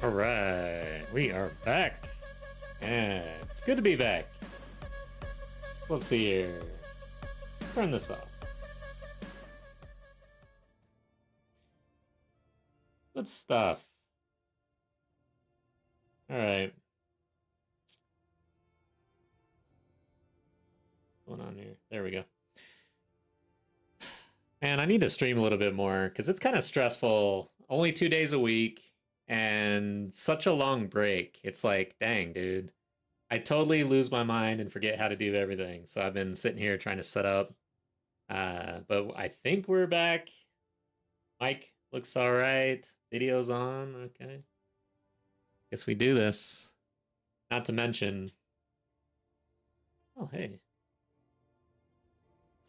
Alright, we are back. And it's good to be back. So let's see here. Turn this off. Good stuff. Alright. What's going on here? There we go. Man, I need to stream a little bit more because it's kind of stressful. Only 2 days a week and such a long break. It's like, dang, dude. I totally lose my mind and forget how to do everything. So I've been sitting here trying to set up. But I think we're back. Mic looks all right. Video's on. Okay. Guess we do this. Not to mention. Oh, hey.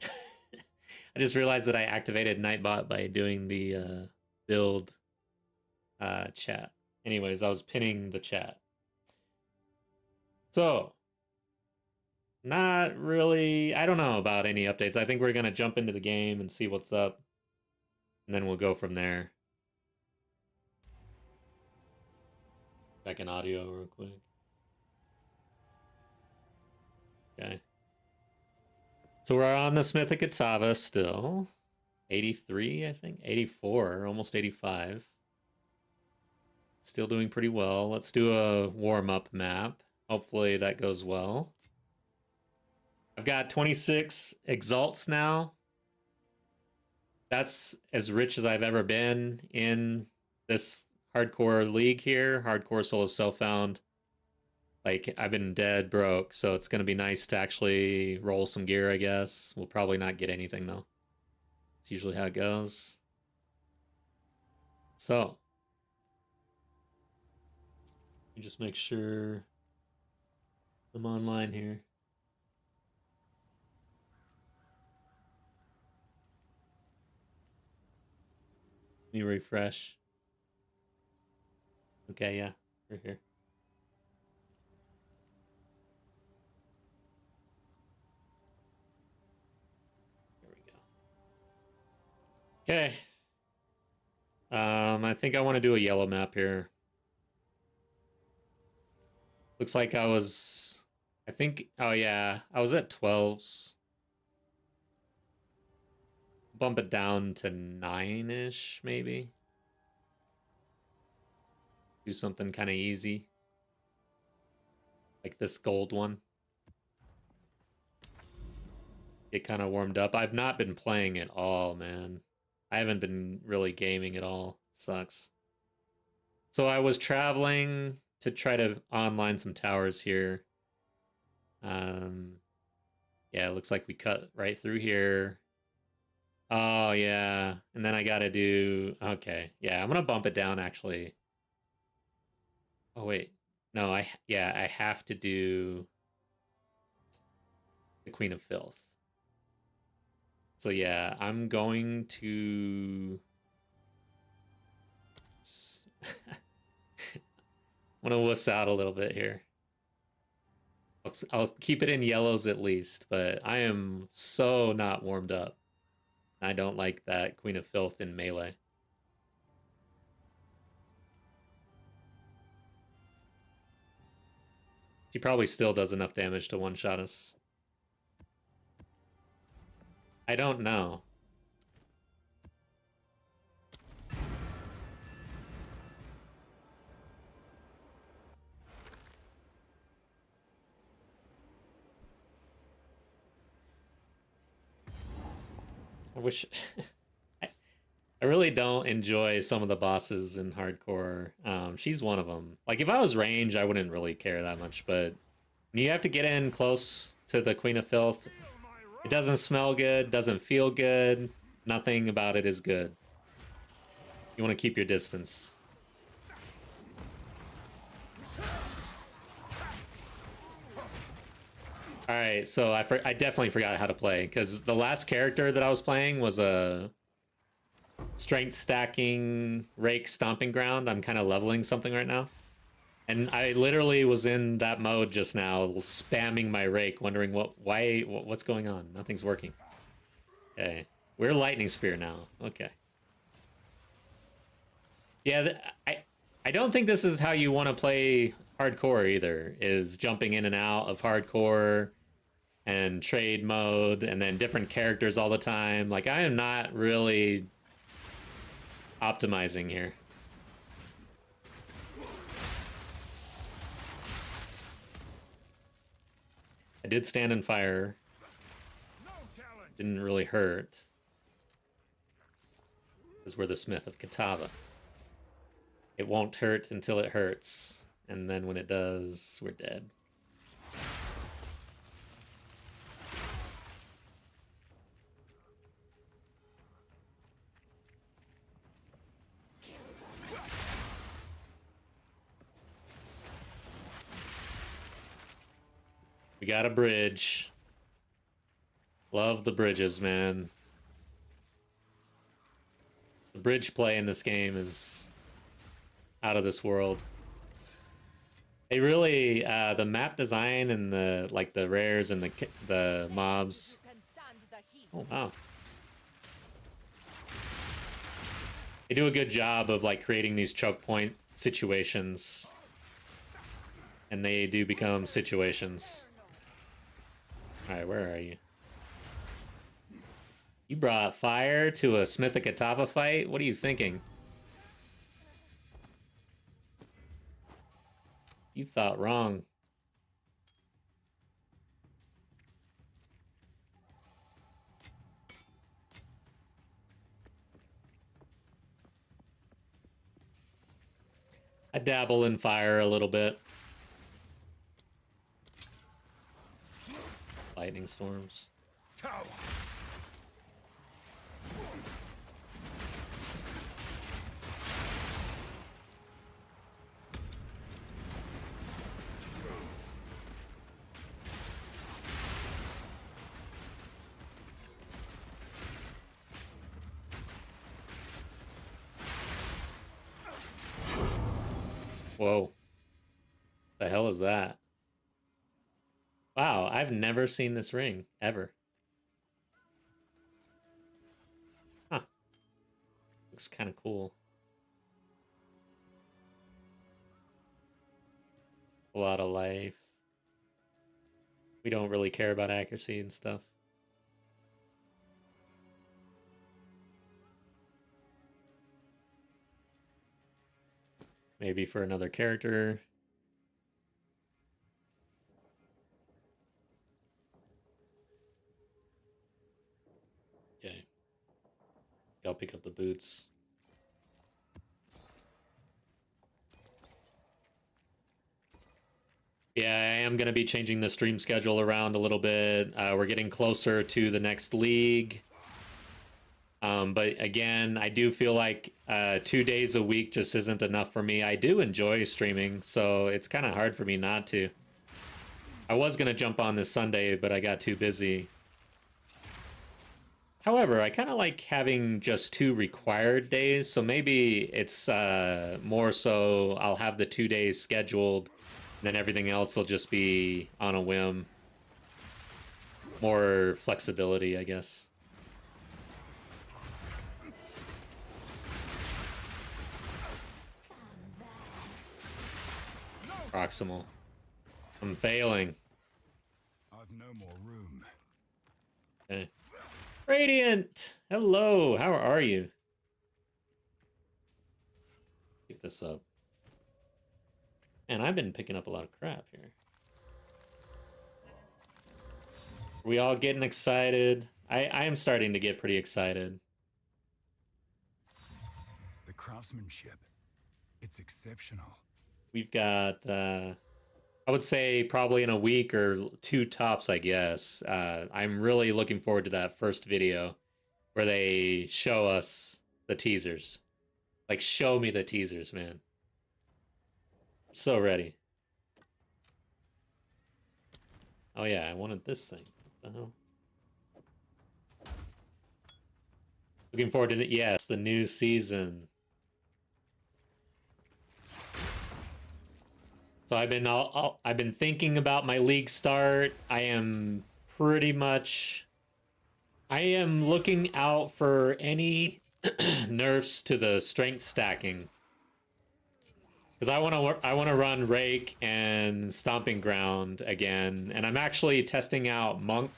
I just realized that I activated Nightbot by doing the build chat. Anyways, I was pinning the chat. So, not really, I don't know about any updates. I think we're going to jump into the game and see what's up. And then we'll go from there. Back in audio real quick. Okay. So we're on the Smith of Kitava still. 83, I think. 84, almost 85. Still doing pretty well. Let's do a warm-up map. Hopefully that goes well. I've got 26 exalts now. That's as rich as I've ever been in this hardcore league here. Hardcore solo self-found. Like, I've been dead broke, so it's going to be nice to actually roll some gear, I guess. We'll probably not get anything, though. It's usually how it goes. So. Let me just make sure I'm online here. Let me refresh. Okay, yeah, we're here. There we go. Okay. I think I want to do a yellow map here. Looks like I was, I think, oh yeah, I was at 12s. Bump it down to 9-ish, maybe. Do something kind of easy. Like this gold one. Get kind of warmed up. I've not been playing at all, man. I haven't been really gaming at all. Sucks. So I was traveling to try to online some towers here. Yeah, it looks like we cut right through here. Oh, yeah. And then I gotta do... Okay. Yeah, I'm gonna bump it down, actually. Oh, wait. No, I have to do the Queen of Filth. So, yeah, I'm going to... I'm gonna wuss out a little bit here. I'll keep it in yellows at least, but I am so not warmed up. I don't like that Queen of Filth in melee. She probably still does enough damage to one-shot us. I don't know. I wish... I really don't enjoy some of the bosses in hardcore. She's one of them. Like, if I was range, I wouldn't really care that much, but when you have to get in close to the Queen of Filth, it doesn't smell good, doesn't feel good, nothing about it is good. You want to keep your distance. Alright, so I definitely forgot how to play, because the last character that I was playing was a strength stacking rake stomping ground. I'm kind of leveling something right now. And I literally was in that mode just now, spamming my rake, wondering what's going on. Nothing's working. Okay. We're lightning spear now. Okay. Yeah, I don't think this is how you want to play hardcore either, is jumping in and out of hardcore and trade mode and then different characters all the time. Like, I am not really optimizing here. I did stand and fire. Didn't really hurt. This is where the Smith of Kitava. It won't hurt until it hurts. And then when it does, we're dead. We got a bridge. Love the bridges, man. The bridge play in this game is out of this world. They really, the map design and the like the rares and the mobs. Oh wow. They do a good job of like creating these choke point situations, and they do become situations. All right, where are you? You brought fire to a Smith of Kitava fight? What are you thinking? You thought wrong. I dabble in fire a little bit. Lightning storms. Whoa. The hell is that? Wow, I've never seen this ring, ever. Huh. Looks kind of cool. A lot of life. We don't really care about accuracy and stuff. Maybe for another character. Okay. I'll pick up the boots. Yeah, I am going to be changing the stream schedule around a little bit. We're getting closer to the next league. But again, I do feel like 2 days a week just isn't enough for me. I do enjoy streaming, so it's kind of hard for me not to. I was going to jump on this Sunday, but I got too busy. However, I kind of like having just 2 required days, so maybe it's more so I'll have the 2 days scheduled, then everything else will just be on a whim. More flexibility, I guess. Proximal. I'm failing. I've no more room. Okay. Radiant! Hello, how are you? Pick this up. Man, I've been picking up a lot of crap here. Are we all getting excited? I am starting to get pretty excited. The craftsmanship, it's exceptional. We've got, I would say probably in a week or 2 tops, I guess. I'm really looking forward to that first video where they show us the teasers. Like, show me the teasers, man. I'm so ready. Oh yeah, I wanted this thing. What the hell? Looking forward to yes, the new season. So I've been thinking about my league start. I am looking out for any nerfs to the strength stacking. Because I want to run Rake and Stomping Ground again, and I'm actually testing out Monk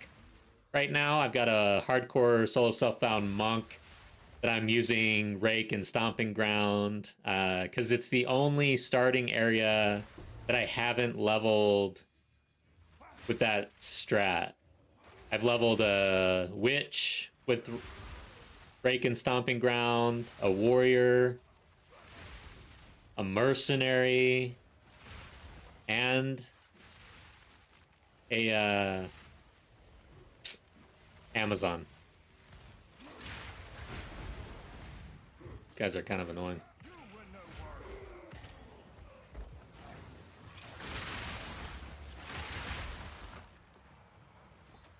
right now. I've got a hardcore solo self-found Monk that I'm using Rake and Stomping Ground because it's the only starting area that I haven't leveled with that strat. I've leveled a Witch with Rake and Stomping Ground, a Warrior, a Mercenary, and a Amazon. These guys are kind of annoying.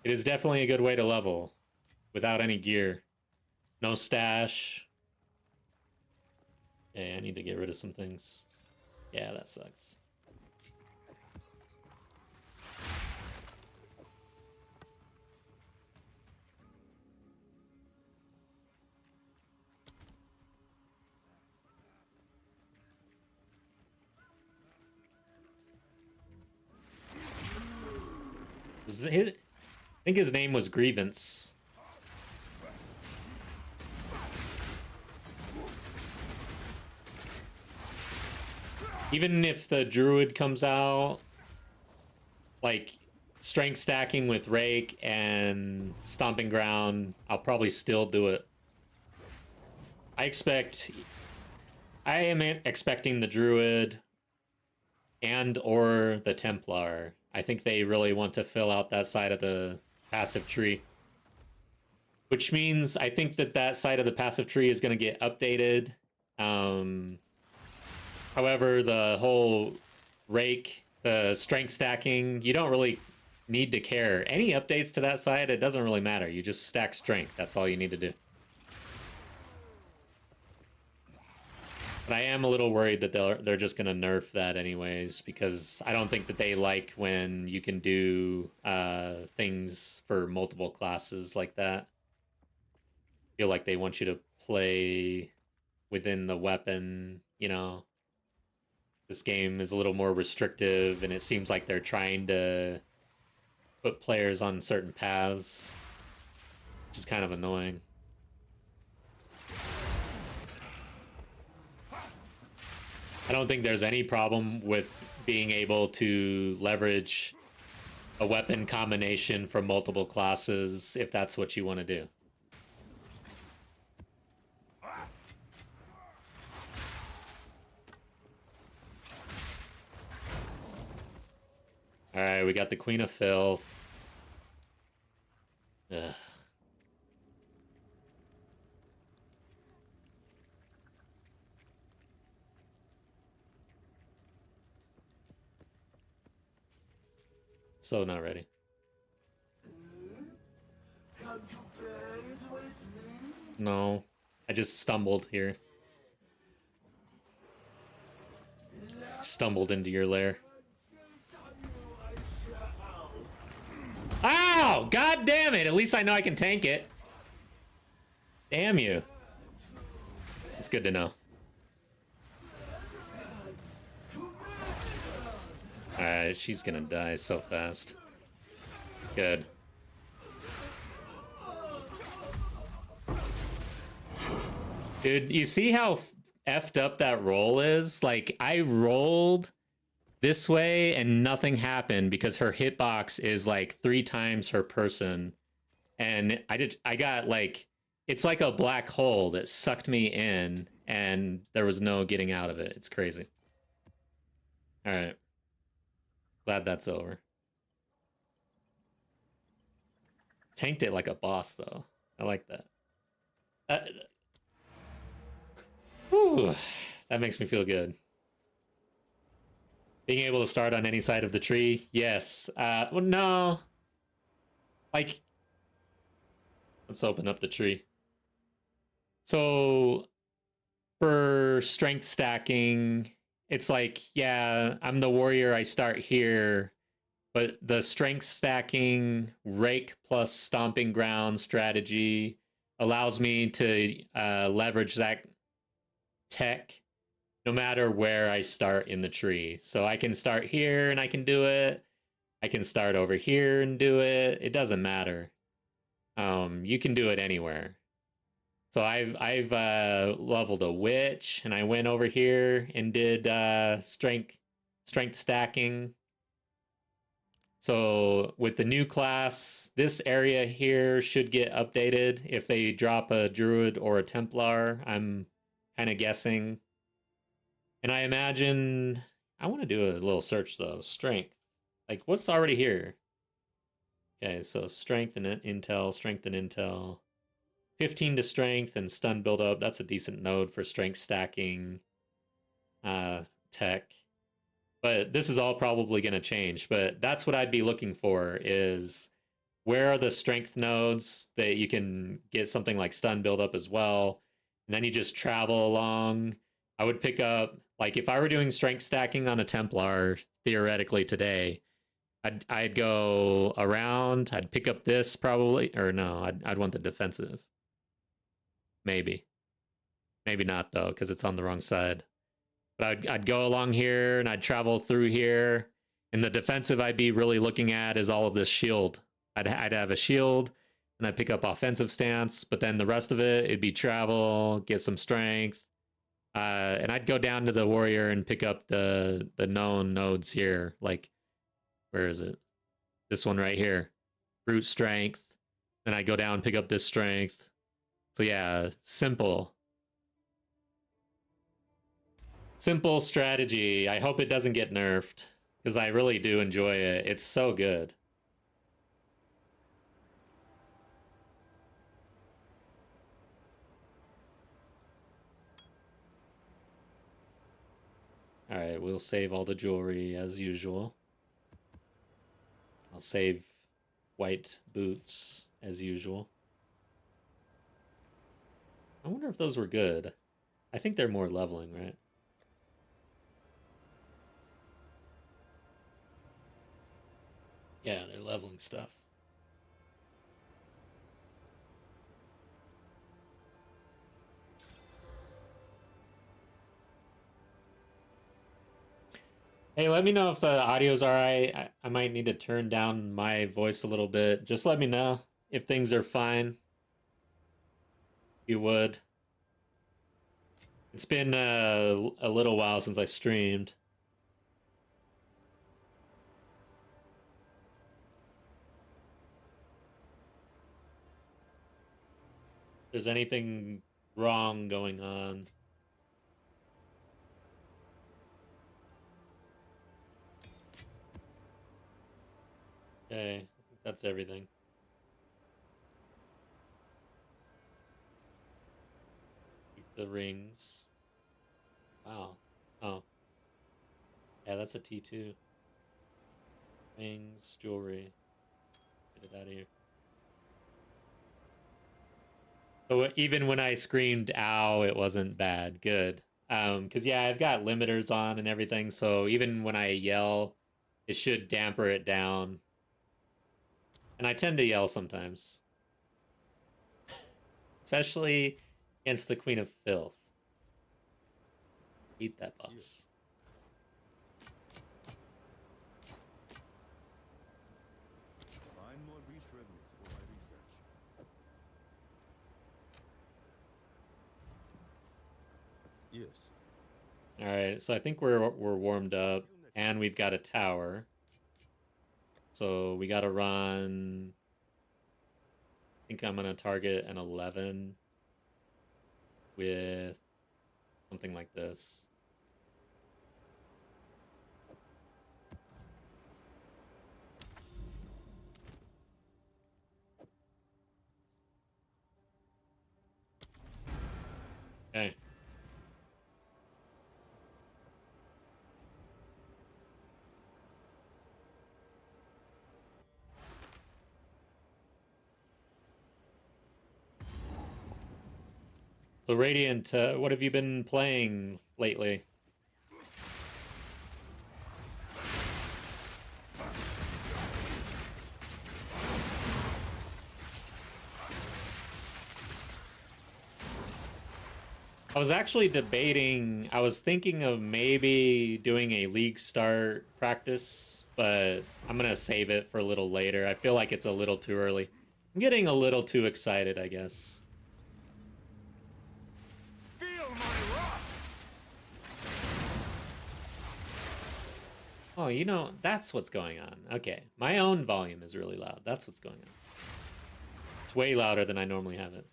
It is definitely a good way to level without any gear. No stash. Yeah, I need to get rid of some things. Yeah, that sucks. I think his name was Grievance. Even if the Druid comes out, like, strength stacking with Rake and Stomping Ground, I'll probably still do it. I am expecting the Druid and or the Templar. I think they really want to fill out that side of the passive tree. Which means I think that side of the passive tree is going to get updated. However, the whole Rake, the strength stacking, you don't really need to care. Any updates to that side, it doesn't really matter. You just stack strength. That's all you need to do. But I am a little worried that they're just going to nerf that anyways, because I don't think that they like when you can do things for multiple classes like that. I feel like they want you to play within the weapon, you know. This game is a little more restrictive, and it seems like they're trying to put players on certain paths, which is kind of annoying. I don't think there's any problem with being able to leverage a weapon combination from multiple classes if that's what you want to do. Alright, we got the Queen of Filth. Ugh. So not ready. No, I just stumbled here. Stumbled into your lair. Ow! God damn it! At least I know I can tank it. Damn you. It's good to know. Alright, she's gonna die so fast. Good. Dude, you see how effed up that roll is? Like, I rolled this way and nothing happened because her hitbox is like 3 times her person. And I got like, it's like a black hole that sucked me in and there was no getting out of it. It's crazy. Alright. Glad that's over. Tanked it like a boss, though. I like that. Whew, that makes me feel good. Being able to start on any side of the tree, yes. Well, no. Like, let's open up the tree. So, for strength stacking, it's like, yeah, I'm the warrior, I start here, but the strength stacking Rake plus Stomping Ground strategy allows me to leverage that tech no matter where I start in the tree. So I can start here and I can do it. I can start over here and do it. It doesn't matter. You can do it anywhere. So I've leveled a witch, and I went over here and did strength stacking. So with the new class, this area here should get updated if they drop a druid or a Templar. I'm kind of guessing. And I imagine I want to do a little search though. Strength. Like what's already here? Okay, so strength and intel, strength and intel. 15 to strength and stun build up. That's a decent node for strength stacking tech. But this is all probably going to change. But that's what I'd be looking for is where are the strength nodes that you can get something like stun build up as well. And then you just travel along. I would pick up, like if I were doing strength stacking on a Templar, theoretically today, I'd go around, I'd pick up this probably, or no, I'd want the defensive. Maybe not though, because it's on the wrong side. But I'd go along here and I'd travel through here. And the defensive I'd be really looking at is all of this shield. I'd have a shield and I'd pick up offensive stance, but then the rest of it, it'd be travel, get some strength. And I'd go down to the warrior and pick up the known nodes here. Like, where is it? This one right here. Brute strength. Then I go down and pick up this strength. So yeah, simple. Simple strategy. I hope it doesn't get nerfed, because I really do enjoy it. It's so good. Alright, we'll save all the jewelry as usual. I'll save white boots as usual. I wonder if those were good. I think they're more leveling, right? Yeah, they're leveling stuff. Hey, let me know if the audio's alright. I might need to turn down my voice a little bit. Just let me know if things are fine. If you would. It's been a little while since I streamed. If there's anything wrong going on. Okay, I think that's everything. Keep the rings. Wow. Oh. Yeah, that's a T2. Rings, jewelry. Get it out of here. So even when I screamed ow, it wasn't bad. Good. Because yeah, I've got limiters on and everything, so even when I yell, it should damper it down. And I tend to yell sometimes. Especially against the Queen of Filth. Eat that boss. Find more reach remnants for my research. Yes. Alright, so I think we're warmed up. And we've got a tower. So we gotta run... I think I'm gonna target an 11 with something like this. Okay. So Radiant, what have you been playing lately? I was actually debating, I was thinking of maybe doing a league start practice, but I'm gonna save it for a little later. I feel like it's a little too early. I'm getting a little too excited, I guess. Feel my wrath! Oh, you know, that's what's going on. Okay, my own volume is really loud. That's what's going on. It's way louder than I normally have it.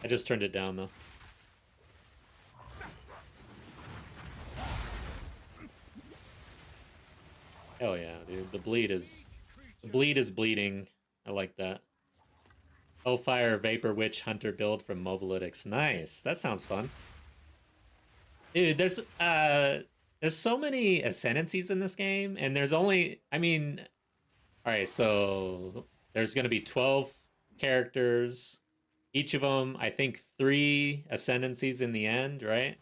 I just turned it down, though. Hell yeah, dude. The bleed is bleeding. I like that. Hellfire Vapor Witch Hunter build from Mobalytics. Nice. That sounds fun. Dude, there's so many ascendancies in this game, and there's only, I mean, all right, so there's going to be 12 characters. Each of them, I think, 3 ascendancies in the end, right?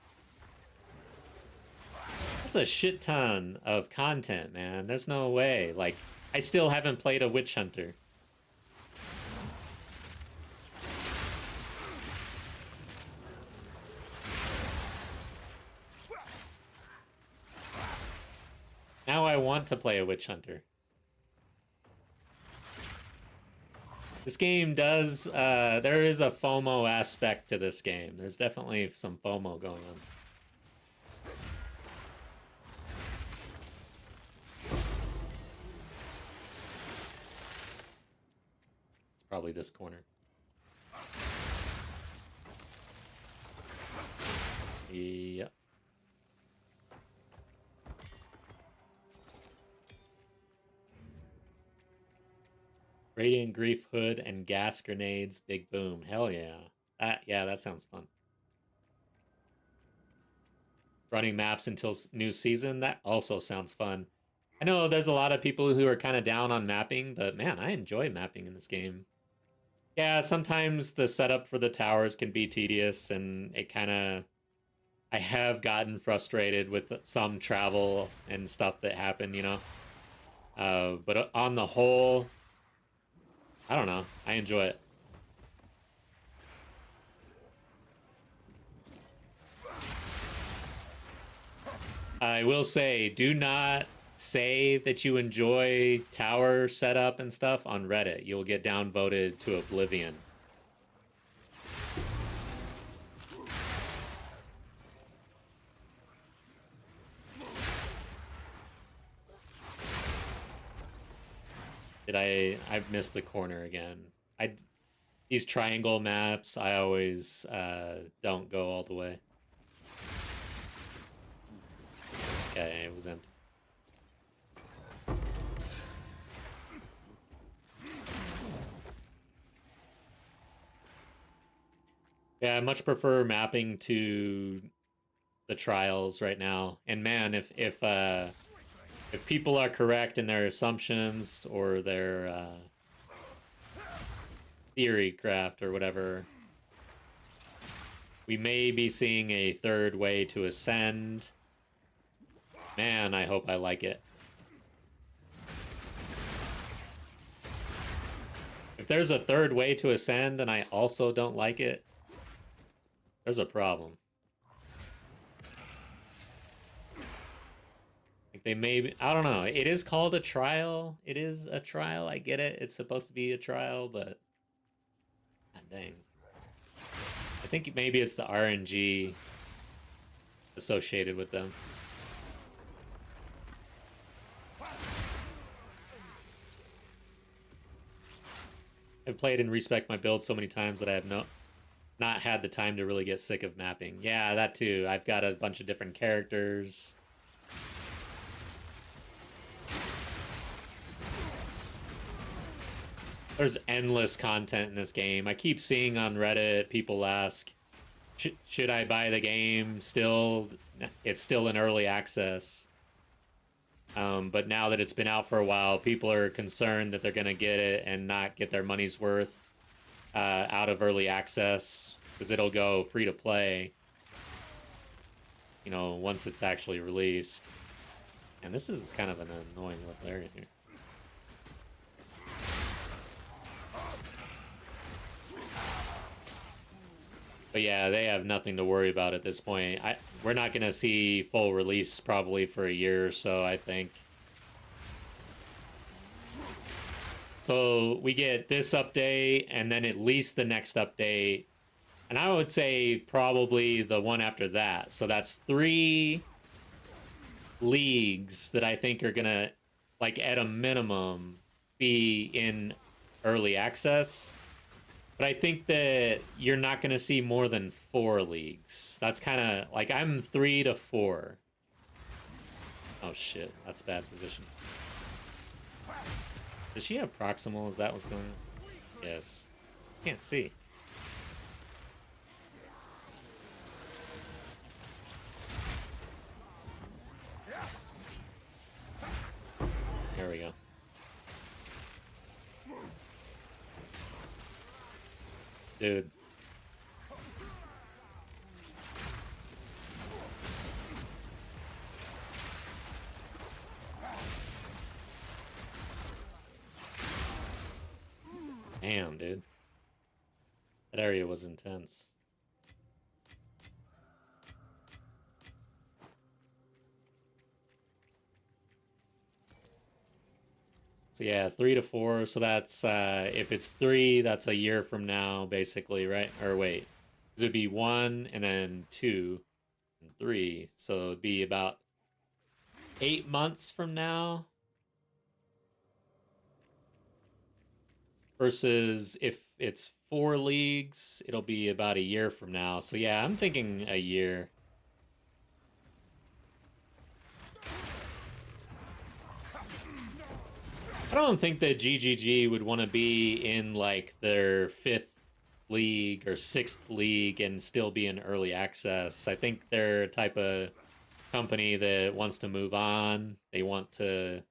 That's a shit ton of content, man. There's no way. Like, I still haven't played a Witch Hunter. Now I want to play a Witch Hunter. This game does, there is a FOMO aspect to this game. There's definitely some FOMO going on. It's probably this corner. Yep. Radiant Grief Hood and gas grenades. Big boom. Hell yeah. Yeah, that sounds fun. Running maps until new season. That also sounds fun. I know there's a lot of people who are kind of down on mapping, but man, I enjoy mapping in this game. Yeah, sometimes the setup for the towers can be tedious, and it kind of... I have gotten frustrated with some travel and stuff that happened, you know? But on the whole, I don't know. I enjoy it. I will say, do not say that you enjoy tower setup and stuff on Reddit. You'll get downvoted to oblivion. I missed the corner again. These triangle maps, I always don't go all the way. Okay, it was empty. Yeah, I much prefer mapping to the trials right now. And man, if people are correct in their assumptions or their theory craft or whatever, we may be seeing a third way to ascend. Man, I hope I like it. If there's a third way to ascend and I also don't like it, there's a problem. Like they may, I don't know. It is called a trial. It is a trial. I get it. It's supposed to be a trial, but God dang. I think maybe it's the RNG associated with them. I've played and respec my build so many times that I have not had the time to really get sick of mapping. Yeah, that too. I've got a bunch of different characters. There's endless content in this game. I keep seeing on Reddit people ask, should I buy the game still? It's still in early access. But now that it's been out for a while, people are concerned that they're going to get it and not get their money's worth out of early access, because it'll go free to play, you know, once it's actually released. And this is kind of an annoying little area here. But yeah, they have nothing to worry about at this point. We're not gonna see full release probably for a year or so, I think. So we get this update, and then at least the next update. And I would say probably the one after that. So that's 3 leagues that I think are gonna, like, at a minimum, be in early access. But I think that you're not gonna see more than 4 leagues. That's kind of like, I'm 3 to 4. Oh shit, that's bad position. Does she have proximal? Is that what's going on? Yes. Can't see. There we go. Dude. Damn, dude. That area was intense. So yeah, 3 to 4. So that's if it's 3, that's a year from now, basically, right? Or wait, because it'd be 1 and then 2 and 3. So it'd be about 8 months from now. Versus if it's 4 leagues, it'll be about a year from now. So yeah, I'm thinking a year. I don't think that GGG would want to be in like their 5th league or 6th league and still be in early access. I think they're a type of company that wants to move on. They want to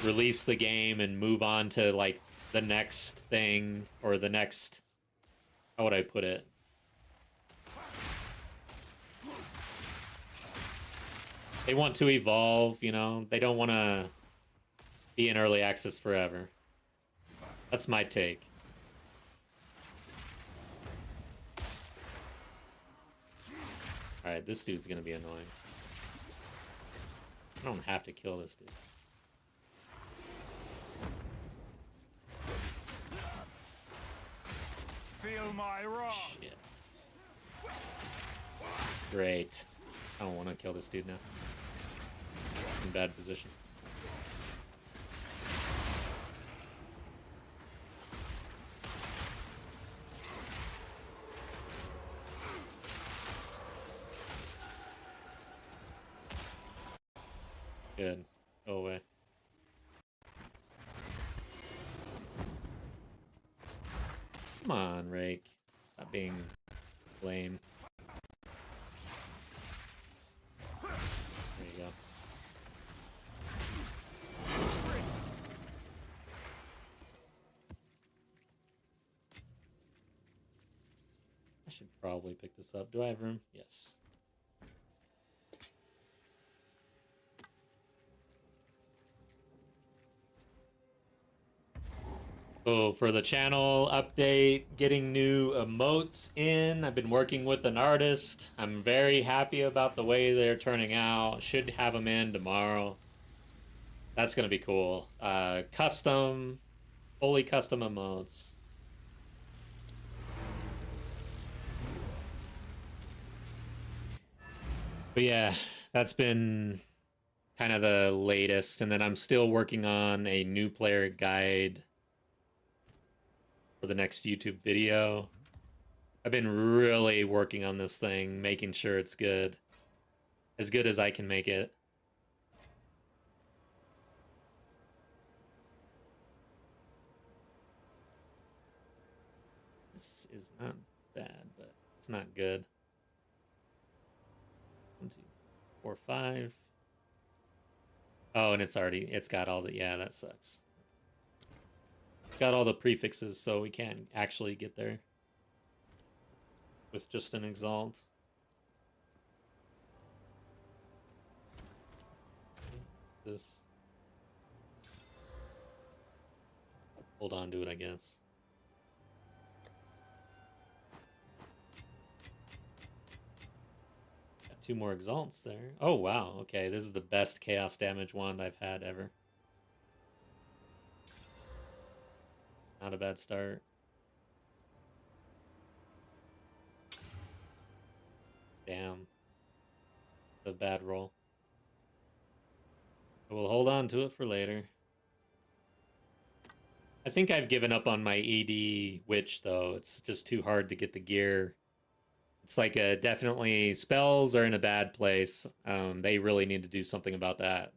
release the game and move on to like the next thing, or the next, how would I put it? They want to evolve, you know? They don't want to be in early access forever. That's my take. Alright, this dude's gonna be annoying. I don't have to kill this dude. Feel my wrath. Shit. Great. I don't want to kill this dude now. In bad position. Good. Go away. Come on, Rake. Stop being lame. There you go. I should probably pick this up. Do I have room? Yes. So for the channel update, getting new emotes in. I've been working with an artist. I'm very happy about the way they're turning out. Should have them in tomorrow. That's going to be cool. Custom, fully custom emotes. But yeah, that's been kind of the latest. And then I'm still working on a new player guide for the next YouTube video. I've been really working on this thing, making sure it's good. As good as I can make it. This is not bad, but it's not good. 1, 2, 4, 5. Oh, and it's got all the, yeah, that sucks. Got all the prefixes, so we can't actually get there with just an Exalt. This. Hold on to it, I guess. 2 more exalts there. Oh, wow. Okay, this is the best chaos damage wand I've had ever. Not a bad start. Damn. A bad roll. We'll hold on to it for later. I think I've given up on my ED Witch, though. It's just too hard to get the gear. It's like definitely spells are in a bad place. They really need to do something about that.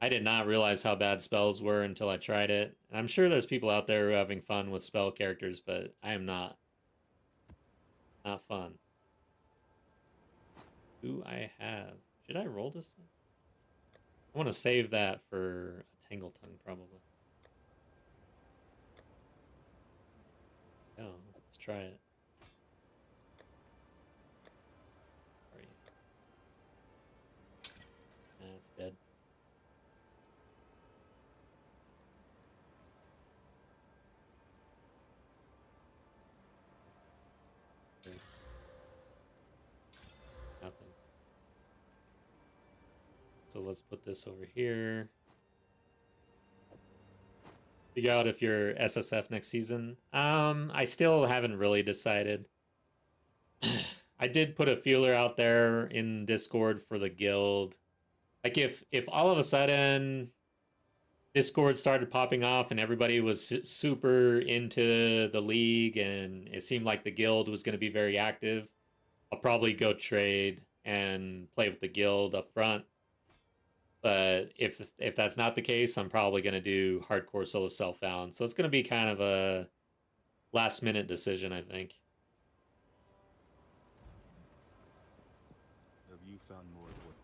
I did not realize how bad spells were until I tried it. I'm sure there's people out there who are having fun with spell characters, but I am not. Not fun. Who I have? Should I roll this? I want to save that for a Tangle Tongue, probably. Oh, let's try it. Sorry. It's dead. This. Nothing. So let's put this over here. Figure out if you're SSF next season. I still haven't really decided. I did put a feeler out there in Discord for the guild. Like if all of a sudden Discord started popping off and everybody was super into the league and it seemed like the guild was going to be very active, I'll probably go trade and play with the guild up front. But if that's not the case, I'm probably going to do hardcore solo self-found. So it's going to be kind of a last-minute decision, I think. Have you found more important?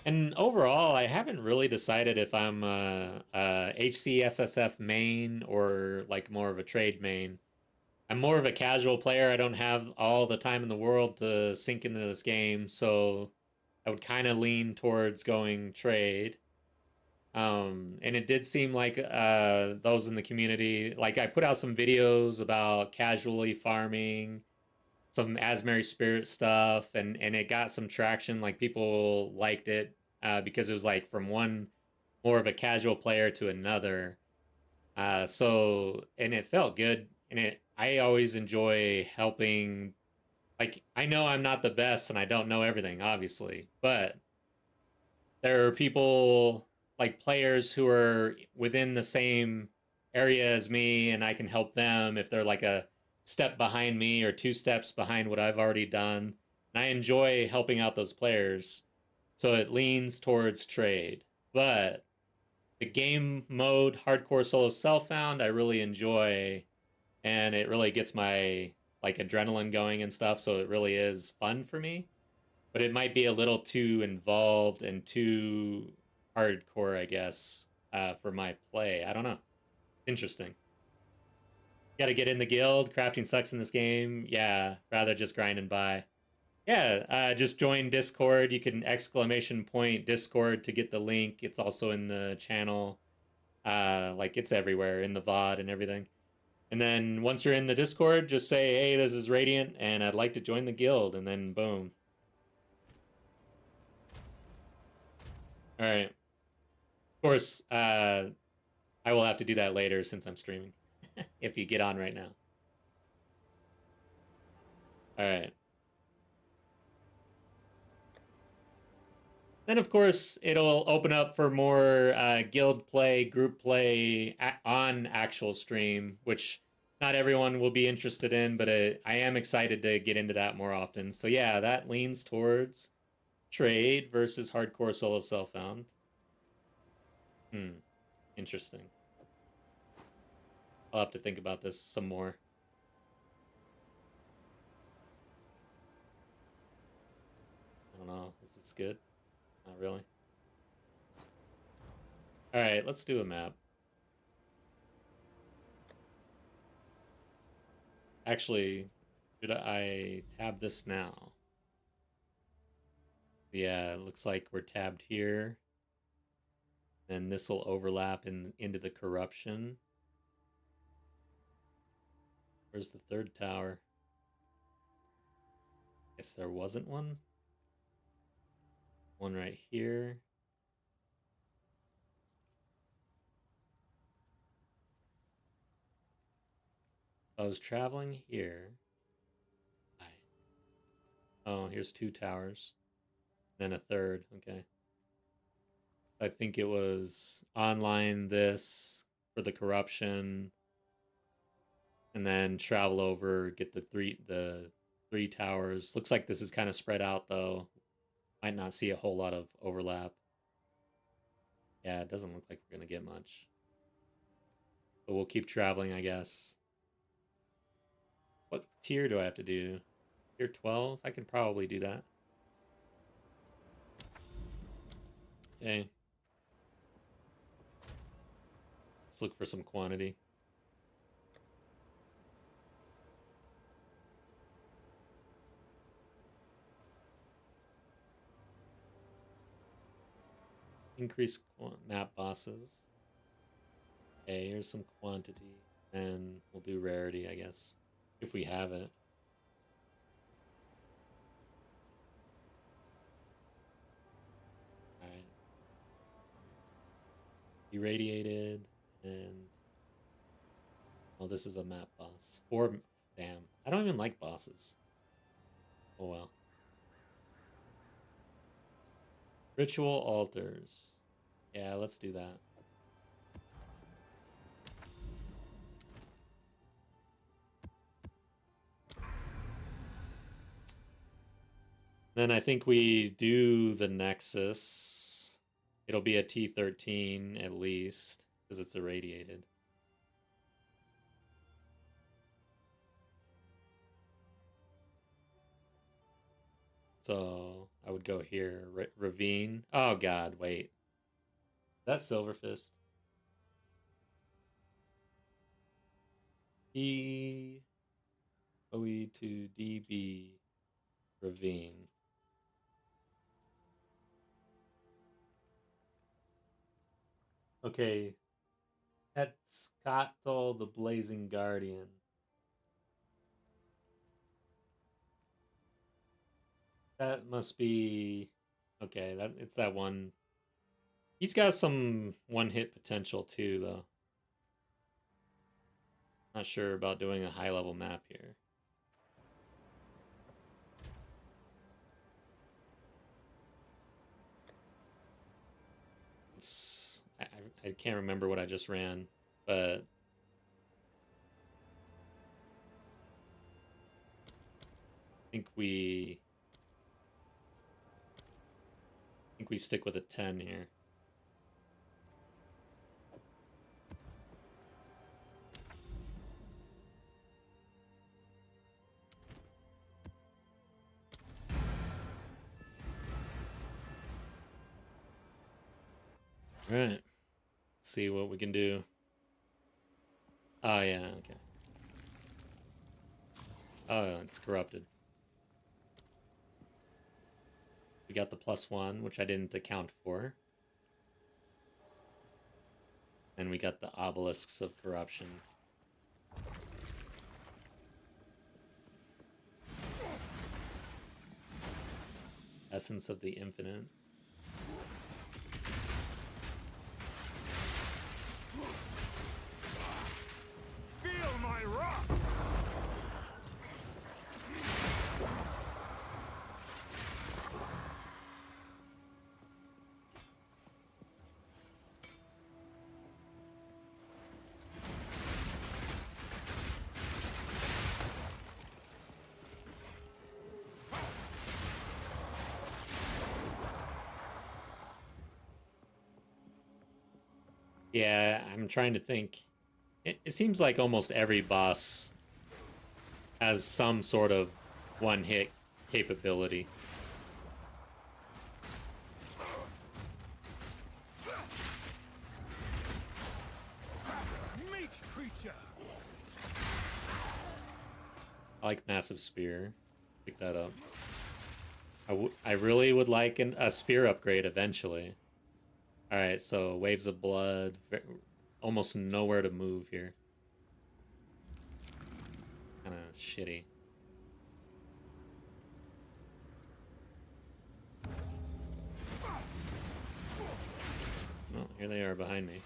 And overall, I haven't really decided if I'm a HCSSF main or like more of a trade main. I'm more of a casual player. I don't have all the time in the world to sink into this game, so I would kind of lean towards going trade. And it did seem like those in the community, like I put out some videos about casually farming, some Asmary Spirit stuff, and it got some traction. Like people liked it because it was like from one more of a casual player to another. And it felt good, and I always enjoy helping. Like I know I'm not the best and I don't know everything, obviously, but there are people like players who are within the same area as me and I can help them if they're like a step behind me or 2 steps behind what I've already done. And I enjoy helping out those players. So it leans towards trade. But the game mode, hardcore solo self-found, I really enjoy, and it really gets my like adrenaline going and stuff, so it really is fun for me. But it might be a little too involved and too hardcore, I guess, for my play. I don't know. Interesting. Got to get in the guild. Crafting sucks in this game. Yeah, rather just grind and buy. Yeah, just join Discord. You can ! Discord to get the link. It's also in the channel. Like it's everywhere in the VOD and everything. And then once you're in the Discord, just say, "Hey, this is Radiant, and I'd like to join the guild," and then boom. All right. Of course, I will have to do that later since I'm streaming. If you get on right now. All right. Then, of course, it'll open up for more guild play, group play on actual stream, which not everyone will be interested in, but I am excited to get into that more often. So yeah, that leans towards trade versus hardcore solo self-found. Interesting. I'll have to think about this some more. I don't know. Is this good? Not really. All right, let's do a map. Actually, should I tab this now? Yeah, it looks like we're tabbed here. And this will overlap into the corruption. Where's the third tower? Guess there wasn't one. One right here. I was traveling here. Oh, here's 2 towers. Then a third. Okay. I think it was online this for the corruption, and then travel over, get the three towers. Looks like this is kind of spread out though. Might not see a whole lot of overlap. Yeah, it doesn't look like we're gonna get much. But we'll keep traveling, I guess. What tier do I have to do? Tier 12? I can probably do that. Okay. Let's look for some quantity. Increase map bosses. Okay, here's some quantity. And we'll do rarity, I guess. If we have it. Alright. Irradiated. And... oh, this is a map boss. 4... damn. I don't even like bosses. Oh well. Ritual altars. Yeah, let's do that. Then I think we do the Nexus. It'll be a T13 at least, because it's irradiated. So I would go here. Ravine. Oh god, wait. That's Silverfist. E OE to DB Ravine. Okay. That's Kato the Blazing Guardian. That must be okay, it's that one. He's got some one-hit potential too, though. Not sure about doing a high-level map here. I can't remember what I just ran, but I think we stick with a 10 here. All right. Let's see what we can do. Oh yeah, okay. Oh, it's corrupted. We got the +1, which I didn't account for. And we got the obelisks of corruption. Essence of the infinite. Feel my wrath! Yeah, I'm trying to think. It seems like almost every boss has some sort of one-hit capability. Meat creature! I like Massive Spear. Pick that up. I really would like a spear upgrade eventually. Alright, so Waves of Blood. Almost nowhere to move here. Kinda shitty. Here they are behind me.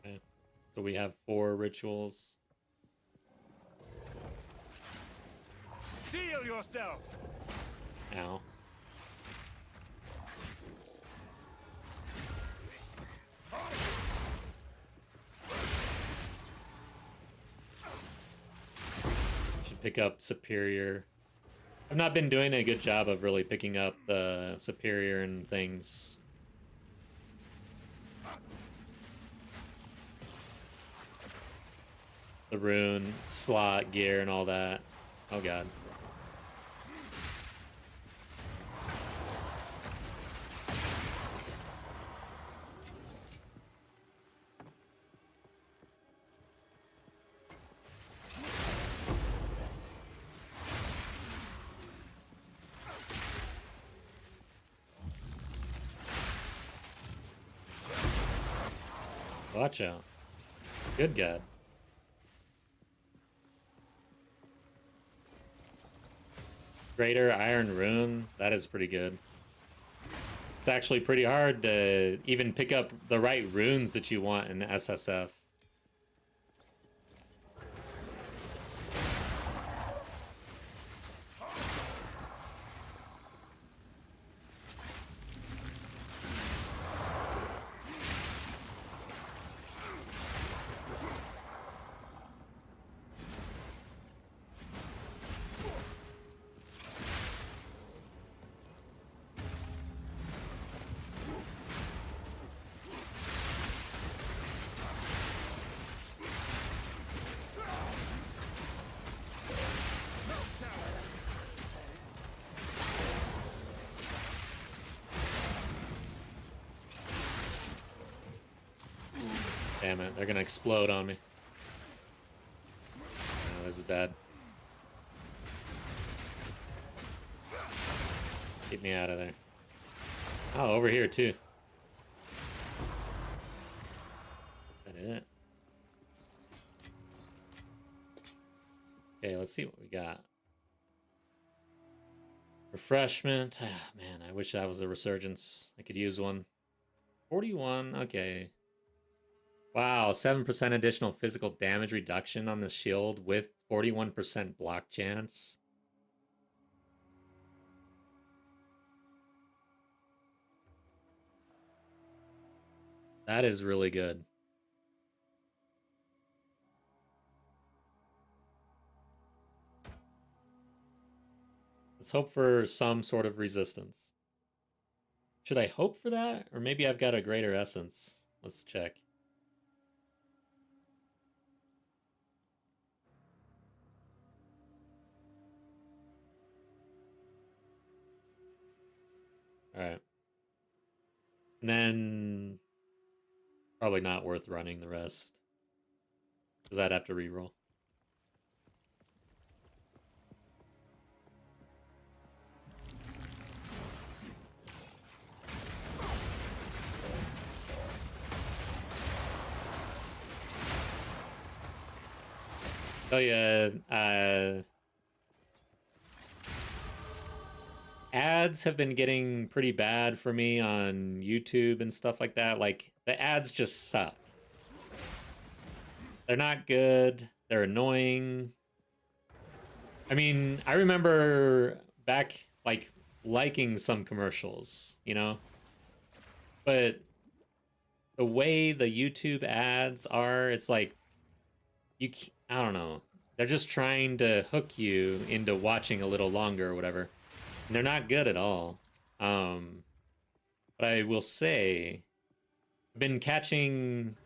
Okay. So we have 4 rituals. Steel yourself! Ow. Should pick up Superior. I've not been doing a good job of really picking up the Superior and things. The rune, slot, gear, and all that. Oh god. Watch out. Good god. Greater Iron Rune. That is pretty good. It's actually pretty hard to even pick up the right runes that you want in SSF. Damn it, they're gonna explode on me. Oh, this is bad. Keep me out of there. Oh, over here too. Is that it? Okay, let's see what we got. Refreshment. Ah, man, I wish that was a resurgence. I could use one. 41, okay. Wow, 7% additional physical damage reduction on the shield with 41% block chance. That is really good. Let's hope for some sort of resistance. Should I hope for that? Or maybe I've got a greater essence. Let's check. Alright. And then probably not worth running the rest. Because I'd have to reroll. Oh yeah, ads have been getting pretty bad for me on YouTube and stuff like that. Like, the ads just suck. They're not good. They're annoying. I mean, I remember back, like, liking some commercials, you know? But the way the YouTube ads are, it's like, I don't know. They're just trying to hook you into watching a little longer or whatever. And they're not good at all. But I will say, I've been catching,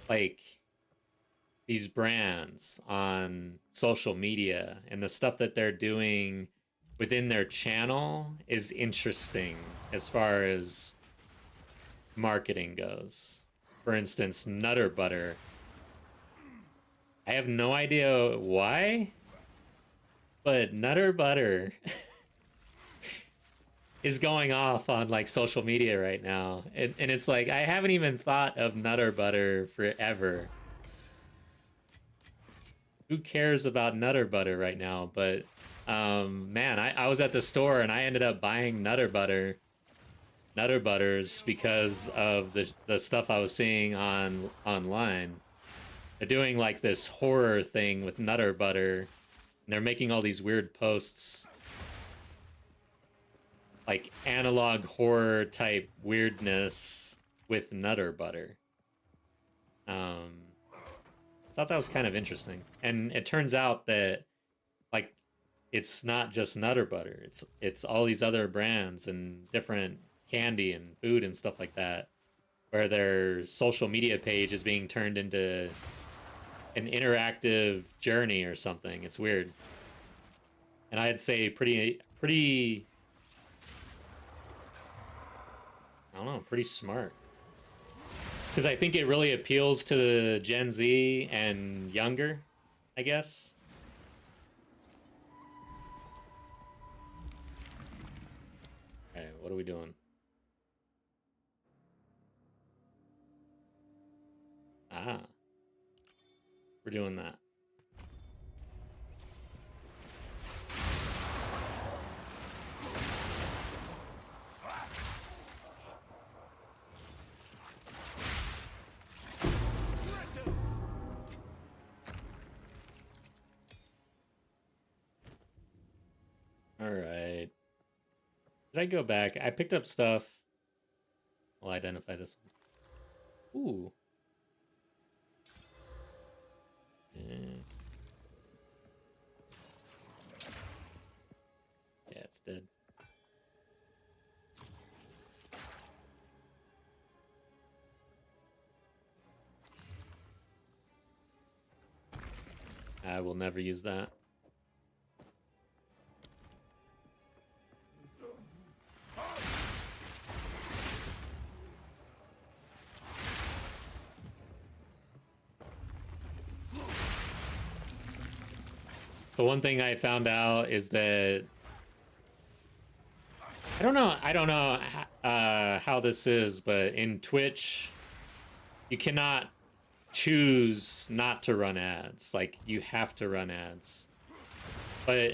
like, these brands on social media, and the stuff that they're doing within their channel is interesting as far as marketing goes. For instance, Nutter Butter I have no idea why, but Nutter Butter is going off on like social media right now. And it's like, I haven't even thought of Nutter Butter forever. Who cares about Nutter Butter right now? But man, I was at the store and I ended up buying Nutter Butters because of the stuff I was seeing online. They're doing like this horror thing with Nutter Butter, and they're making all these weird posts, like analog horror type weirdness with Nutter Butter. I thought that was kind of interesting, and it turns out that like it's not just Nutter Butter; it's all these other brands and different candy and food and stuff like that, where their social media page is being turned into an interactive journey or something. It's weird, and I'd say pretty I don't know, pretty smart. Because I think it really appeals to the Gen Z and younger, I guess. Alright, what are we doing? Ah. We're doing that. Alright. Did I go back? I picked up stuff. I'll identify this one. Ooh. Yeah, it's dead. I will never use that. The one thing I found out is that I don't know how this is, but in Twitch, you cannot choose not to run ads. Like, you have to run ads. But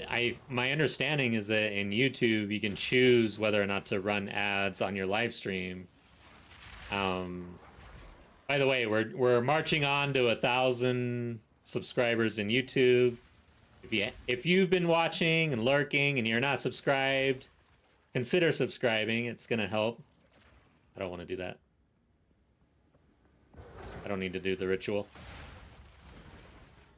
my understanding is that in YouTube, you can choose whether or not to run ads on your live stream. By the way, we're marching on to 1,000 subscribers in YouTube. If you've been watching and lurking and you're not subscribed, consider subscribing. It's gonna help. I don't want to do that. I don't need to do the ritual.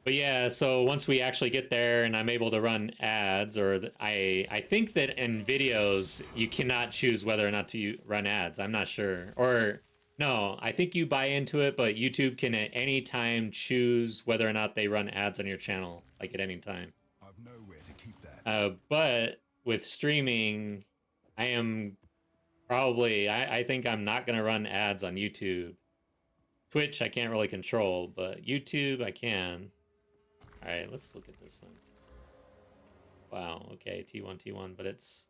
But yeah, so once we actually get there and I'm able to run ads, or I think that in videos you cannot choose whether or not to run ads. I'm not sure. Or no, I think you buy into it, but YouTube can at any time choose whether or not they run ads on your channel, like at any time. I've nowhere to keep that. But with streaming, I am probably, I think I'm not going to run ads on YouTube. Twitch, I can't really control, but YouTube, I can. All right, let's look at this thing. Wow, okay, T1, but it's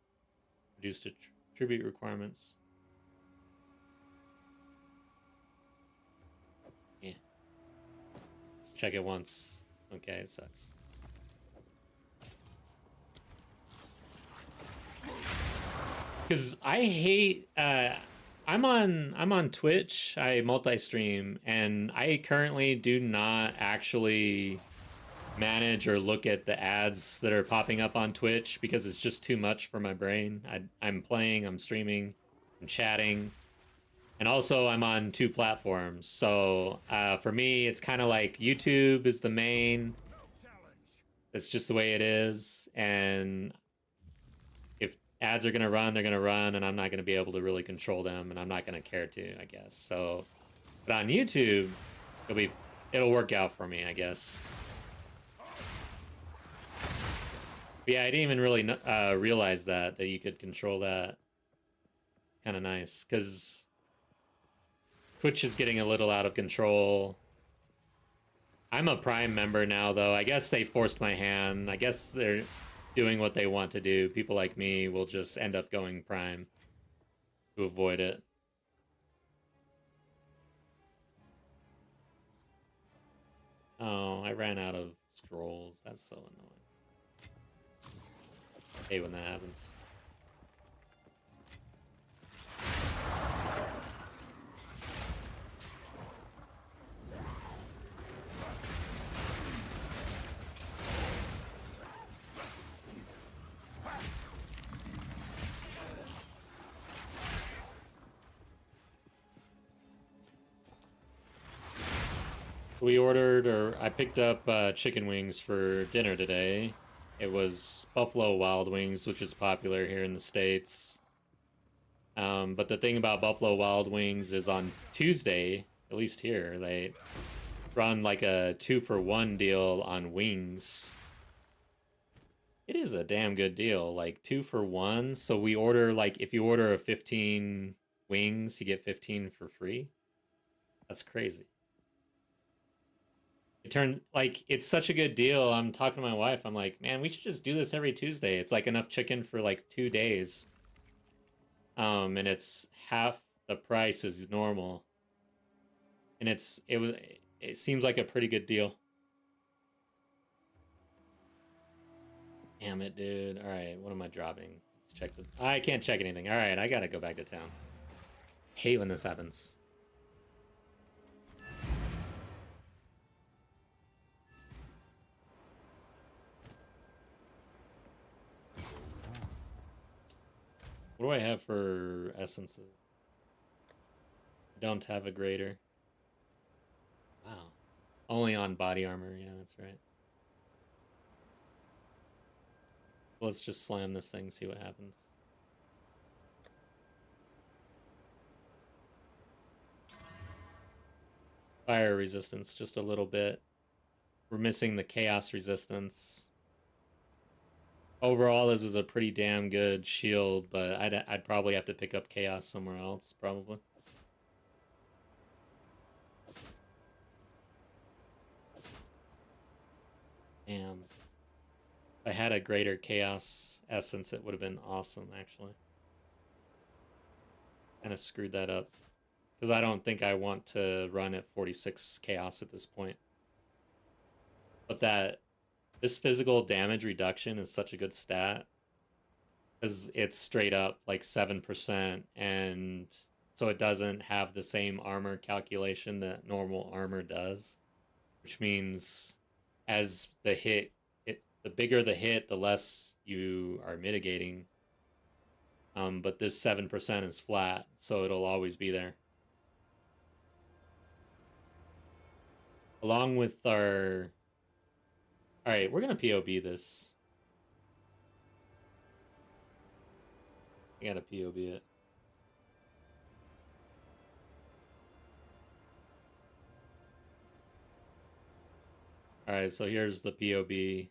reduced to tribute requirements. Yeah. Let's check it once. Okay, it sucks. Because I hate I'm on Twitch, I multi-stream, and I currently do not actually manage or look at the ads that are popping up on Twitch because it's just too much for my brain. I'm playing, I'm streaming, I'm chatting, and also I'm on 2 platforms. So for me, it's kind of like YouTube is the main. It's just the way it is, and if ads are gonna run, they're gonna run, and I'm not gonna be able to really control them, and I'm not gonna care to, I guess. So, but on YouTube, it'll work out for me, I guess. But yeah, I didn't even really realize that you could control that. Kind of nice, because Twitch is getting a little out of control. I'm a Prime member now, though. I guess they forced my hand. I guess they're doing what they want to do. People like me will just end up going Prime to avoid it. Oh, I ran out of scrolls. That's so annoying. I hate when that happens. We ordered, or I picked up chicken wings for dinner today. It was Buffalo Wild Wings, which is popular here in the States. But the thing about Buffalo Wild Wings is on Tuesday, at least here, they run like a 2-for-1 deal on wings. It is a damn good deal, like 2-for-1. So we order, like, if you order a 15 wings, you get 15 for free. That's crazy. It turned like it's such a good deal. I'm talking to my wife. I'm like, man, we should just do this every Tuesday. It's like enough chicken for like 2 days. And it's half the price as normal. And it seems like a pretty good deal. Damn it, dude. All right, what am I dropping? Let's check the. I can't check anything. All right, I gotta go back to town. Hate when this happens. What do I have for essences? I don't have a grader. Wow. Only on body armor. Yeah, that's right. Let's just slam this thing, see what happens. Fire resistance, just a little bit. We're missing the chaos resistance. Overall, this is a pretty damn good shield, but I'd probably have to pick up chaos somewhere else, probably. Damn. If I had a greater chaos essence, it would have been awesome, actually. Kind of screwed that up. Because I don't think I want to run at 46 chaos at this point. But this physical damage reduction is such a good stat. Because it's straight up like 7%, and so it doesn't have the same armor calculation that normal armor does. Which means as the bigger the hit, the less you are mitigating. But this 7% is flat, so it'll always be there. Along with our... Alright, we're gonna POB this. I gotta POB it. Alright, so here's the POB.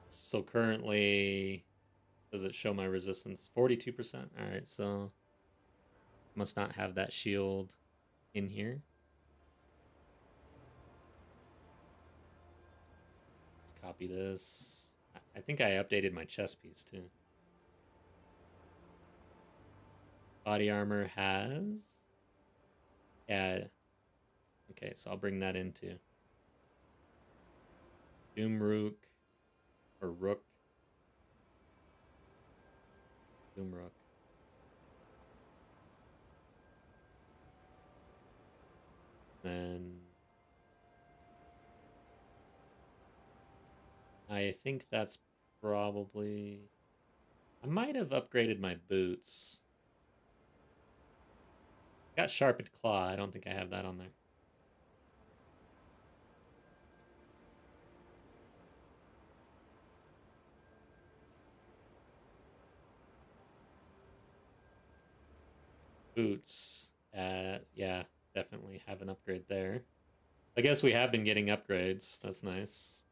So currently, does it show my resistance? 42%. Alright, so must not have that shield in here. Let's copy this. I think I updated my chest piece too. Body armor has... Yeah. Okay, so I'll bring that into Doom Rook or Rook. Doom Rook. Then I think that's probably... I might have upgraded my boots. Got Sharpened Claw. I don't think I have that on there. Boots. Yeah, definitely have an upgrade there. I guess we have been getting upgrades. That's nice.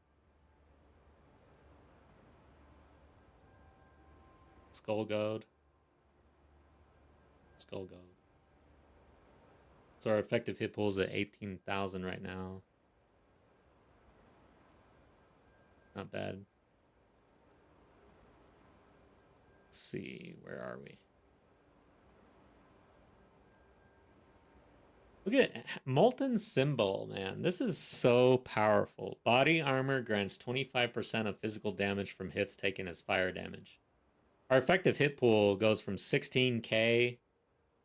Skull Gold. Skull Gold. So our effective hit pool is at 18,000 right now. Not bad. Let's see, where are we? Look at Molten Symbol, man. This is so powerful. Body armor grants 25% of physical damage from hits taken as fire damage. Our effective hit pool goes from 16k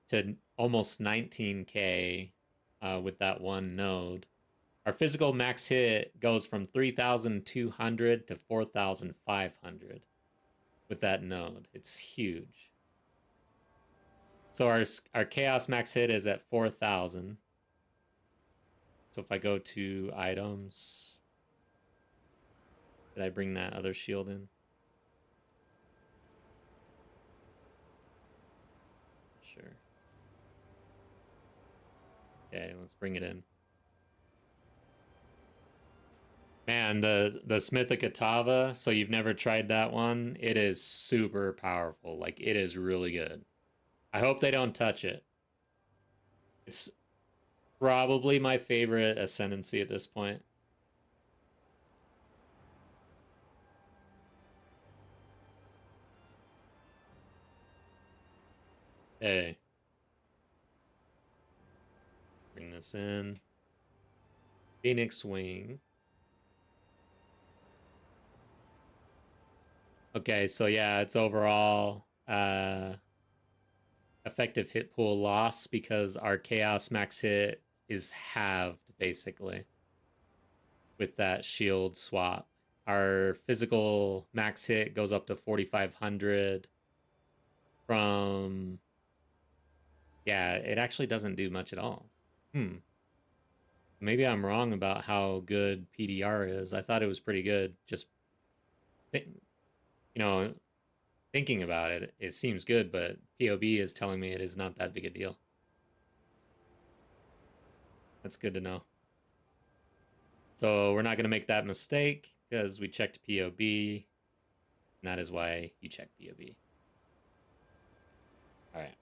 to almost 19k with that one node. Our physical max hit goes from 3,200 to 4,500 with that node. It's huge. So our chaos max hit is at 4,000. So if I go to items, did I bring that other shield in? Sure. Okay, let's bring it in. Man, the Smith of Kitava, so you've never tried that one? It is super powerful. Like, it is really good. I hope they don't touch it. It's probably my favorite ascendancy at this point. Hey. Bring this in. Phoenix Wing. Okay, so yeah, it's overall effective hit pool loss because our chaos max hit is halved basically with that shield swap. Our physical max hit goes up to 4,500 from, yeah, it actually doesn't do much at all. Maybe I'm wrong about how good PDR is. I thought it was pretty good. Just, you know, thinking about it, it seems good, but POB is telling me it is not that big a deal. That's good to know. So we're not going to make that mistake because we checked POB. And that is why you check POB. All right.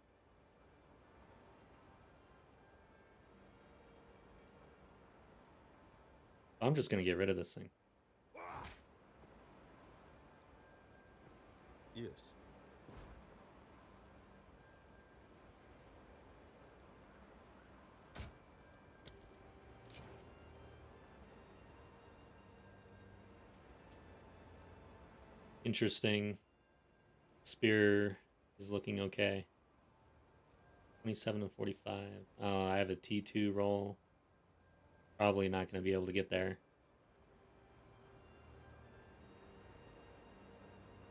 I'm just going to get rid of this thing. Yes. Interesting. Spear is looking okay. 27 to 45. Oh, I have a T2 roll. Probably not going to be able to get there.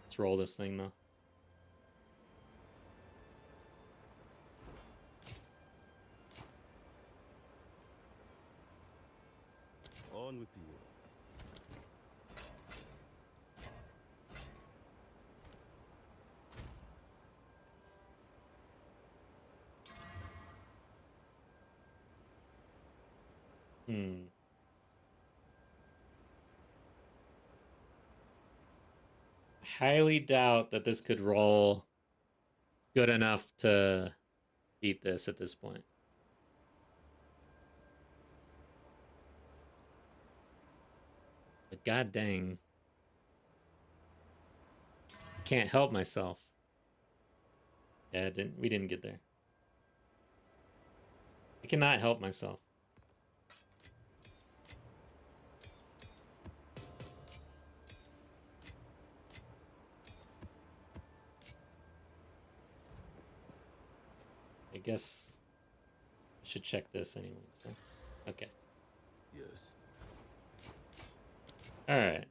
Let's roll this thing, though. On with the work. Highly doubt that this could roll good enough to beat this at this point. But god dang. Can't help myself. Yeah, we didn't get there. I cannot help myself. I guess I should check this anyway. So, okay. Yes. All right.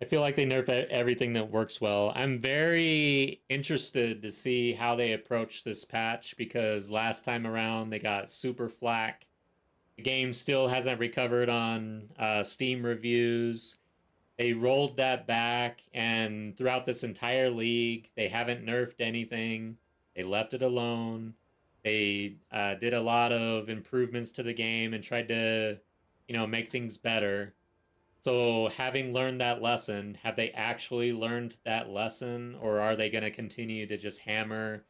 I feel like they nerf everything that works well. I'm very interested to see how they approach this patch because last time around they got super flack. The game still hasn't recovered on Steam reviews. They rolled that back, and throughout this entire league, they haven't nerfed anything. They left it alone. They did a lot of improvements to the game and tried to, make things better. So, having learned that lesson, have they actually learned that lesson, or are they going to continue to just hammer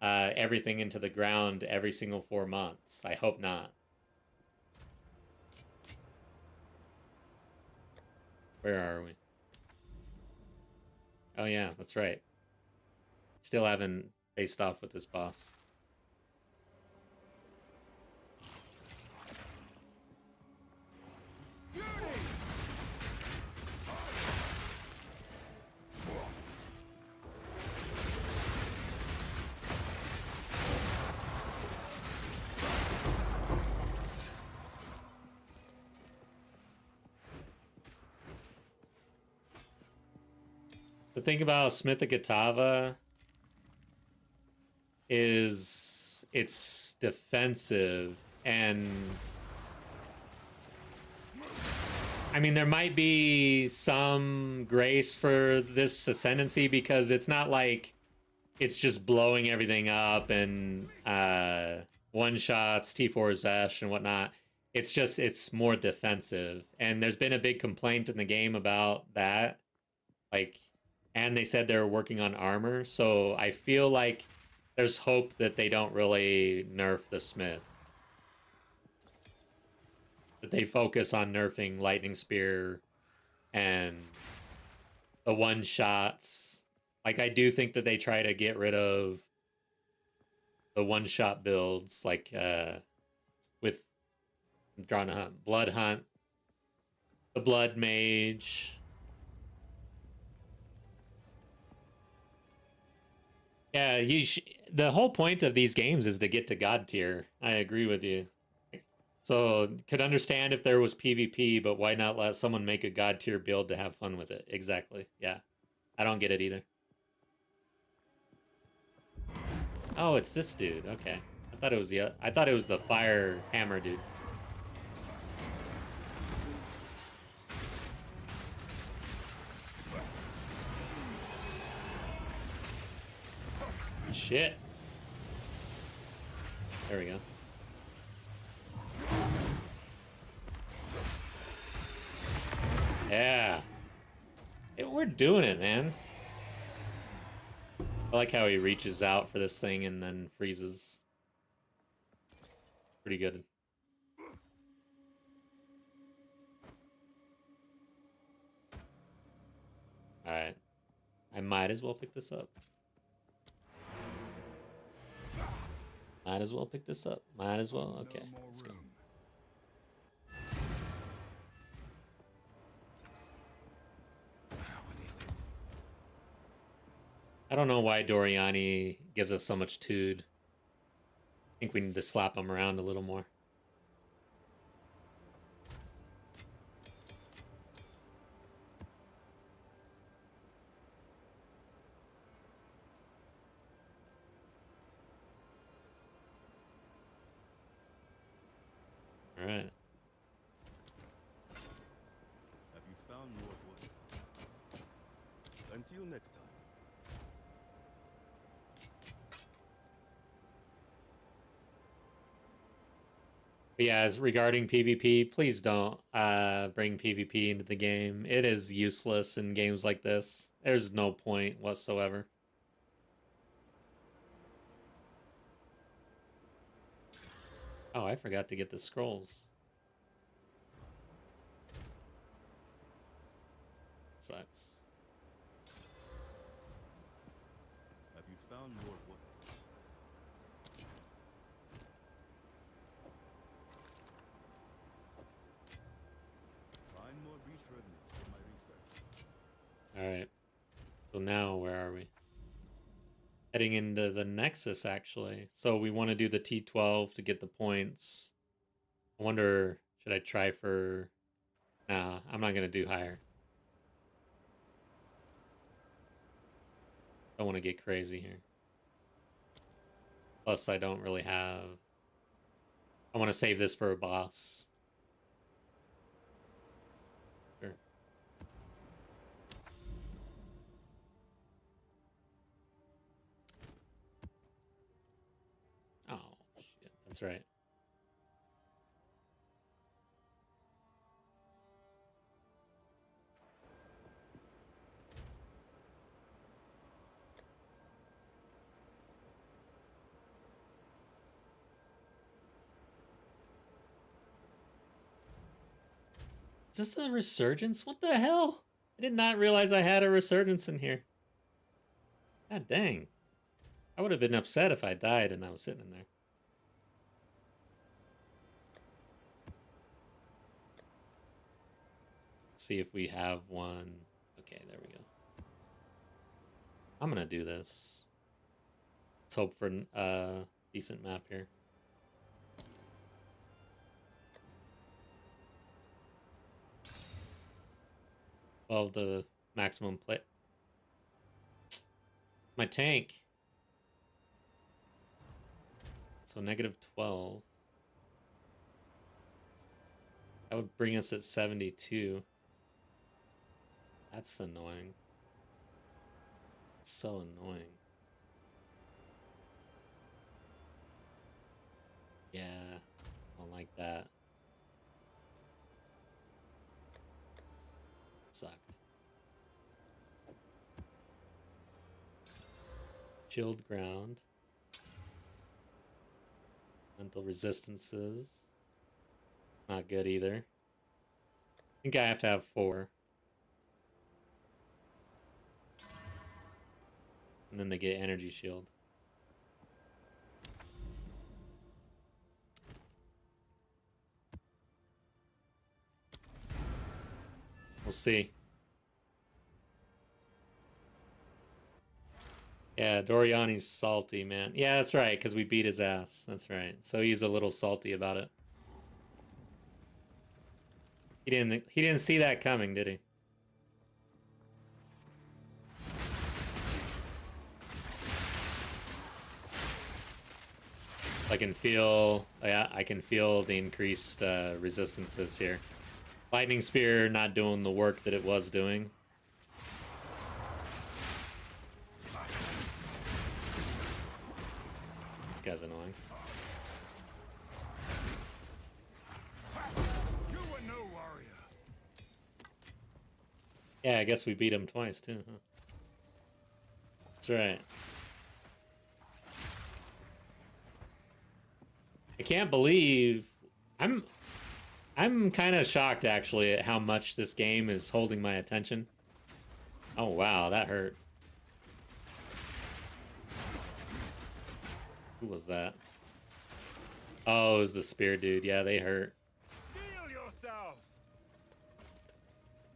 everything into the ground every single 4 months. I hope not. Where are we? Oh yeah, that's right. Still haven't faced off with this boss. The thing about Smith of Kitava is it's defensive, and I mean there might be some grace for this ascendancy because it's not like it's just blowing everything up and one shots, T4's Ash and whatnot. It's just it's more defensive, and there's been a big complaint in the game about that. Like, and they said they're working on armor, so I feel like there's hope that they don't really nerf the Smith. That they focus on nerfing Lightning Spear and the one shots. Like, I do think that they try to get rid of the one shot builds, like with I'm drawing a hunt, Blood Hunt, the Blood Mage. Yeah, the whole point of these games is to get to God tier. I agree with you. So could understand if there was PvP, but why not let someone make a God tier build to have fun with it? Exactly. Yeah, I don't get it either. Oh, it's this dude. Okay, I thought it was the fire hammer dude. Shit. There we go. Yeah. We're doing it, man. I like how he reaches out for this thing and then freezes. Pretty good. Alright. I might as well pick this up. Might as well pick this up. Might as well. Okay, let's go. I don't know why Doriani gives us so much tood. I think we need to slap him around a little more. All right. Have you found more wood? Until next time. But yeah, as regarding PvP, please don't bring PvP into the game. It is useless in games like this. There's no point whatsoever. Oh, I forgot to get the scrolls. Sucks. Have you found more wood? Find more breach remnants for my research. Alright. So now, where are we? Heading into the Nexus, actually. So we want to do the T12 to get the points. I wonder, should I try for... Nah, I'm not going to do higher. Don't want to get crazy here. Plus, I don't really have... I want to save this for a boss. Sure. Oh, shit. That's right. this a resurgence? What the hell? I did not realize I had a resurgence in here. God dang. I would have been upset if I died and I was sitting in there. Let's see if we have one. Okay, there we go. I'm gonna do this. Let's hope for a decent map here. Well, the maximum play. My tank. So -12. That would bring us at 72. That's annoying. It's so annoying. Yeah, I don't like that. Sucked. Chilled ground. Mental resistances. Not good either. I think I have to have 4. And then they get energy shield. We'll see. Yeah, Doriani's salty, man. Yeah, that's right, because we beat his ass. That's right. So he's a little salty about it. He didn't see that coming, did he? I can feel, yeah, I can feel the increased resistances here. Lightning Spear not doing the work that it was doing. This guy's annoying. You were no warrior. Yeah, I guess we beat him twice too, huh? That's right. I can't believe I'm kind of shocked actually at how much this game is holding my attention. Oh wow, that hurt. Who was that? Oh, it was the spear dude. Yeah, they hurt. Heal yourself.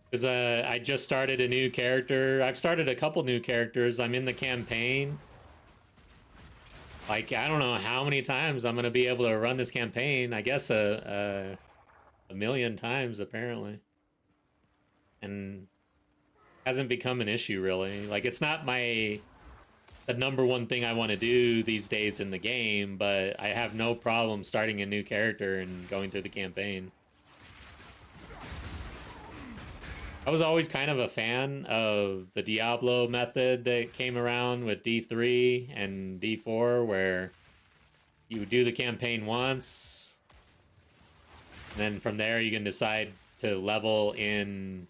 Because I just started a new character. I've started a couple new characters. I'm in the campaign. Like, I don't know how many times I'm going to be able to run this campaign. I guess a million times, apparently. And hasn't become an issue, really. Like, it's not the number one thing I want to do these days in the game, but I have no problem starting a new character and going through the campaign. I was always kind of a fan of the Diablo method that came around with D3 and D4, where you would do the campaign once, and then from there you can decide to level in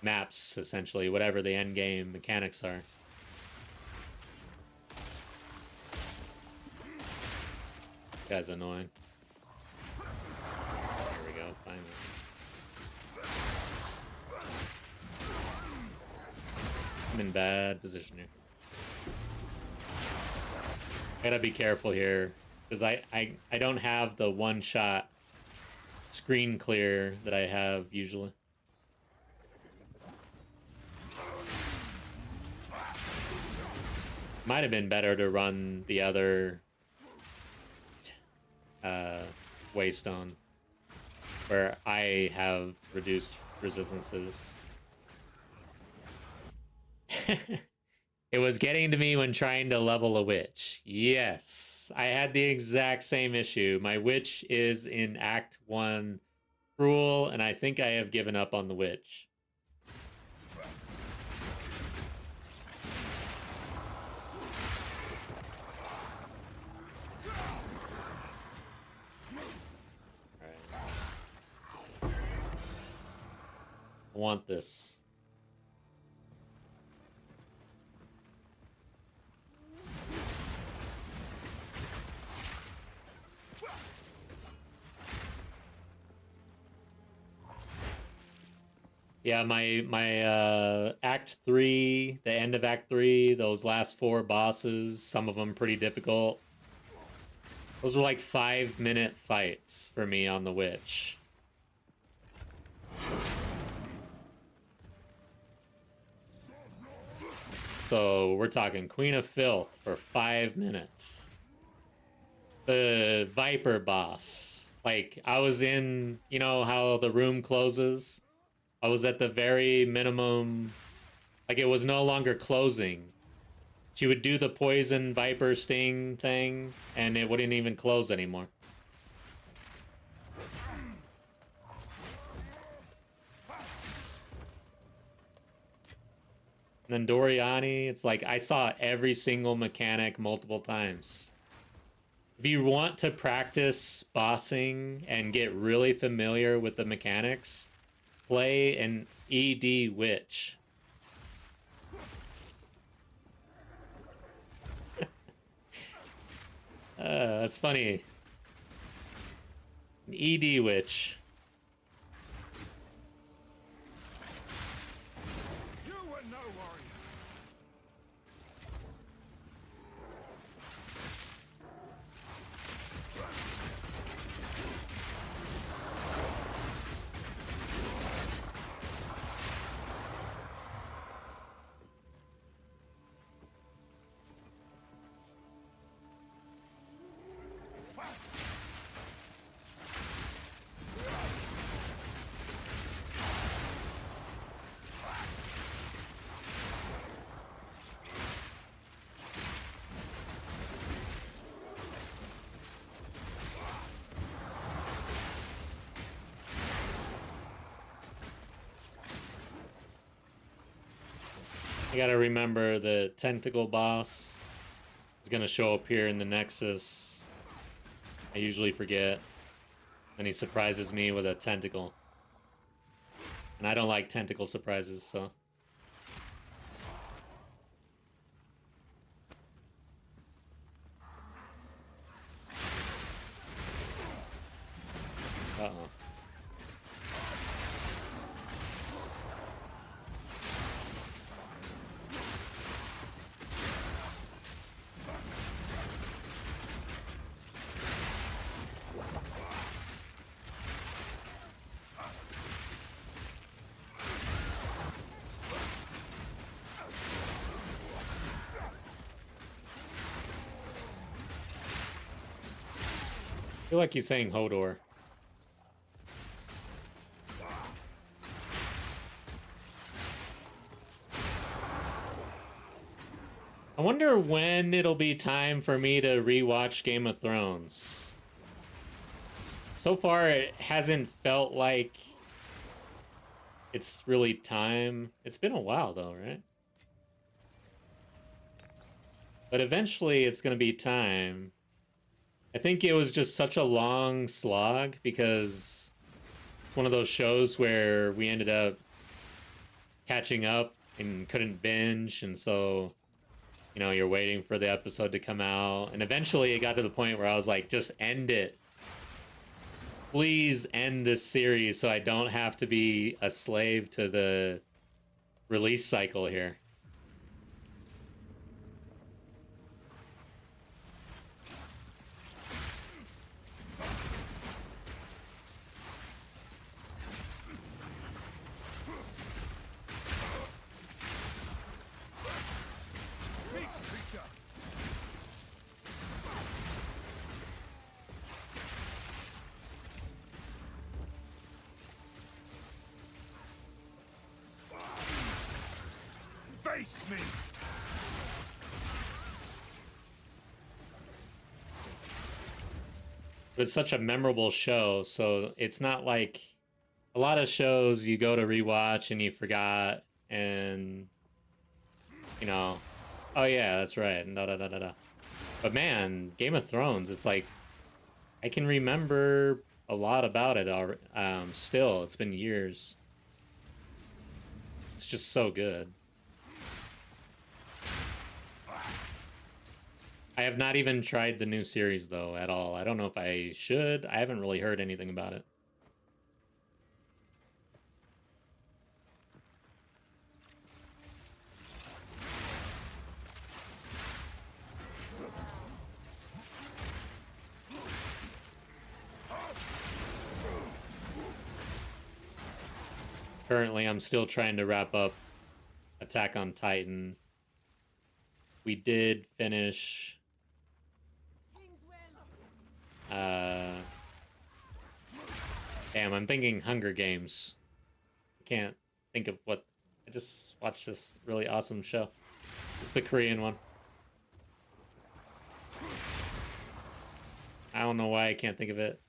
maps, essentially, whatever the end game mechanics are. Guy's annoying. There we go, finally. I'm in bad position here. I gotta be careful here, because I don't have the one-shot screen clear that I have usually. Might have been better to run the other Waystone, where I have reduced resistances. It was getting to me when trying to level a witch. Yes, I had the exact same issue. My witch is in Act 1 cruel, and I think I have given up on the witch. Alright. I want this. Yeah, my Act 3, the end of Act 3, those last 4 bosses, some of them pretty difficult. Those were like 5-minute fights for me on the Witch. So we're talking Queen of Filth for 5 minutes. The Viper boss. Like, I was in, you know how the room closes? I was at the very minimum, like it was no longer closing. She would do the poison viper sting thing, and it wouldn't even close anymore. And then Doriani, it's like I saw every single mechanic multiple times. If you want to practice bossing and get really familiar with the mechanics, play an ED Witch. That's funny. An ED Witch. You were no warrior. I gotta remember the tentacle boss is gonna show up here in the Nexus. I usually forget. And he surprises me with a tentacle. And I don't like tentacle surprises, so. Uh-oh. I feel like he's saying Hodor. I wonder when it'll be time for me to rewatch Game of Thrones. So far, it hasn't felt like it's really time. It's been a while, though, right? But eventually, it's going to be time. I think it was just such a long slog because it's one of those shows where we ended up catching up and couldn't binge, and so, you know, you're waiting for the episode to come out, and eventually it got to the point where I was like, just end it. Please end this series so I don't have to be a slave to the release cycle here. Face me. But it's such a memorable show, so it's not like a lot of shows you go to rewatch and you forgot, and you know, oh yeah, that's right, da da da da da. But man, Game of Thrones, it's like I can remember a lot about it already. Still, it's been years. It's just so good. I have not even tried the new series though at all. I don't know if I should. I haven't really heard anything about it. currently I'm still trying to wrap up Attack on Titan. We did finish damn, I'm thinking Hunger Games. I can't think of what. I just watched this really awesome show. It's the Korean one. I don't know why I can't think of it.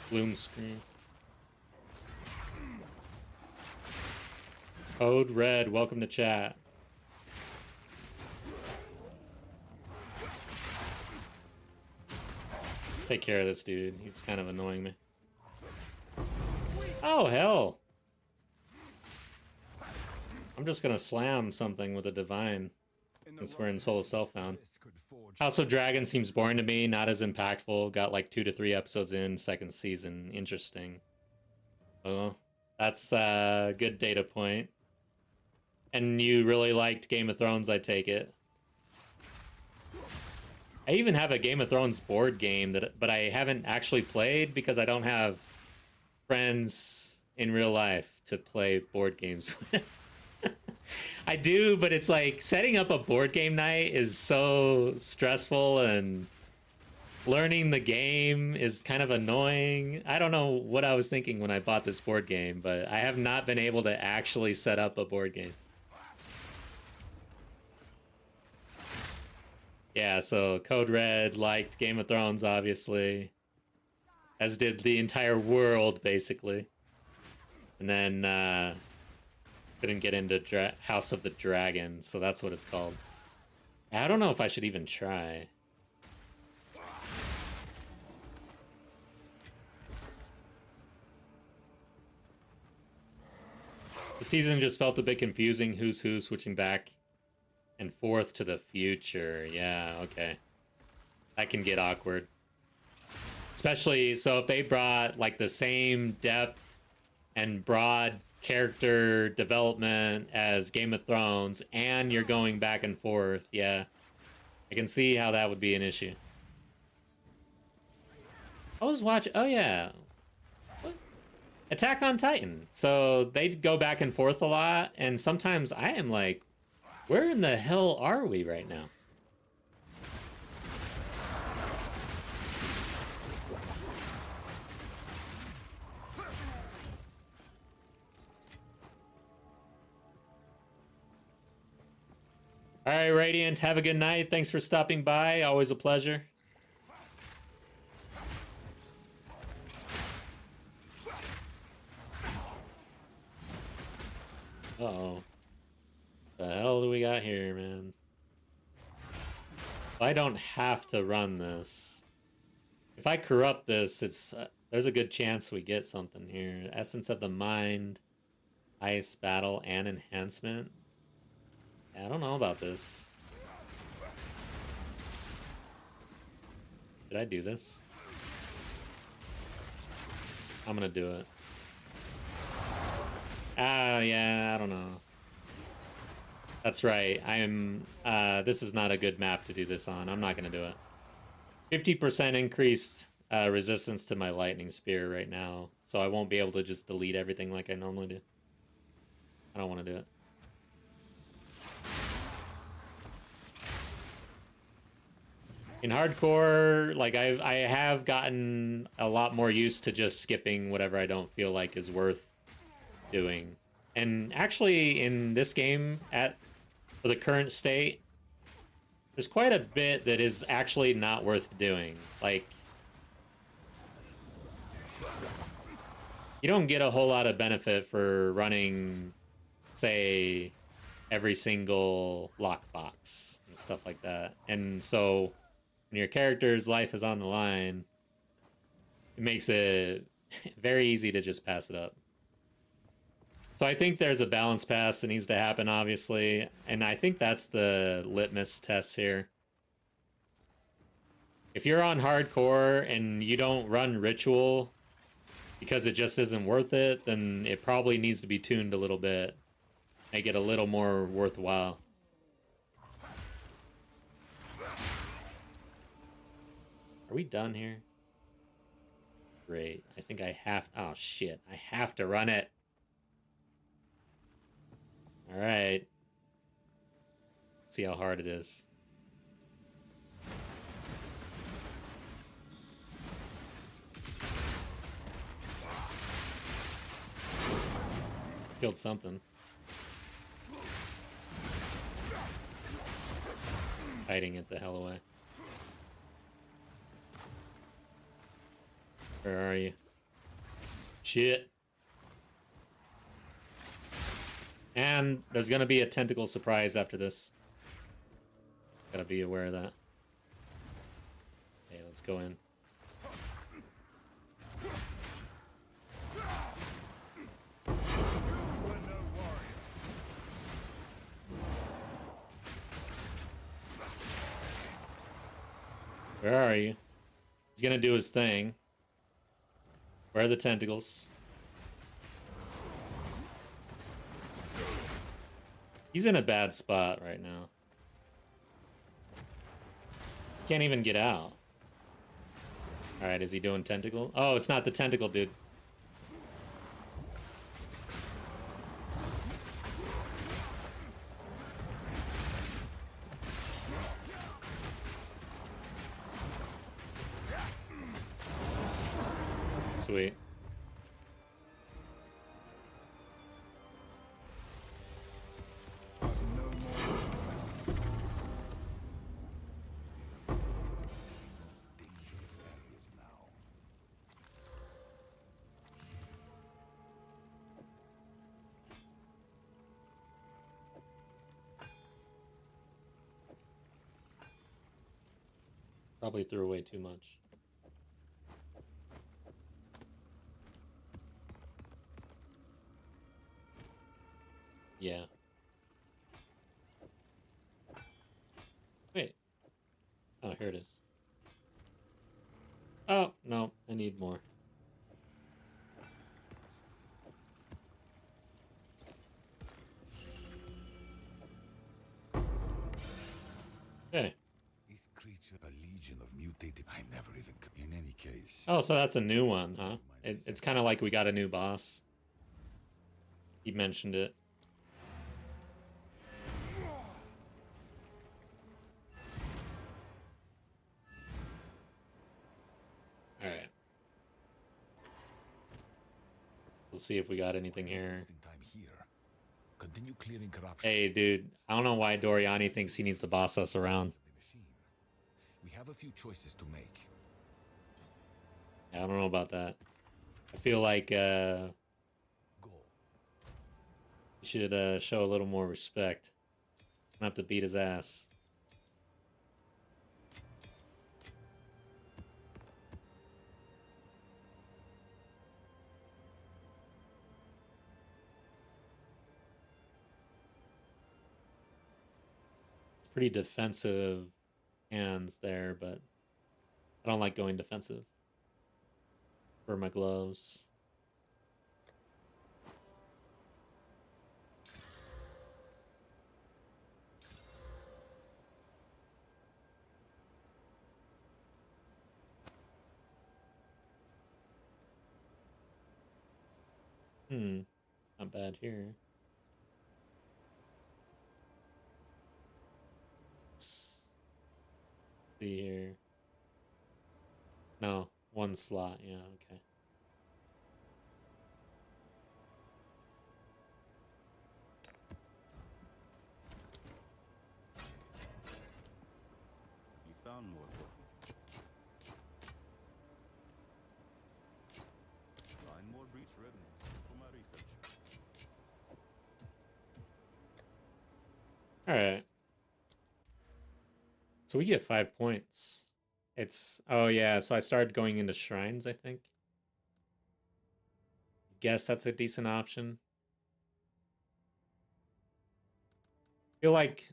Bloom screen. Code Red, welcome to chat. Take care of this dude. He's kind of annoying me. Oh, hell. I'm just gonna slam something with a divine since we're in Soul of Self-Found. House of Dragon seems boring to me, not as impactful. Got like 2 to 3 episodes in, second season. Interesting. Well, that's a good data point. And you really liked Game of Thrones, I take it. I even have a Game of Thrones board game but I haven't actually played because I don't have friends in real life to play board games with. I do, but it's like setting up a board game night is so stressful and learning the game is kind of annoying. I don't know what I was thinking when I bought this board game, but I have not been able to actually set up a board game. Yeah, so Code Red liked Game of Thrones, obviously. As did the entire world, basically. And then, couldn't get into House of the Dragon, so that's what it's called. I don't know if I should even try. The season just felt a bit confusing. Who's who, switching back and forth to the future. Yeah, okay. That can get awkward. Especially, so if they brought, like, the same depth and broad character development as Game of Thrones, and you're going back and forth, yeah. I can see how that would be an issue. I was watching, oh yeah. What? Attack on Titan. So they'd go back and forth a lot, and sometimes I am like, where in the hell are we right now? All right, Radiant, have a good night. Thanks for stopping by. Always a pleasure. Uh-oh. The hell do we got here, man? I don't have to run this. If I corrupt this, it's there's a good chance we get something here. Essence of the Mind, Ice Battle, and Enhancement. I don't know about this. Did I do this? I'm gonna do it. Ah, yeah, I don't know. That's right. I'm. This is not a good map to do this on. I'm not gonna do it. 50% increased resistance to my lightning spear right now, so I won't be able to just delete everything like I normally do. I don't want to do it. In hardcore, like I have gotten a lot more used to just skipping whatever I don't feel like is worth doing. And actually in this game for the current state, there's quite a bit that is actually not worth doing. Like, you don't get a whole lot of benefit for running, say, every single lockbox and stuff like that. And so when your character's life is on the line, it makes it very easy to just pass it up. So I think there's a balance pass that needs to happen, obviously, and I think that's the litmus test here. If you're on hardcore and you don't run ritual because it just isn't worth it, then it probably needs to be tuned a little bit. Make it a little more worthwhile. Are we done here? Great. I think I have... Oh, shit. I have to run it. Alright. See how hard it is. Killed something. Hiding it the hell away. Where are you? Shit. And there's gonna be a tentacle surprise after this. Gotta be aware of that. Okay, let's go in. Where are you? He's gonna do his thing. Where are the tentacles? He's in a bad spot right now. Can't even get out. Alright, is he doing tentacle? Oh, it's not the tentacle, dude. Sweet. Probably threw away too much. Yeah. Wait. Oh, here it is. Oh, no. I need more. Okay. This creature, a legion of mutated. I never even. In any case. Oh, so that's a new one, huh? It's kind of like we got a new boss. He mentioned it. Alright. Let's see if we got anything here. Continue clearing corruption. Hey, dude. I don't know why Doriani thinks he needs to boss us around. We have a few choices to make. I don't know about that. I feel like you should show a little more respect. Don't have to beat his ass. Pretty defensive hands there, but I don't like going defensive. For my gloves. Not bad here. Let's see here. No, one slot. Yeah, okay. You found more equipment. Find more breach remnants for my research. Alright. So we get 5 points. It's... Oh, yeah. So I started going into shrines, I think. Guess that's a decent option. I feel like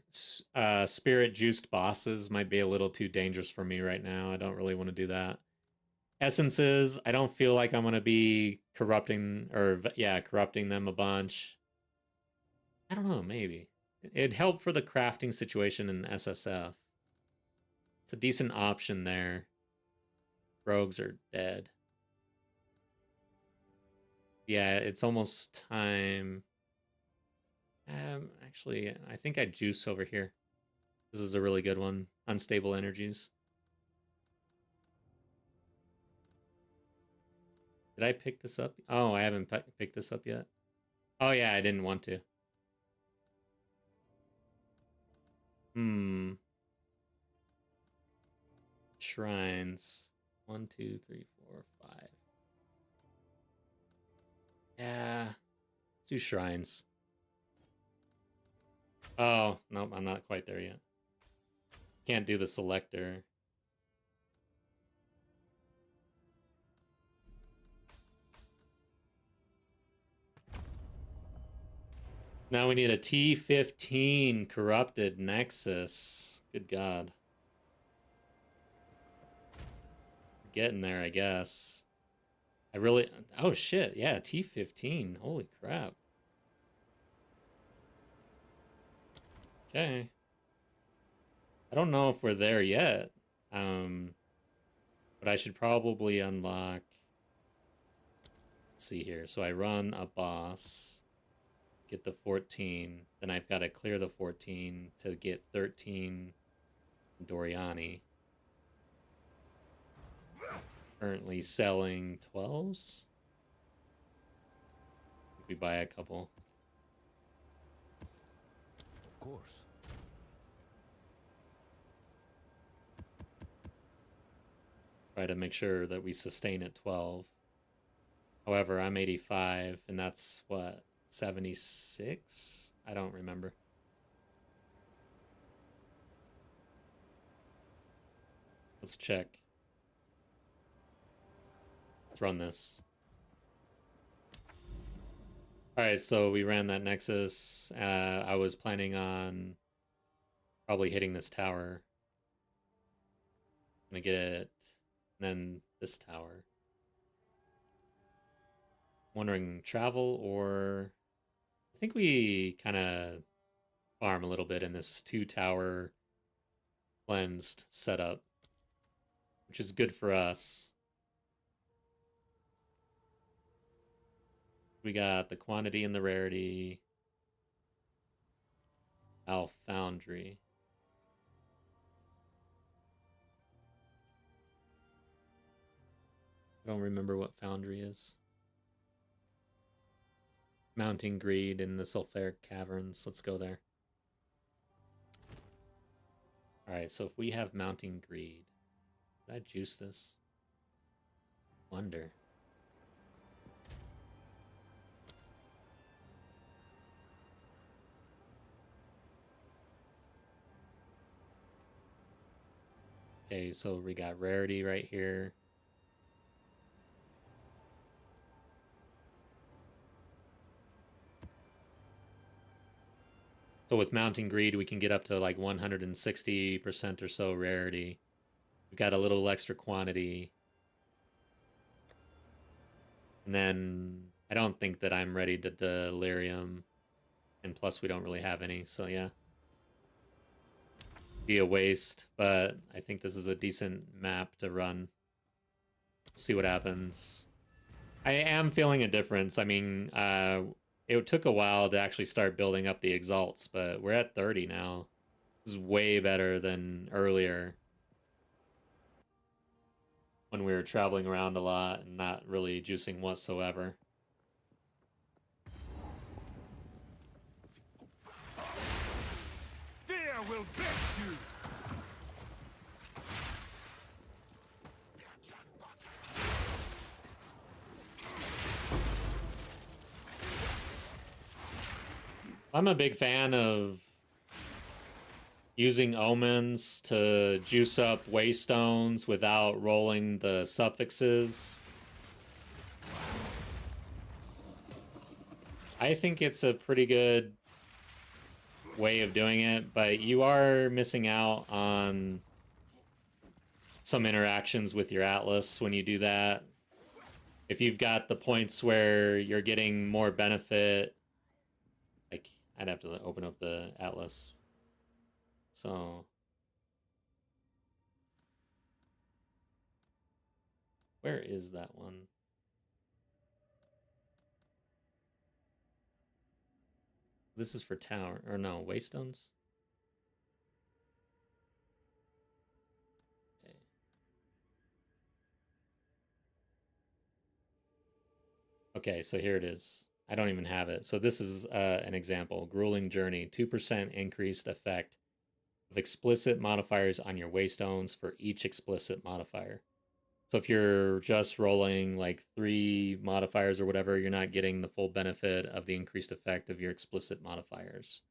spirit-juiced bosses might be a little too dangerous for me right now. I don't really want to do that. Essences, I don't feel like I'm going to be corrupting... Or, yeah, corrupting them a bunch. I don't know, maybe. It'd help for the crafting situation in SSF. It's a decent option there. rogues are dead. Yeah, it's almost time. Actually, I think I juice over here. This is a really good one. Unstable energies. Did I pick this up? Oh, I haven't picked this up yet. Oh yeah, I didn't want to. Shrines. 1, 2, 3, 4, 5. Yeah. Let's do shrines. Oh, nope, I'm not quite there yet. Can't do the selector. Now we need a T15 corrupted Nexus. Good God. We're getting there, I guess. I really... Oh, shit. Yeah, T15. Holy crap. Okay. I don't know if we're there yet. But I should probably unlock... Let's see here. So I run a boss, get the 14. Then I've got to clear the 14 to get 13 Doriani. Currently selling 12s. We buy a couple. Of course. Try to make sure that we sustain at 12. However, I'm 85, and that's what, 76? I don't remember. Let's check. Let's run this. Alright, so we ran that Nexus. I was planning on probably hitting this tower. I'm gonna get it, and then this tower. Wondering travel or... I think we kind of farm a little bit in this 2-tower cleansed setup, which is good for us. We got the quantity and the rarity. Foundry. I don't remember what Foundry is. Mounting Greed in the Sulfuric Caverns. Let's go there. Alright, so if we have Mounting Greed, did I juice this? Wonder. Okay, so we got rarity right here. So with Mounting Greed, we can get up to like 160% or so rarity. We've got a little extra quantity. And then I don't think that I'm ready to delirium. And plus we don't really have any, so yeah. Be a waste, but I think this is a decent map to run. See what happens. I am feeling a difference. I mean, it took a while to actually start building up the exalts, but we're at 30 now. This is way better than earlier when we were traveling around a lot and not really juicing whatsoever. Fear will best you. I'm a big fan of using omens to juice up waystones without rolling the suffixes. I think it's a pretty good way of doing it, but you are missing out on some interactions with your Atlas when you do that. If you've got the points where you're getting more benefit, like, I'd have to open up the Atlas. So Where is that one? This is for tower, or no, waystones? Okay. Okay, so here it is. I don't even have it. So this is an example. Grueling Journey, 2% increased effect of explicit modifiers on your waystones for each explicit modifier. So if you're just rolling like 3 modifiers or whatever, you're not getting the full benefit of the increased effect of your explicit modifiers.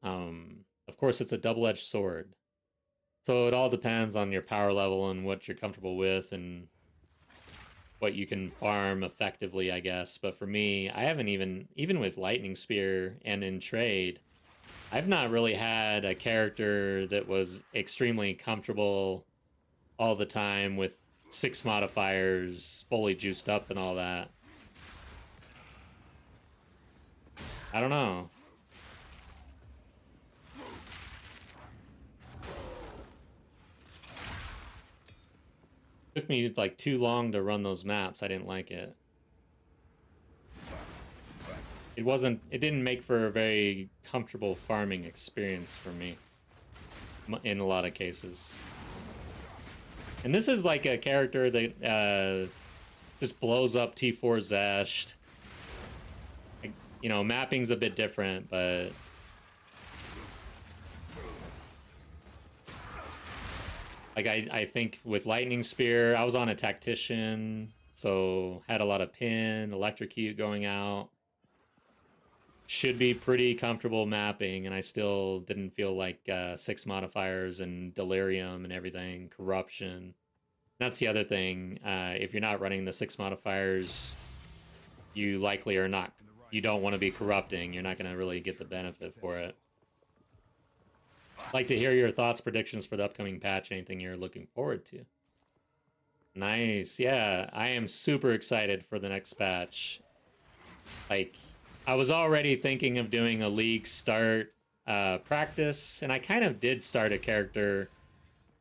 Of course, it's a double-edged sword. So it all depends on your power level and what you're comfortable with and what you can farm effectively, I guess. But for me, I haven't even with Lightning Spear and in trade, I've not really had a character that was extremely comfortable all the time with 6 modifiers, fully juiced up and all that. I don't know. Took me like too long to run those maps. I didn't like it. It didn't make for a very comfortable farming experience for me in a lot of cases. And this is like a character that just blows up T4 Zesht. You know, mapping's a bit different, but like I think with Lightning Spear, I was on a tactician, so had a lot of pin, electrocute going out. Should be pretty comfortable mapping, and I still didn't feel like 6 modifiers and delirium and everything, corruption. That's the other thing. If you're not running the 6 modifiers, you likely are not. You don't want to be corrupting. You're not going to really get the benefit for it. I'd like to hear your thoughts, predictions for the upcoming patch, anything you're looking forward to. Nice. Yeah, I am super excited for the next patch. Like, I was already thinking of doing a league start practice, and I kind of did start a character.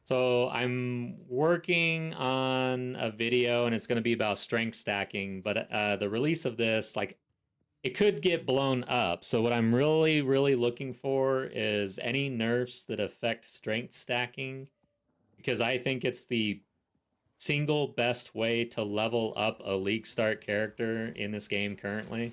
So I'm working on a video, and it's going to be about strength stacking, but the release of this, like, it could get blown up. So what I'm really, really looking for is any nerfs that affect strength stacking, because I think it's the single best way to level up a league start character in this game currently.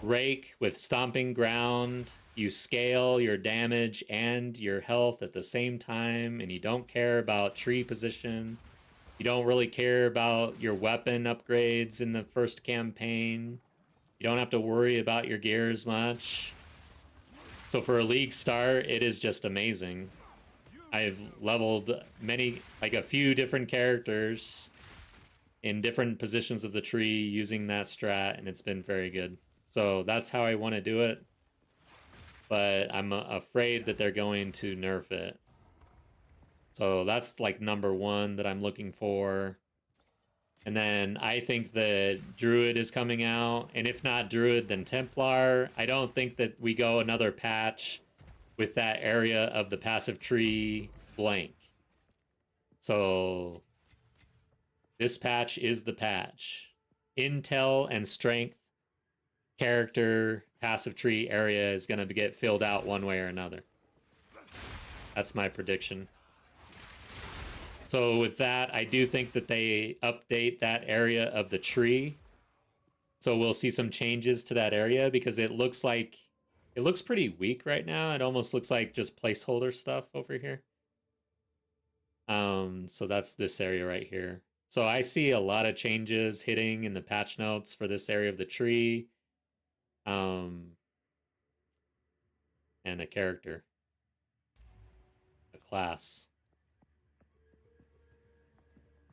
Rake with Stomping Ground, you scale your damage and your health at the same time, and you don't care about tree position. You don't really care about your weapon upgrades in the first campaign. You don't have to worry about your gear as much. So for a league start, it is just amazing. I've leveled a few different characters in different positions of the tree using that strat, and it's been very good. So that's how I want to do it. But I'm afraid that they're going to nerf it. So that's like number 1 that I'm looking for. And then I think that Druid is coming out. And if not Druid, then Templar. I don't think that we go another patch with that area of the passive tree blank. So this patch is the patch. Intel and strength character passive tree area is going to get filled out one way or another. That's my prediction. So with that, I do think that they update that area of the tree. So we'll see some changes to that area because it looks pretty weak right now. It almost looks like just placeholder stuff over here. So that's this area right here. So I see a lot of changes hitting in the patch notes for this area of the tree. And a character. A class.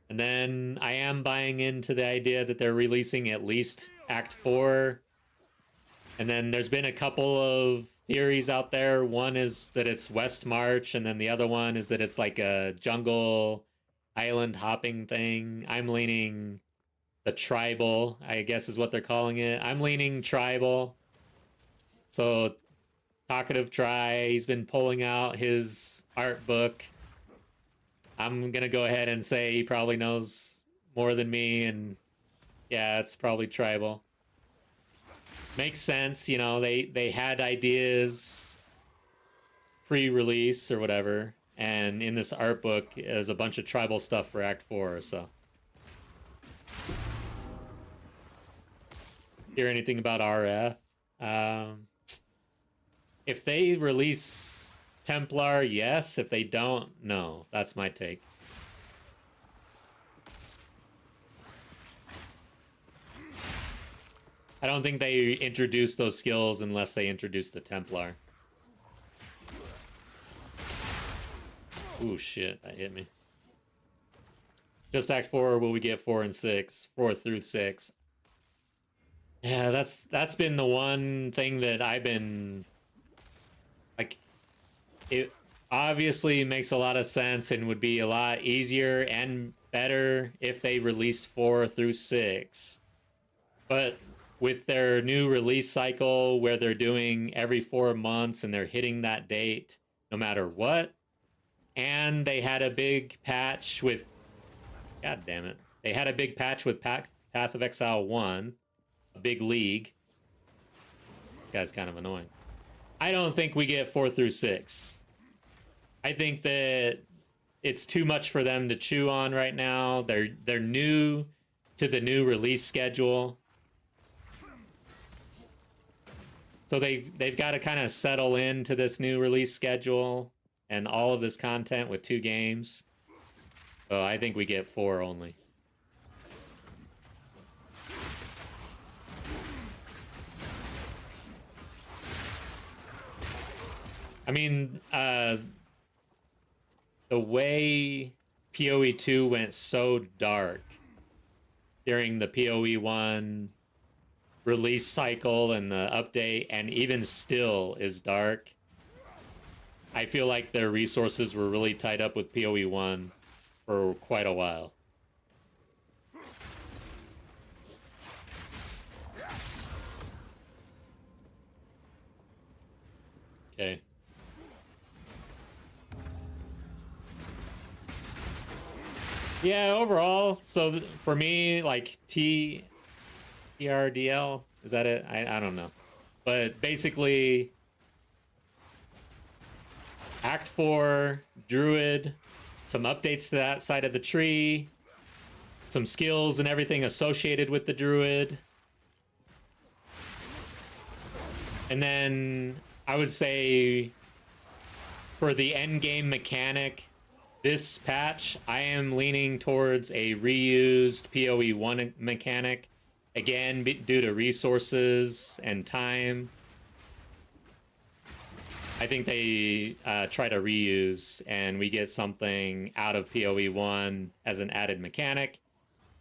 And then I am buying into the idea that they're releasing at least Act 4. And then there's been a couple of theories out there. One is that it's West March, and then the other one is that it's like a jungle island hopping thing. I'm leaning the tribal, I guess is what they're calling it. I'm leaning tribal. So Talkative Try, he's been pulling out his art book. I'm gonna go ahead and say he probably knows more than me, and yeah, it's probably tribal. Makes sense, you know, they had ideas pre-release or whatever, and in this art book is a bunch of tribal stuff for Act 4, so. Hear anything about RF? Um, if they release Templar, yes. If they don't, no. That's my take. I don't think they introduce those skills unless they introduce the Templar. Ooh, shit, that hit me. Just Act 4, will we get 4 and 6? 4 through 6. Yeah, that's been the one thing that I've been... Like, it obviously makes a lot of sense and would be a lot easier and better if they released 4 through 6. But with their new release cycle where they're doing every 4 months and they're hitting that date no matter what, and they had a big patch with... God damn it. They had a big patch with Path of Exile 1, a big league. This guy's kind of annoying. I don't think we get 4 through 6. I think that it's too much for them to chew on right now. They're new to the new release schedule. So they've got to kind of settle into this new release schedule and all of this content with 2 games. So I think we get 4 only. I mean, the way PoE 2 went so dark during the PoE 1 release cycle and the update, and even still is dark. I feel like their resources were really tied up with PoE 1 for quite a while. Okay. Yeah, overall, so for me, like TRDL, is that it? I don't know. But basically, Act 4, Druid, some updates to that side of the tree, some skills and everything associated with the Druid. And then I would say for the end game mechanic, this patch, I am leaning towards a reused PoE 1 mechanic. Again, due to resources and time. I think they try to reuse and we get something out of PoE 1 as an added mechanic.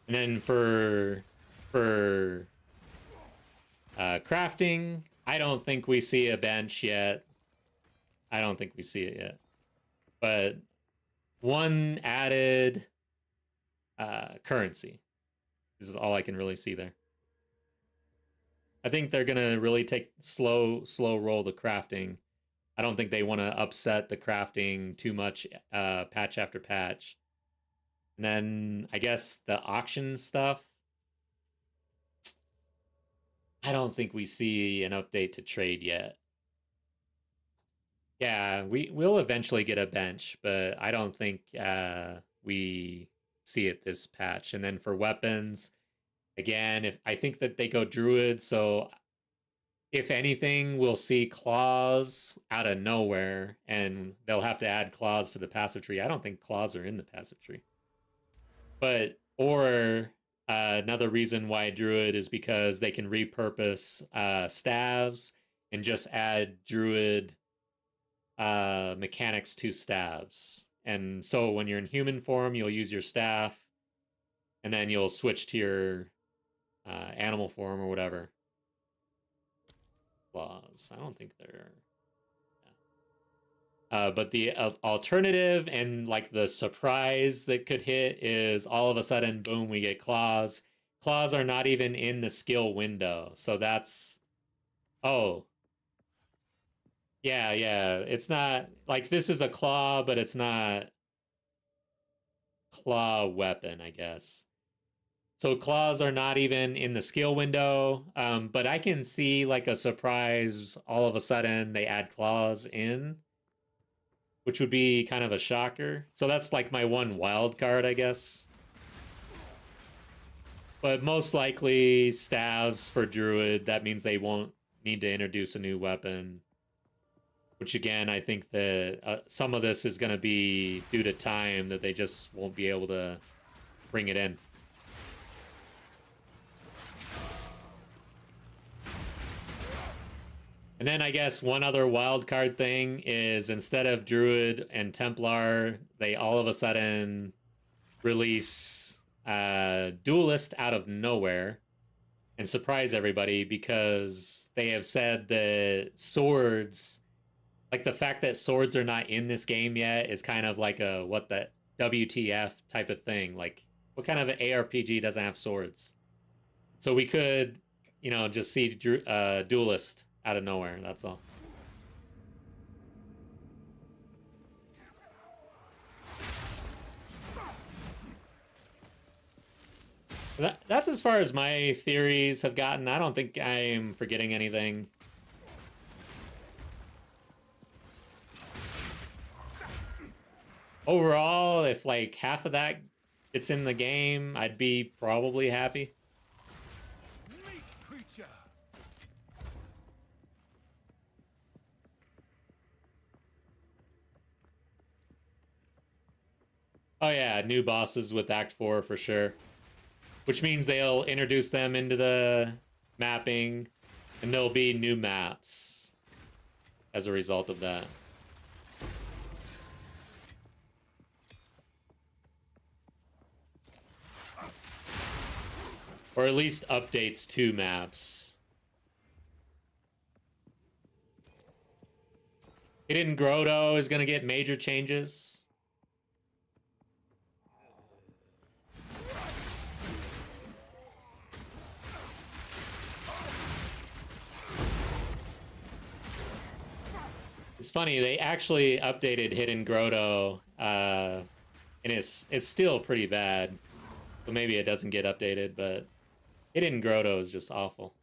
And then for crafting, I don't think we see a bench yet. I don't think we see it yet. But 1 added currency. This is all I can really see there. I think they're gonna really take slow roll the crafting. I don't think they want to upset the crafting too much patch after patch. And then I guess the auction stuff. I don't think we see an update to trade yet. Yeah, we'll eventually get a bench, but I don't think we see it this patch. And then for weapons, again, if I think that they go druid, so if anything, we'll see claws out of nowhere, and they'll have to add claws to the passive tree. I don't think claws are in the passive tree. But, or another reason why druid is because they can repurpose staves and just add druid mechanics to staves. And so when you're in human form, you'll use your staff, and then you'll switch to your animal form or whatever. Claws. I don't think they're... Yeah. But the alternative and like the surprise that could hit is all of a sudden, boom, we get claws. Claws are not even in the skill window. So that's... Oh. Yeah. It's not... Like, this is a claw, but it's not... claw weapon, I guess. So claws are not even in the skill window, but I can see like a surprise. All of a sudden, they add claws in, which would be kind of a shocker. So that's like my one wild card, I guess. But most likely, staves for druid. That means they won't need to introduce a new weapon. Which again, I think that some of this is going to be due to time, that they just won't be able to bring it in. And then I guess one other wild card thing is, instead of Druid and Templar, they all of a sudden release Duelist out of nowhere and surprise everybody, because they have said that swords, like the fact that swords are not in this game yet, is kind of like a what the WTF type of thing. Like, what kind of an ARPG doesn't have swords? So we could, just see Duelist out of nowhere. That's all. That's as far as my theories have gotten. I don't think I'm forgetting anything. Overall, if like half of that gets in the game, I'd be probably happy. Oh yeah, new bosses with Act 4 for sure. Which means they'll introduce them into the mapping, and there'll be new maps as a result of that. Or at least updates to maps. Hidden Grotto is going to get major changes. It's funny, they actually updated Hidden Grotto, and it's still pretty bad. So maybe it doesn't get updated, but Hidden Grotto is just awful.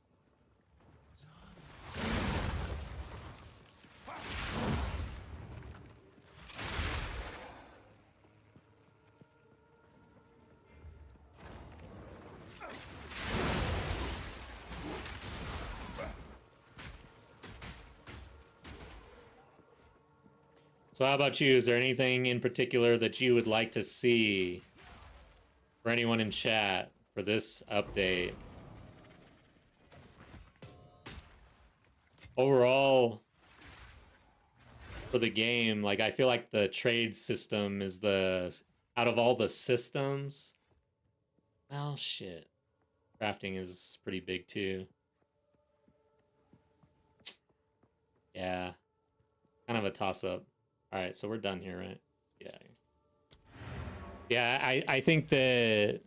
So how about you? Is there anything in particular that you would like to see for anyone in chat for this update? Overall, for the game, like, I feel like the trade system is out of all the systems, well, shit. Crafting is pretty big too. Yeah. Kind of a toss-up. All right, so we're done here, right? Let's get out of here. Yeah, I think that,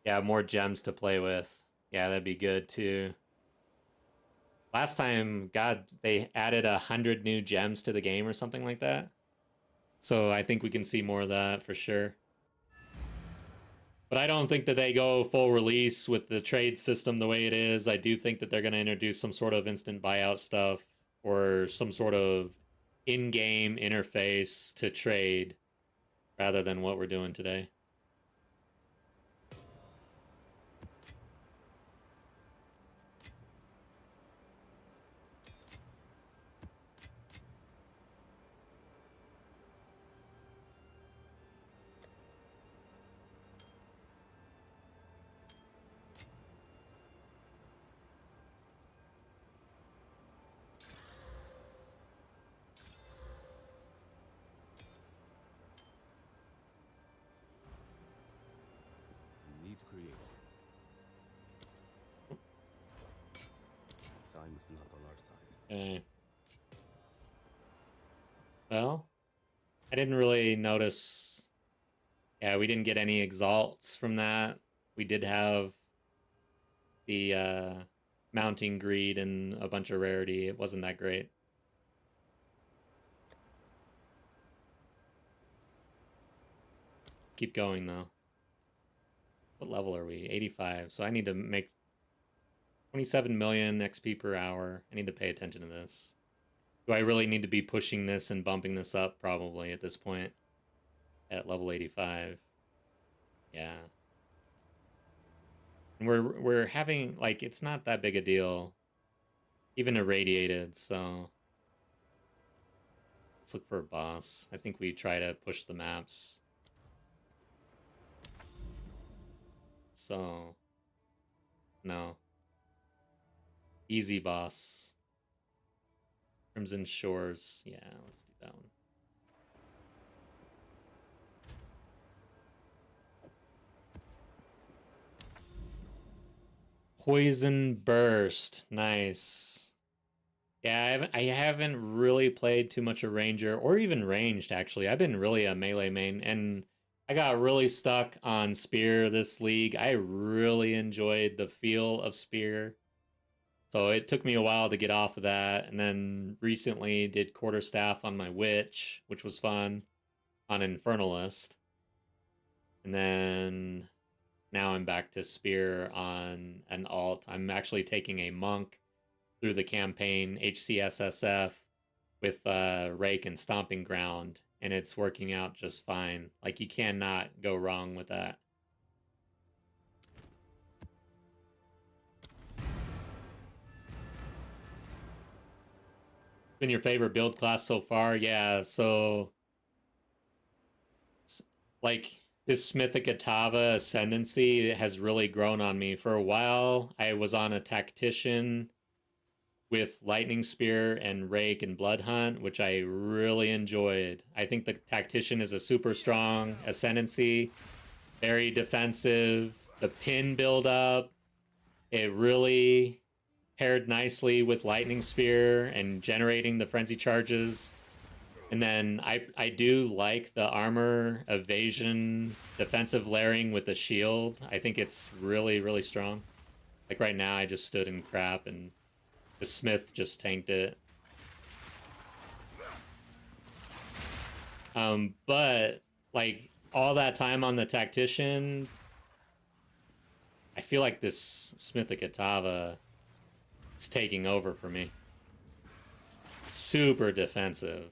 yeah, more gems to play with. Yeah, that'd be good too. Last time, God, they added 100 new gems to the game or something like that. So I think we can see more of that for sure. But I don't think that they go full release with the trade system the way it is. I do think that they're going to introduce some sort of instant buyout stuff, or some sort of in-game interface to trade, rather than what we're doing today. Okay. Well, I didn't really notice. Yeah, we didn't get any exalts from that. We did have the mounting greed and a bunch of rarity. It wasn't that great. keep going though. What level are we? 85. So I need to make 27 million XP per hour. I need to pay attention to this. Do I really need to be pushing this and bumping this up? Probably at this point. At level 85. Yeah. And we're having, like, it's not that big a deal. Even irradiated, so... Let's look for a boss. I think we try to push the maps. So... No. Easy boss. Crimson Shores. Yeah, let's do that one. Poison Burst. Nice. Yeah, I haven't really played too much a Ranger, or even ranged, actually. I've been really a melee main, and I got really stuck on Spear this league. I really enjoyed the feel of Spear. So it took me a while to get off of that, and then recently did Quarterstaff on my Witch, which was fun, on Infernalist. And then now I'm back to Spear on an alt. I'm actually taking a Monk through the campaign, HCSSF, with Rake and Stomping Ground, and it's working out just fine. Like, you cannot go wrong with that. Been your favorite build class so far? Yeah, so... like... This Smith of Kitava ascendancy has really grown on me. For a while, I was on a tactician with Lightning Spear and Rake and Blood Hunt, which I really enjoyed. I think the tactician is a super strong ascendancy, very defensive. The pin build up, it really paired nicely with Lightning Spear and generating the frenzy charges. And then I do like the armor, evasion, defensive layering with the shield. I think it's really, really strong. Like right now, I just stood in crap and the Smith just tanked it. But like all that time on the tactician, I feel like this Smith of Kitava is taking over for me. Super defensive.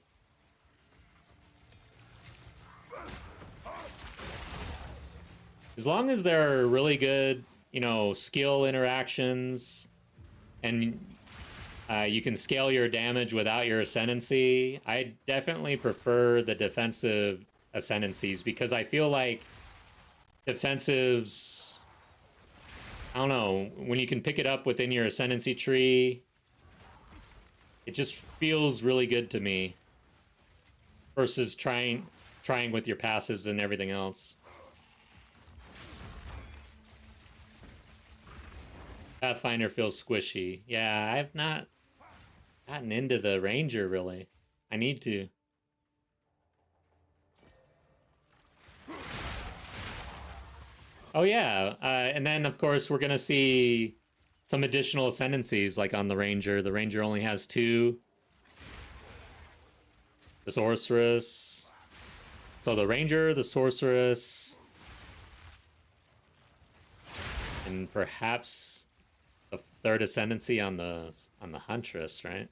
As long as there are really good, you know, skill interactions, and you can scale your damage without your ascendancy, I definitely prefer the defensive ascendancies, because I feel like defensives, I don't know, when you can pick it up within your ascendancy tree, it just feels really good to me versus trying with your passives and everything else. Pathfinder feels squishy. Yeah, I've not gotten into the Ranger, really. I need to. Oh, yeah. And then, of course, we're going to see some additional ascendancies, like on the Ranger. The Ranger only has 2. The Sorceress. So the Ranger, the Sorceress, and perhaps the 3rd ascendancy on the Huntress, right?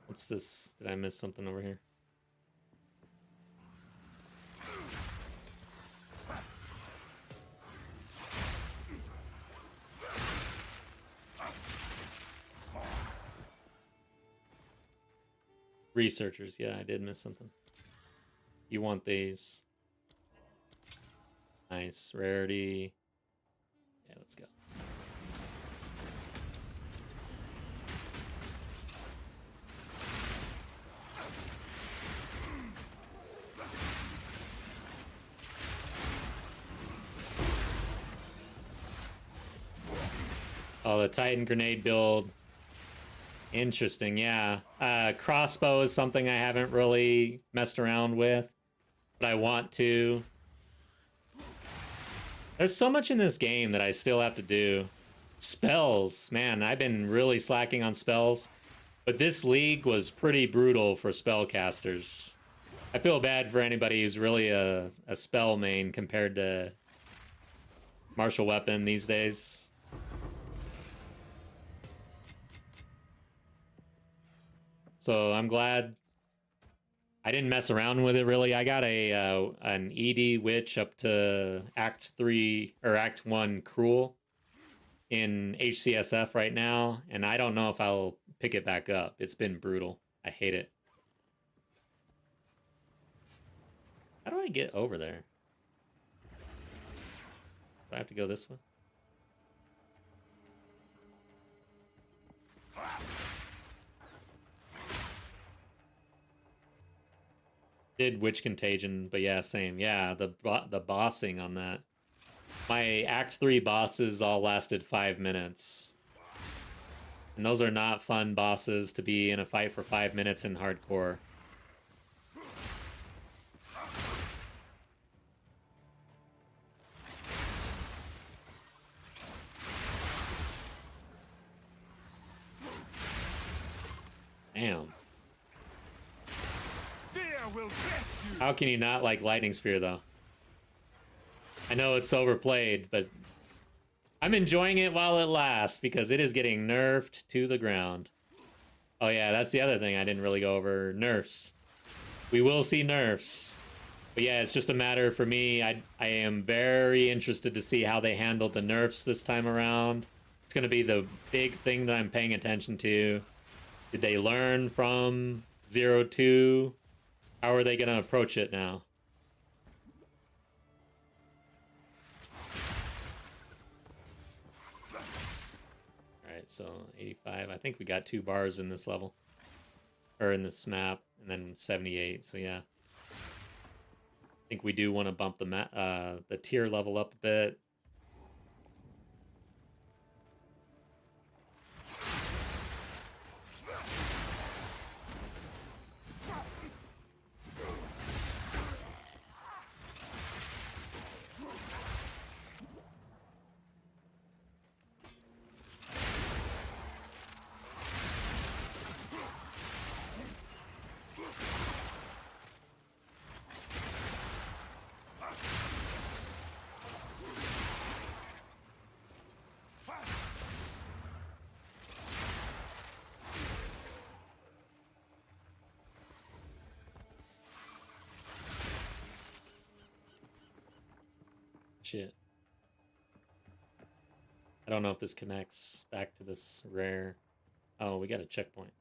What's this? Did I miss something over here? Researchers, yeah, I did miss something. You want these. Nice. Rarity. Yeah, let's go. Oh, the Titan grenade build. Interesting, yeah. Crossbow is something I haven't really messed around with, but I want to. There's so much in this game that I still have to do. Spells, man, I've been really slacking on spells, but this league was pretty brutal for spellcasters. I feel bad for anybody who's really a spell main compared to martial weapon these days. So I'm glad I didn't mess around with it really. I got an ED witch up to Act 3 or Act 1 cruel in HCSF right now, and I don't know if I'll pick it back up. It's been brutal. I hate it. How do I get over there? Do I have to go this way? Did Witch Contagion, but yeah, same. Yeah, the bossing on that. My Act 3 bosses all lasted 5 minutes. And those are not fun bosses to be in a fight for 5 minutes in hardcore. Damn. How can you not like Lightning Spear, though? I know it's overplayed, but I'm enjoying it while it lasts because it is getting nerfed to the ground. Oh yeah, that's the other thing I didn't really go over. Nerfs. We will see nerfs. But yeah, it's just a matter for me. I am very interested to see how they handle the nerfs this time around. It's going to be the big thing that I'm paying attention to. Did they learn from 0-2? How are they going to approach it now? Alright, so 85. I think we got 2 bars in this level. Or in this map. And then 78, so yeah. I think we do want to bump the tier level up a bit. Shit. I don't know if this connects back to this rare. Oh, we got a checkpoint.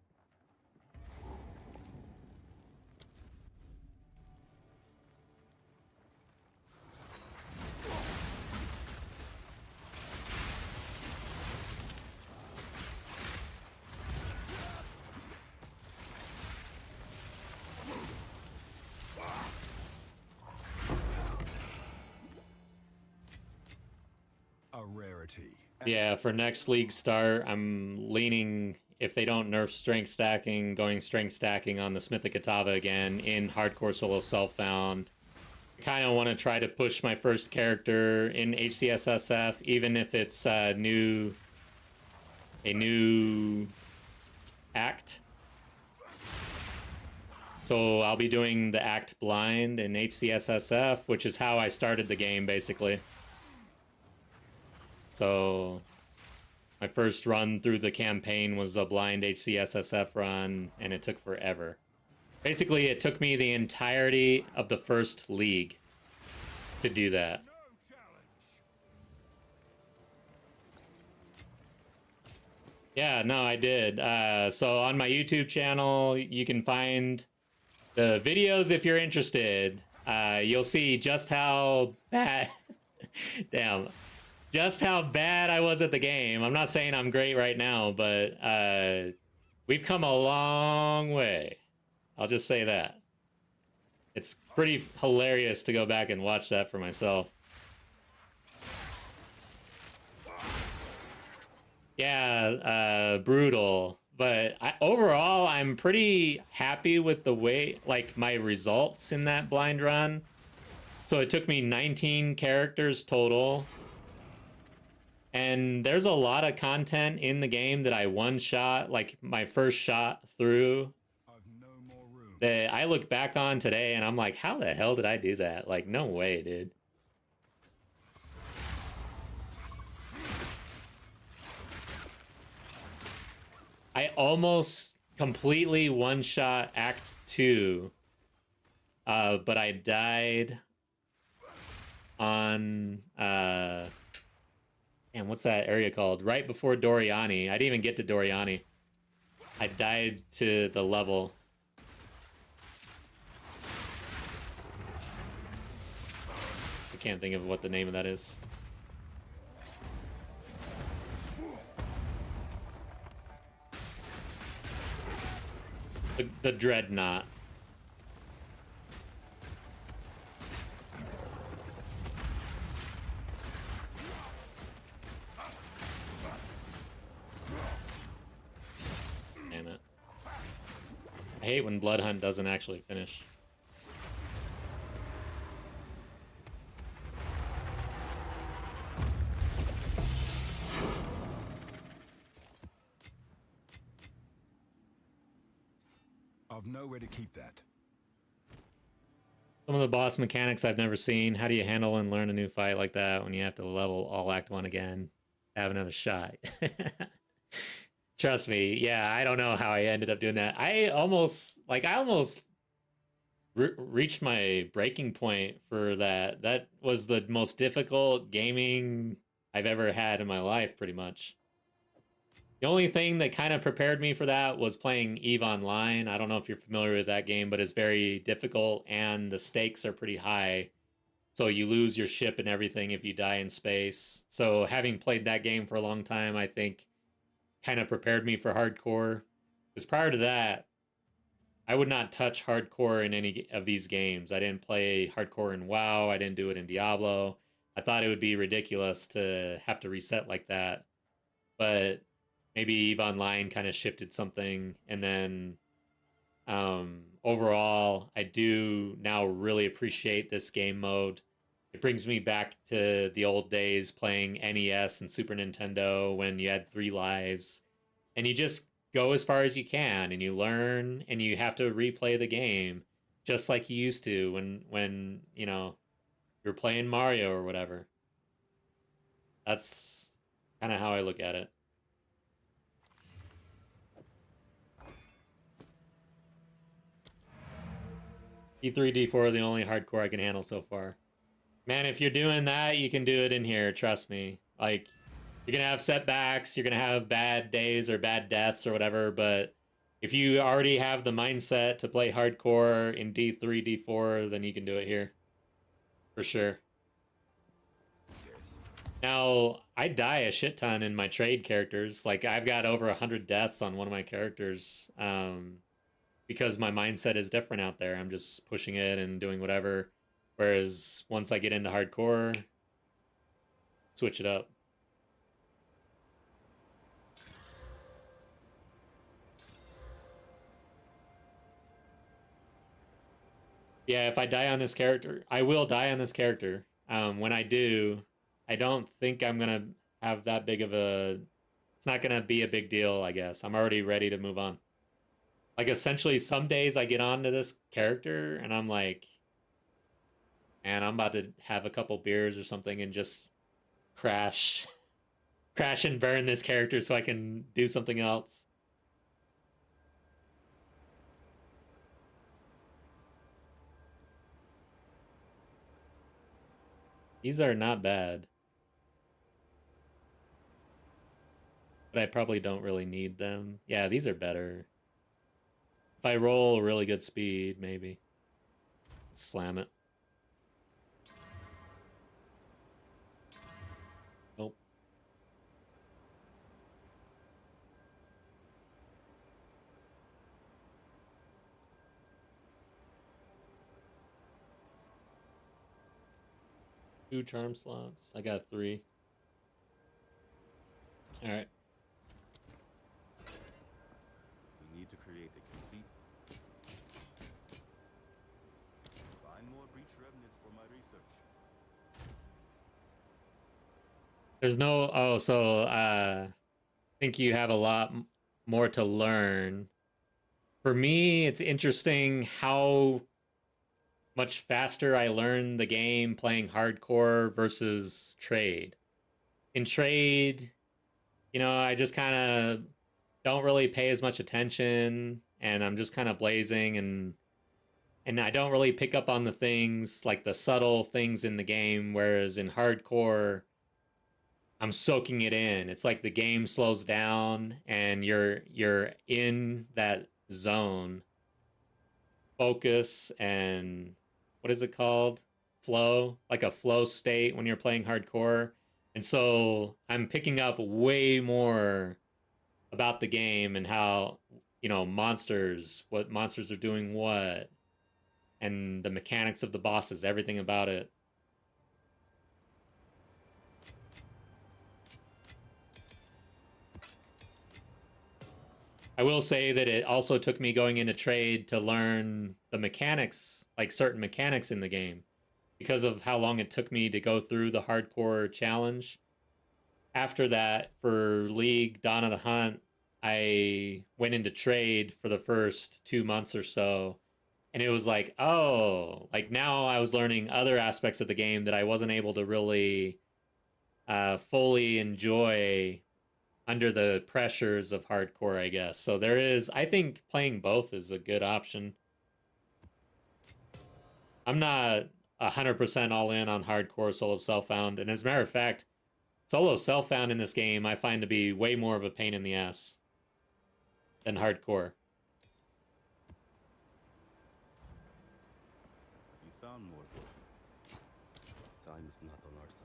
Yeah, for next league start, I'm leaning, if they don't nerf strength stacking, going strength stacking on the Smith of Kitava again in hardcore solo self-found. I kind of want to try to push my first character in HCSSF, even if it's a new act. So I'll be doing the act blind in HCSSF, which is how I started the game, basically. So my first run through the campaign was a blind HCSSF run, and it took forever. Basically, it took me the entirety of the first league to do that. Yeah, no, I did. So on my YouTube channel, you can find the videos if you're interested. You'll see just how bad... Damn. Just how bad I was at the game. I'm not saying I'm great right now, but we've come a long way. I'll just say that. It's pretty hilarious to go back and watch that for myself. Yeah, brutal. But overall, I'm pretty happy with the way, like, my results in that blind run. So it took me 19 characters total. And there's a lot of content in the game that I one-shot, like my first shot through, that I look back on today and I'm like, how the hell did I do that? Like, no way, dude. I almost completely one-shot Act 2, but I died on, damn, what's that area called? Right before Doriani. I didn't even get to Doriani. I died to the level. I can't think of what the name of that is. The Dreadnought. Damn it. I hate when Blood Hunt doesn't actually finish. I've nowhere to keep that. Some of the boss mechanics I've never seen. How do you handle and learn a new fight like that when you have to level all Act 1 again? Have another shot. Trust me. Yeah, I don't know how I ended up doing that. I almost reached my breaking point for that. That was the most difficult gaming I've ever had in my life, pretty much. The only thing that kind of prepared me for that was playing EVE Online. I don't know if you're familiar with that game, but it's very difficult and the stakes are pretty high. So you lose your ship and everything if you die in space. So having played that game for a long time, I think kind of prepared me for hardcore. Because prior to that, I would not touch hardcore in any of these games. I didn't play hardcore in WoW. I didn't do it in Diablo. I thought it would be ridiculous to have to reset like that. But maybe EVE Online kind of shifted something. And then overall, I do now really appreciate this game mode. It brings me back to the old days playing NES and Super Nintendo when you had 3 lives. And you just go as far as you can and you learn and you have to replay the game just like you used to when you know, you're playing Mario or whatever. That's kind of how I look at it. D3, D4 are the only hardcore I can handle so far. Man, if you're doing that, you can do it in here, trust me. Like, you're gonna have setbacks, you're gonna have bad days or bad deaths or whatever, but if you already have the mindset to play hardcore in D3, D4, then you can do it here. For sure. Now, I die a shit ton in my trade characters. Like, I've got over 100 deaths on one of my characters. Because my mindset is different out there. I'm just pushing it and doing whatever. Whereas once I get into hardcore, switch it up. Yeah, if I die on this character, I will die on this character. When I do, I don't think I'm going to have that big of a... It's not going to be a big deal, I guess. I'm already ready to move on. Like, essentially, some days I get onto this character, and I'm like, man, I'm about to have a couple beers or something and just crash. Crash and burn this character so I can do something else. These are not bad. But I probably don't really need them. Yeah, these are better. If I roll really good speed, maybe. Slam it. Nope. Two charm slots. I got 3. Alright. We need to create the complete. Find more breach revenants for my research. There's no. Oh, so I think you have a lot more to learn. For me, it's interesting how much faster I learn the game playing hardcore versus trade. In trade, I just kind of don't really pay as much attention, and I'm just kind of blazing, and I don't really pick up on the things like the subtle things in the game, whereas in hardcore I'm soaking it in. It's like the game slows down and you're in that zone, focus, and what is it called? Flow, like a flow state when you're playing hardcore. And so I'm picking up way more about the game and how, monsters, what monsters are doing what, and the mechanics of the bosses, everything about it. I will say that it also took me going into trade to learn the mechanics, like certain mechanics in the game, because of how long it took me to go through the hardcore challenge. After that, for League Dawn of the Hunt, I went into trade for the first 2 months or so. And it was like, oh, like now I was learning other aspects of the game that I wasn't able to really fully enjoy under the pressures of hardcore, I guess. So I think playing both is a good option. I'm not 100% all in on hardcore solo self-found. And as a matter of fact, solo self-found in this game I find to be way more of a pain in the ass than hardcore. You found more potions. Time is not on our side.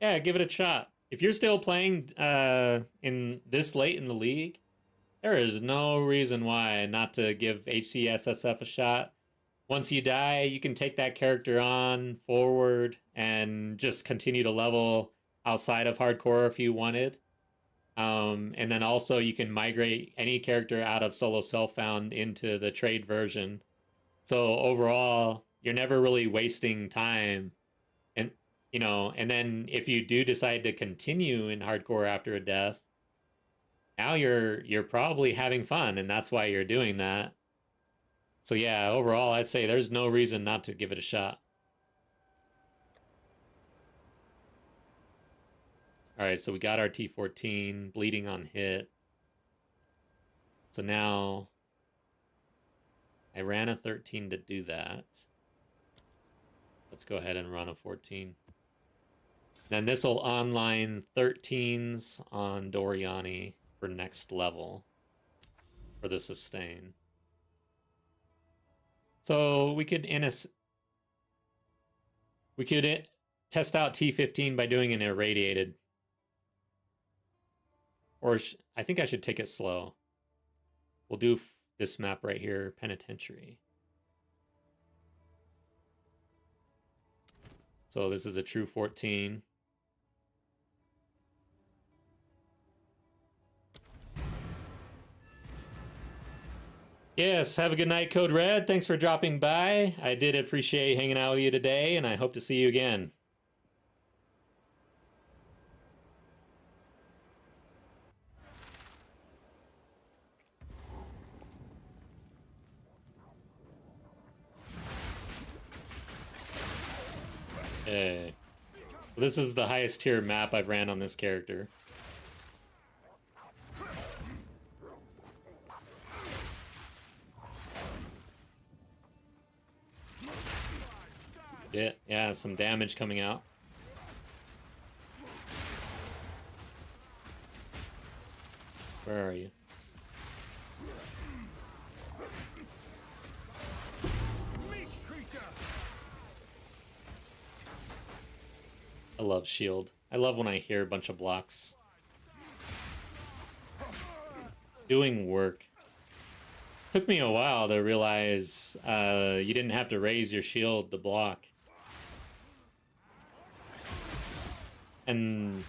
Yeah, give it a shot. If you're still playing in this late in the league, there is no reason why not to give HCSSF a shot. Once you die, you can take that character on forward and just continue to level outside of hardcore if you wanted. And then also you can migrate any character out of solo self-found into the trade version. So overall, you're never really wasting time. And and then if you do decide to continue in hardcore after a death, now you're probably having fun, and that's why you're doing that. So yeah, overall, I'd say there's no reason not to give it a shot. All right, so we got our T14 bleeding on hit. So now I ran a 13 to do that. Let's go ahead and run a 14. Then this will online 13s on Doriani for next level for the sustain. So we could test out T15 by doing an irradiated. Or I think I should take it slow. We'll do this map right here, Penitentiary. So this is a true 14. Yes, have a good night, Code Red. Thanks for dropping by. I did appreciate hanging out with you today, and I hope to see you again. Okay. This is the highest tier map I've ran on this character. Yeah, some damage coming out. Where are you? I love shield. I love when I hear a bunch of blocks doing work. Took me a while to realize you didn't have to raise your shield to block. And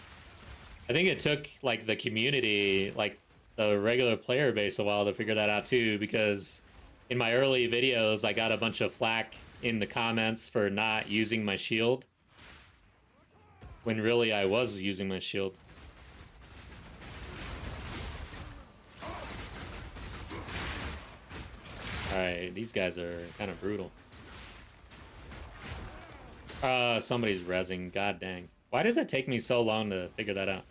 I think it took like the community, like the regular player base, a while to figure that out too, because In my early videos, I got a bunch of flack in the comments for not using my shield, when really I was using my shield. Alright, these guys are kind of brutal. Somebody's rezzing. God dang. Why does it take me so long to figure that out?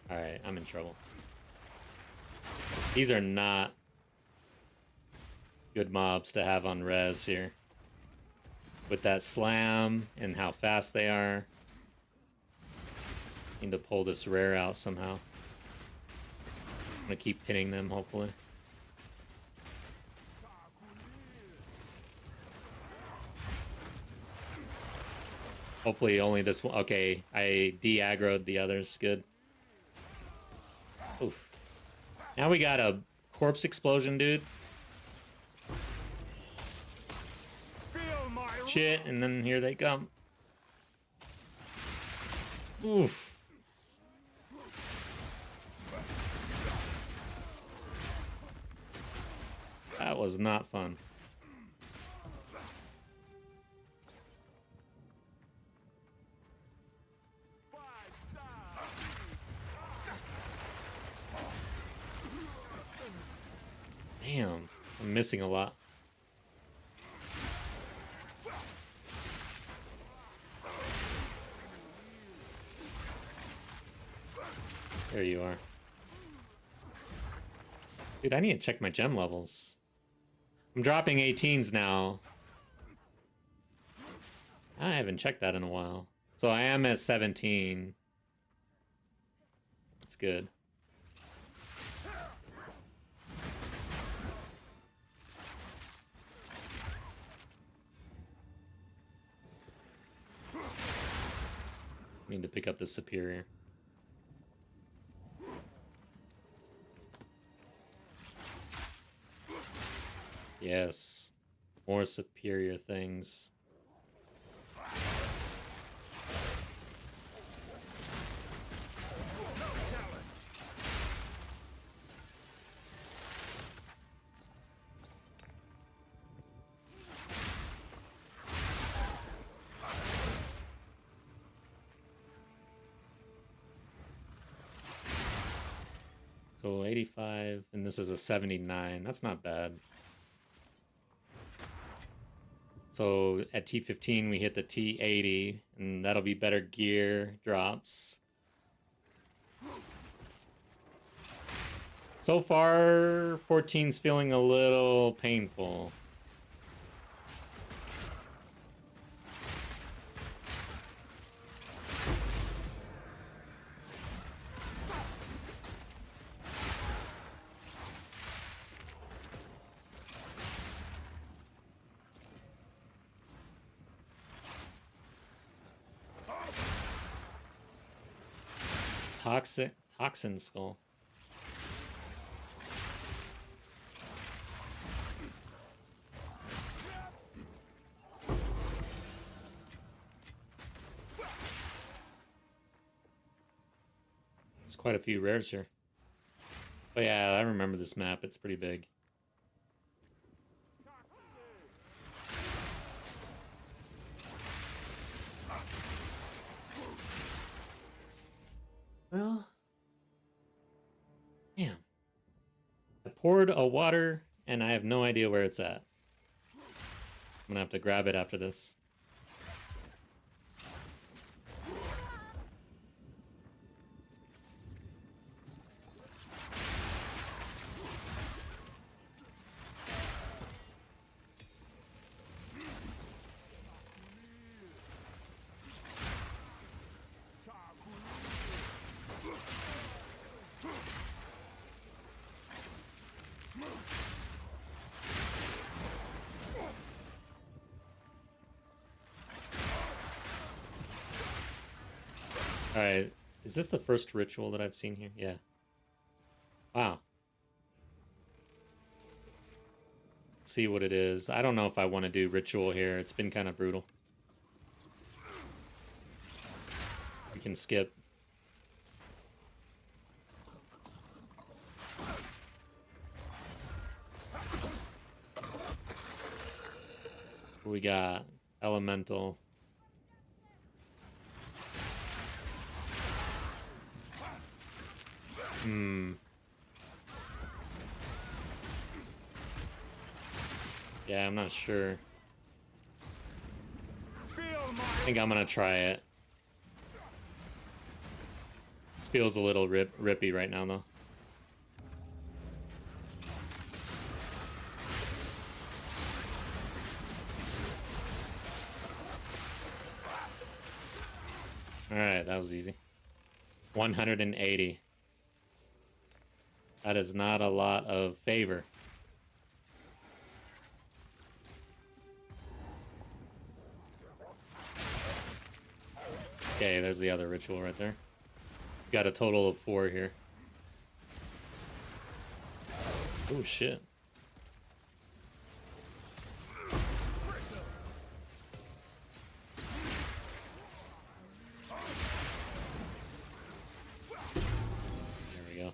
Alright, I'm in trouble. These are not good mobs to have on res here. With that slam and how fast they are. Need to pull this rare out somehow. I'm gonna keep pinning them, hopefully. Hopefully only this one. Okay, I de-aggroed the others. Good. Oof. Now we got a corpse explosion, dude. Shit, and then here they come. Oof. That was not fun. Damn, I'm missing a lot. There you are. Dude, I need to check my gem levels. I'm dropping 18s now. I haven't checked that in a while. So I am at 17. That's good. Need to pick up the superior. Yes. More superior things. So 85, and this is a 79. That's not bad. So at T15, we hit the T80, and that'll be better gear drops. So far, 14's feeling a little painful. Toxin skull. There's quite a few rares here. But yeah, I remember this map. It's pretty big. Well, damn. I poured a water and I have no idea where it's at. I'm gonna have to grab it after this. Alright, is this the first ritual that I've seen here? Yeah. Wow. Let's see what it is. I don't know if I want to do ritual here. It's been kind of brutal. We can skip. We got elemental. Yeah, I'm not sure. I think I'm gonna try it. This feels a little rippy right now, though. Alright, that was easy. 180. That is not a lot of favor. Okay, there's the other ritual right there. Got a total of 4 here. Oh, shit. There we go.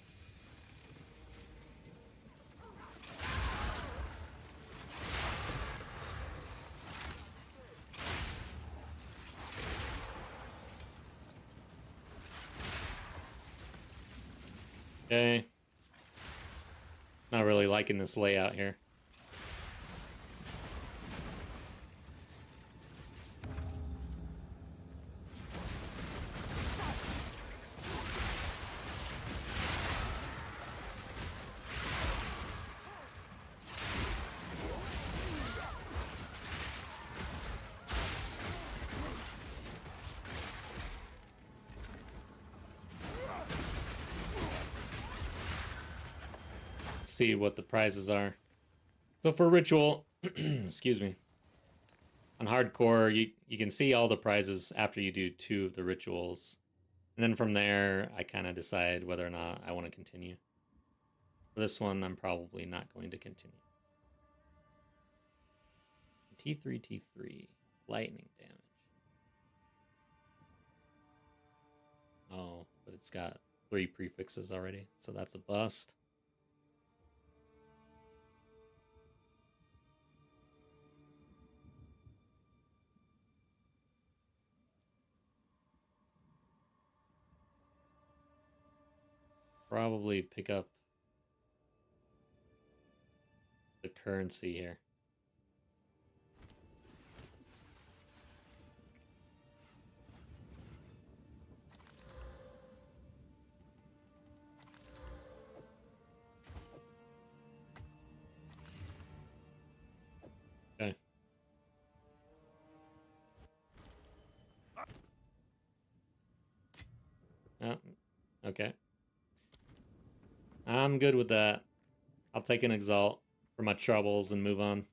Okay. Not really liking this layout here. See what the prizes are. So for ritual, excuse me, on hardcore, you can see all the prizes after you do 2 of the rituals. And then from there, I kind of decide whether or not I want to continue. For this one, I'm probably not going to continue. T3, T3, lightning damage. Oh, but it's got 3 prefixes already, so that's a bust. Probably pick up the currency here. Okay. Oh, okay. I'm good with that. I'll take an Exalt for my troubles and move on.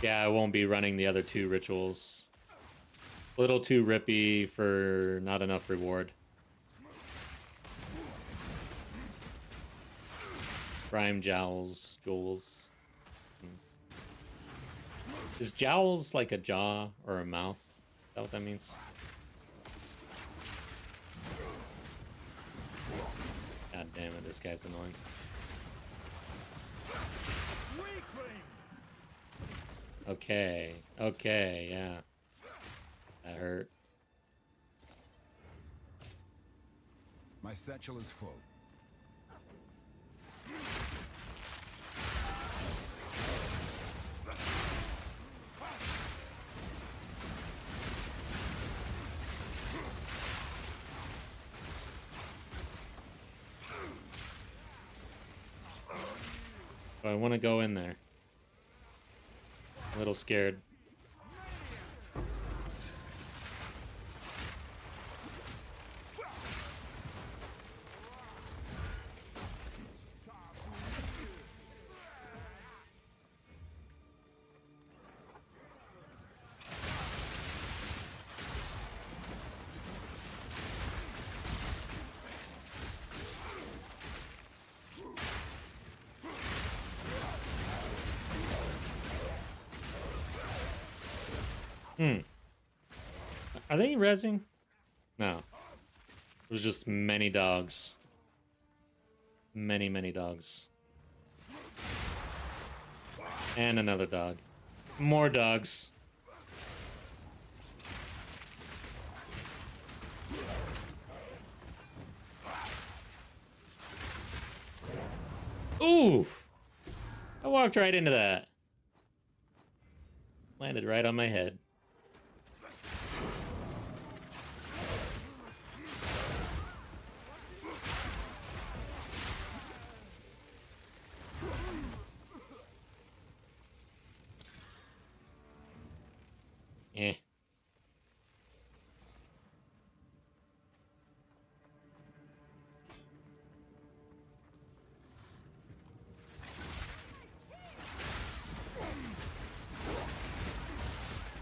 Yeah, I won't be running the other 2 rituals. A little too rippy for not enough reward. Prime Jowls, Jewels. Is Jowls like a jaw or a mouth? Is that what that means? God damn it, this guy's annoying. Okay, okay, yeah. That hurt. My satchel is full. But I want to go in there. A little scared. Are they rezzing? No. There's just many dogs. Many, many dogs. And another dog. More dogs. Ooh! I walked right into that. Landed right on my head. Eh.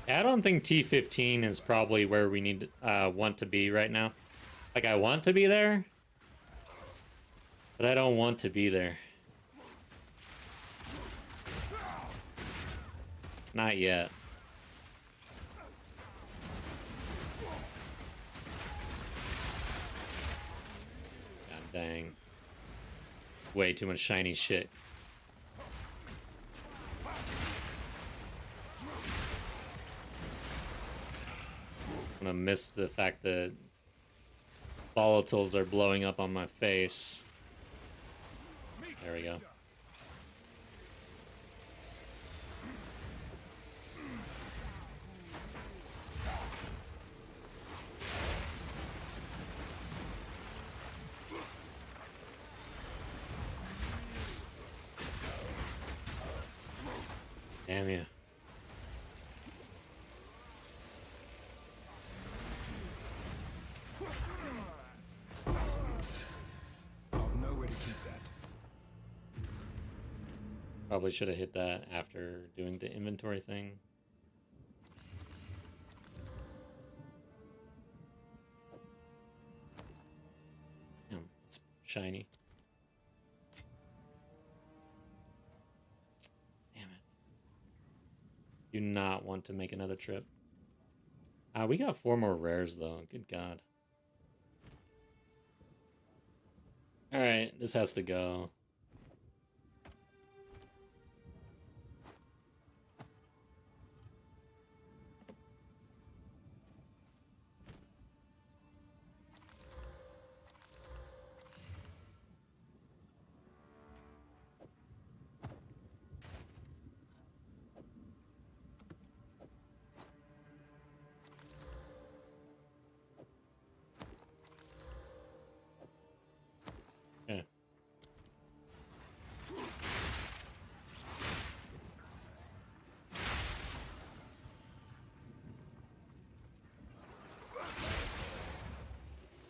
I don't think T15 is probably where we need want to be right now. Like, I want to be there, but I don't want to be there. Not yet. God dang. Way too much shiny shit. I'm gonna miss the fact that volatiles are blowing up on my face. There we go. Damn you. Probably should have hit that after doing the inventory thing. It's shiny. Damn it. Do not want to make another trip. We got 4 more rares though. Good God. Alright, this has to go. Okay.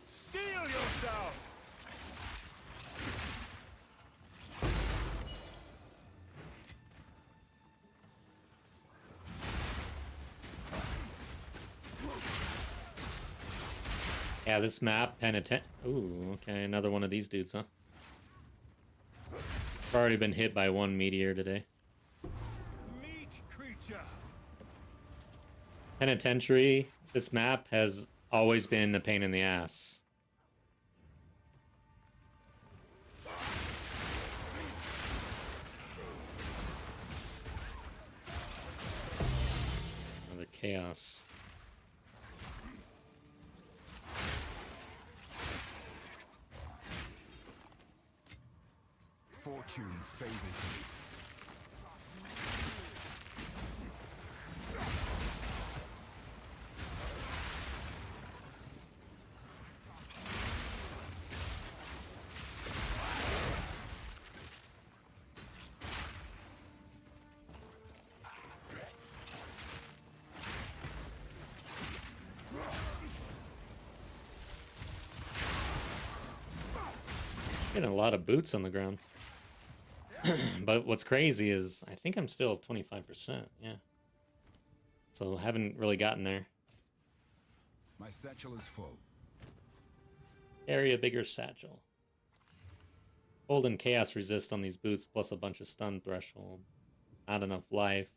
Steel yourself! Yeah, this map, penitent. Ooh, okay, another one of these dudes, huh? I've already been hit by 1 meteor today. Meat creature! Penitentiary, this map has always been a pain in the ass. Another chaos. Fortune favors me. Getting a lot of boots on the ground. But what's crazy is I think I'm still 25%, yeah. So haven't really gotten there. My satchel is full. Carry a bigger satchel. Hold and chaos resist on these boots plus a bunch of stun threshold. Not enough life.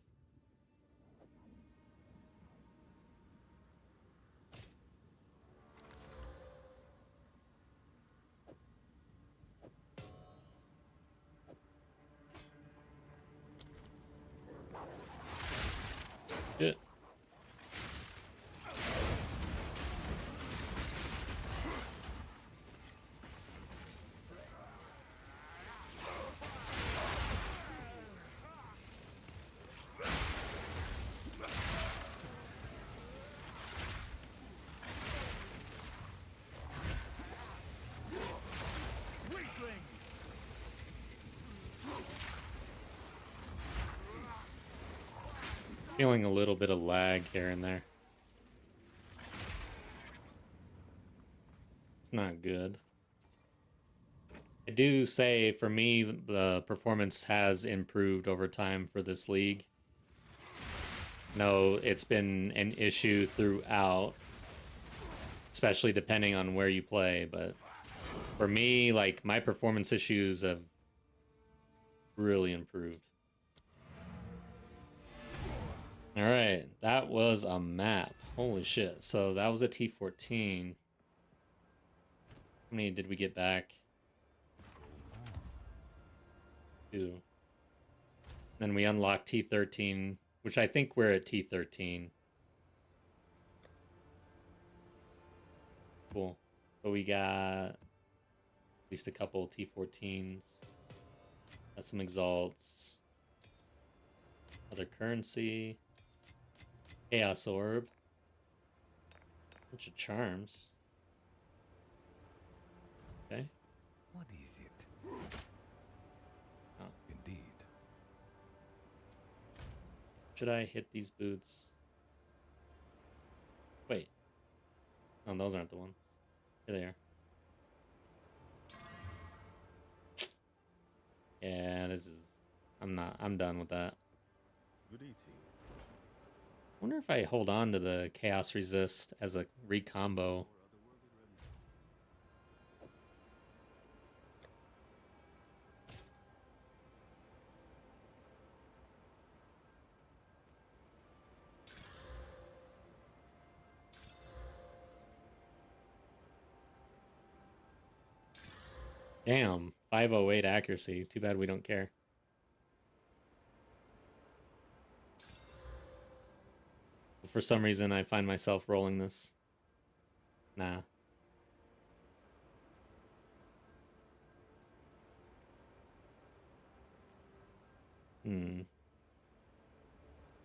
Shit. Feeling a little bit of lag here and there. It's not good. I do say, for me, the performance has improved over time for this league. No, it's been an issue throughout, especially depending on where you play, but for me, like, my performance issues have really improved. All right, that was a map. Holy shit. So that was a T14. How many did we get back? 2. Then we unlocked T13, which I think we're at T13. Cool. So we got at least a couple T14s. Got some exalts. Other currency. Chaos orb. Bunch of charms. Okay. What is it? Oh. Indeed. Should I hit these boots? Wait. Oh, those aren't the ones. Here they are. Yeah, this is... I'm done with that. Good eating. I wonder if I hold on to the Chaos Resist as a recombo. Damn, 508 accuracy. Too bad we don't care. For some reason, I find myself rolling this. Nah. I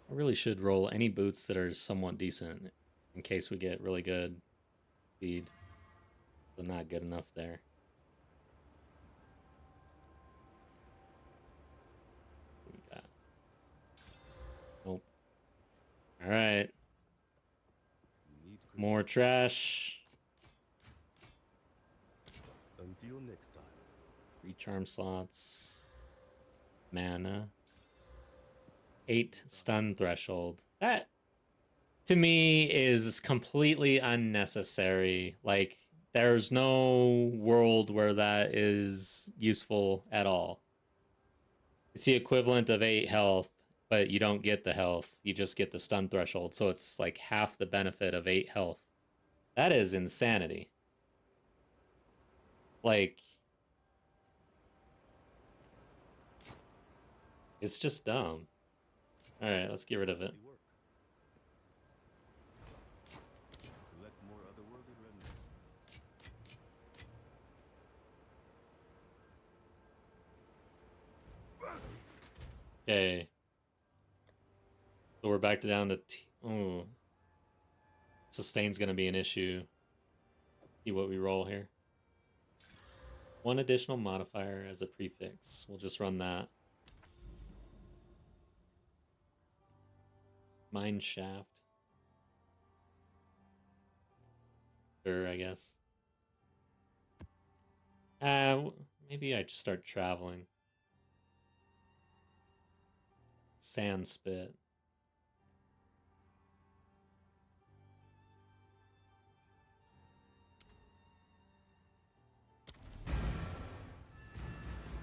really should roll any boots that are somewhat decent in case we get really good speed. But not good enough there. What we got? Nope. Alright. More trash. Until next time. 3 charm slots. Mana. 8 stun threshold. That, to me, is completely unnecessary. Like, there's no world where that is useful at all. It's the equivalent of 8 health, but you don't get the health. You just get the stun threshold. So it's like half the benefit of 8 health. That is insanity. Like, it's just dumb. Alright, let's get rid of it. Work. Collect more otherworldly remnants. Okay. So we're back to down to oh. Sustain's gonna be an issue. See what we roll here. 1 additional modifier as a prefix. We'll just run that. Mine shaft. Sure, I guess. Maybe I just start traveling. Sand spit.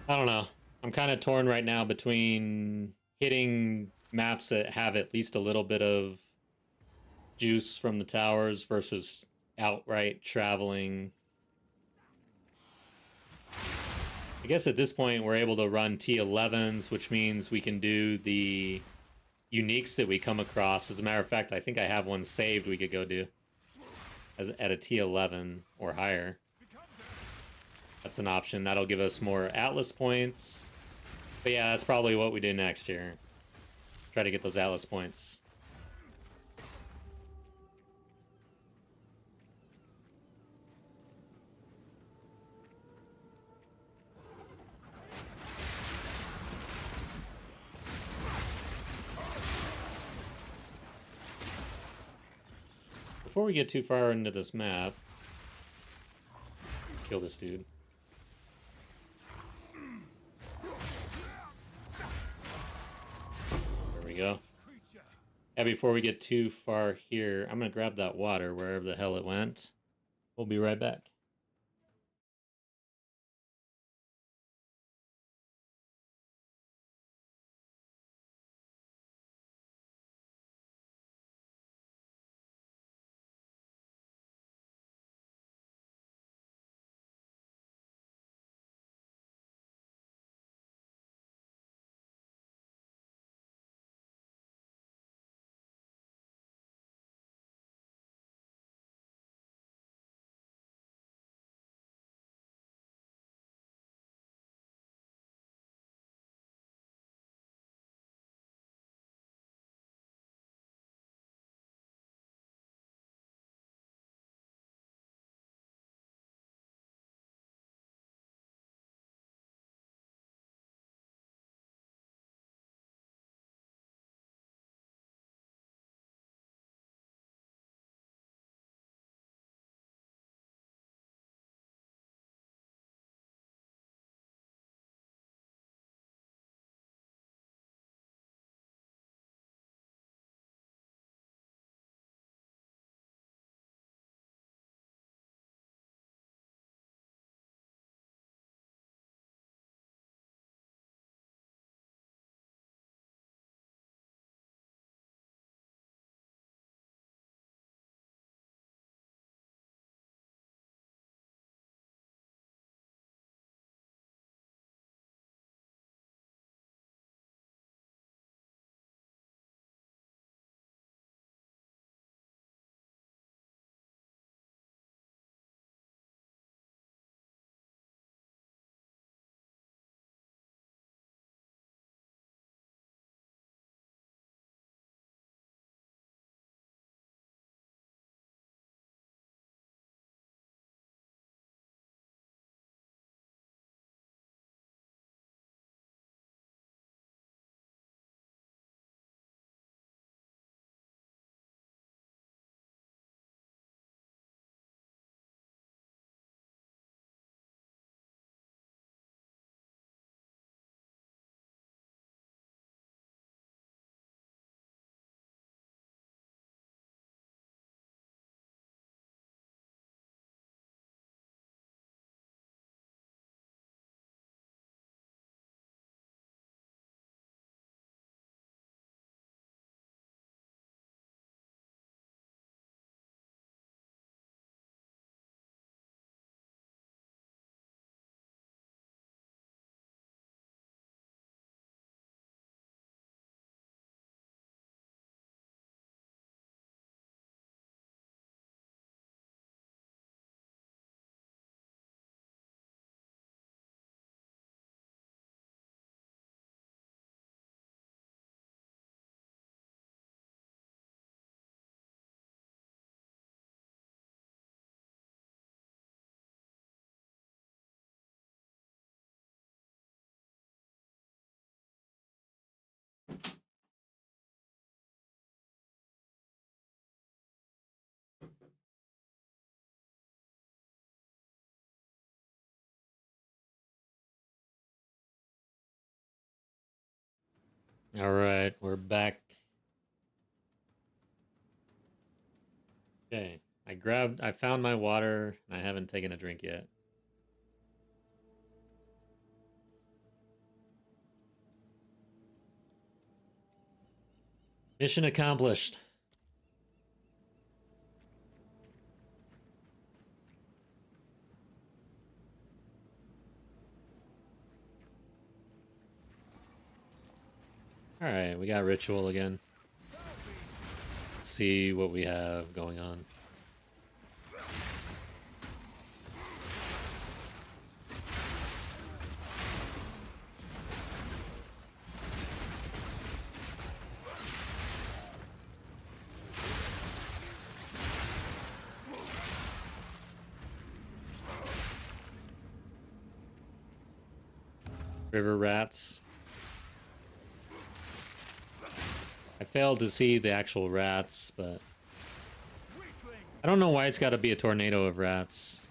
I don't know. I'm kind of torn right now between hitting maps that have at least a little bit of juice from the towers versus outright traveling. I guess at this point we're able to run T11s, which means we can do the uniques that we come across. As a matter of fact, I think I have one saved we could go do as at a T11 or higher. That's an option. That'll give us more Atlas points. But yeah, that's probably what we do next here. Try to get those Atlas points. Before we get too far into this map, let's kill this dude. There we go. Yeah, before we get too far here, I'm going to grab that water wherever the hell it went. We'll be right back. All right, we're back. Okay, I found my water, and I haven't taken a drink yet. Mission accomplished. Alright, we got ritual again. Let's see what we have going on. River rats. I failed to see the actual rats, but I don't know why it's got to be a tornado of rats.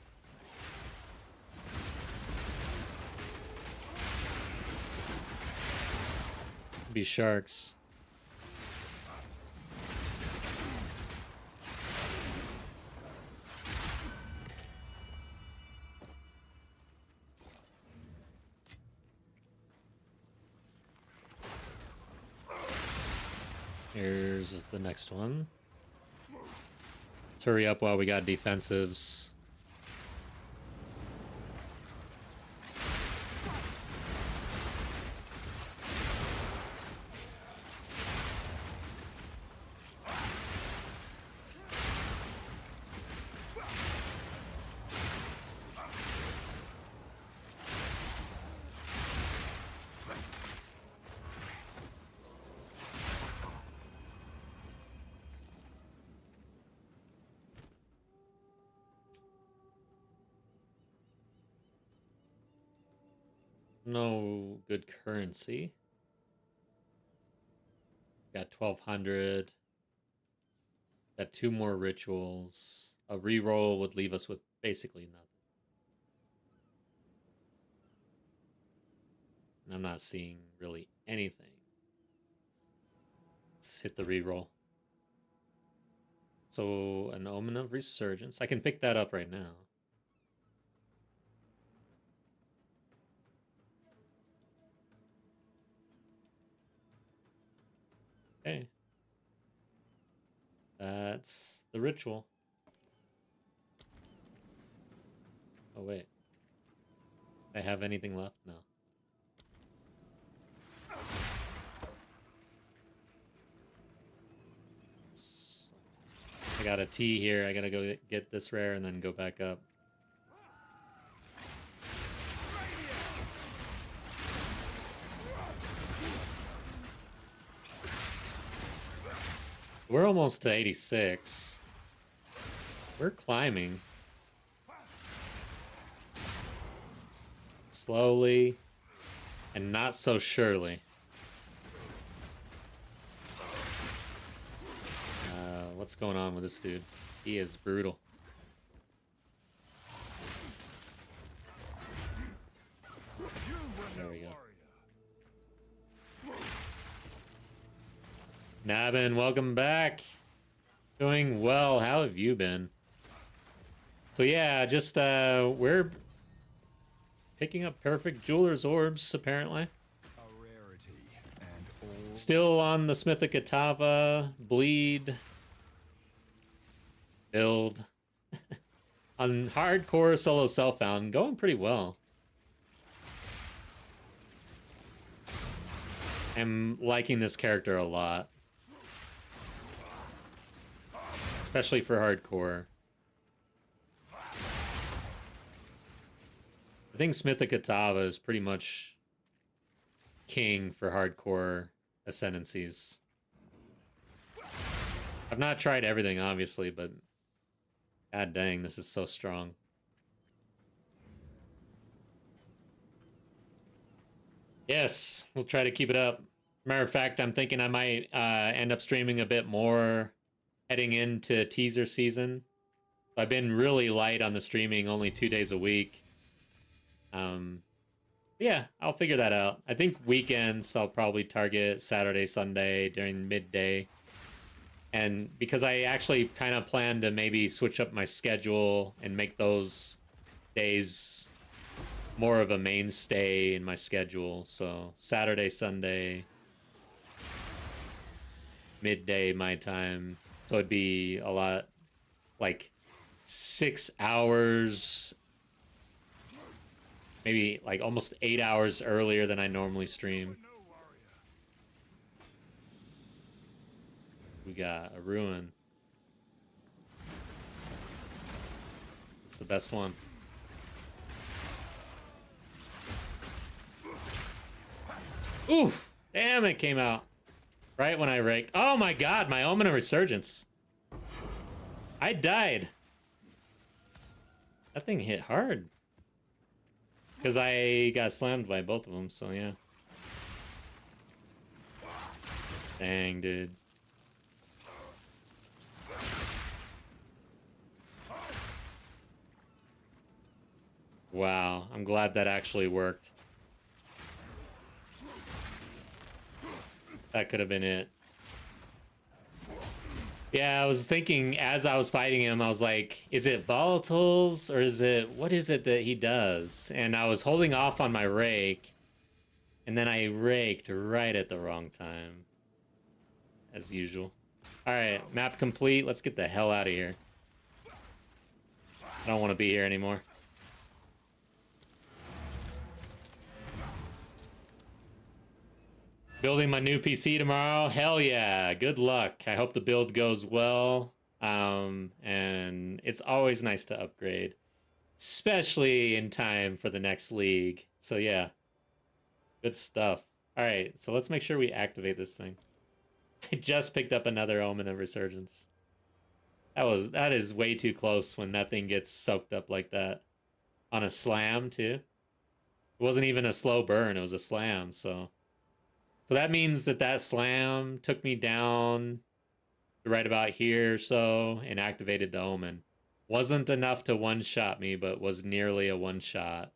Could be sharks. Here's the next one. Let's hurry up while we got defensives. No good currency. Got 1200. Got 2 more rituals. A reroll would leave us with basically nothing. And I'm not seeing really anything. Let's hit the reroll. So, an Omen of Resurgence. I can pick that up right now. Okay. That's the ritual. Oh, wait. I have anything left? No. I got a T here. I gotta go get this rare and then go back up. We're almost to 86. We're climbing. Slowly and not so surely. What's going on with this dude? He is brutal. There we go. Nabin, welcome back. Doing well. How have you been? So yeah, just we're picking up perfect jeweler's orbs apparently. Still on the Smith of Kitava, Bleed build. On hardcore solo self-found, going pretty well. I'm liking this character a lot. Especially for hardcore. I think Smith of Kitava is pretty much king for hardcore ascendancies. I've not tried everything, obviously, but god dang, this is so strong. Yes, we'll try to keep it up. Matter of fact, I'm thinking I might end up streaming a bit more heading into teaser season. I've been really light on the streaming, only 2 days a week. Yeah, I'll figure that out. I think weekends I'll probably target Saturday, Sunday during midday. And because I actually kind of plan to maybe switch up my schedule and make those days more of a mainstay in my schedule. So Saturday, Sunday, midday my time. So it'd be a lot, like 6 hours, maybe like almost 8 hours earlier than I normally stream. We got a ruin. It's the best one. Oof! Damn, it came out. Right when I raked. Oh my god, my Omen of Resurgence. I died. That thing hit hard. Because I got slammed by both of them, so yeah. Dang, dude. Wow, I'm glad that actually worked. That could have been it. Yeah, I was thinking as I was fighting him, I was like, is it volatiles or is it, what is it that he does? And I was holding off on my rake, and then I raked right at the wrong time. As usual. Alright, map complete. Let's get the hell out of here. I don't want to be here anymore. Building my new PC tomorrow. Hell yeah. Good luck. I hope the build goes well. And it's always nice to upgrade, especially in time for the next league. So yeah, good stuff. All right, so let's make sure we activate this thing. I just picked up another Omen of Resurgence. That is way too close when that thing gets soaked up like that. On a slam too. It wasn't even a slow burn, it was a slam, so that means that slam took me down to right about here or so and activated the Omen. Wasn't enough to one-shot me, but was nearly a one-shot.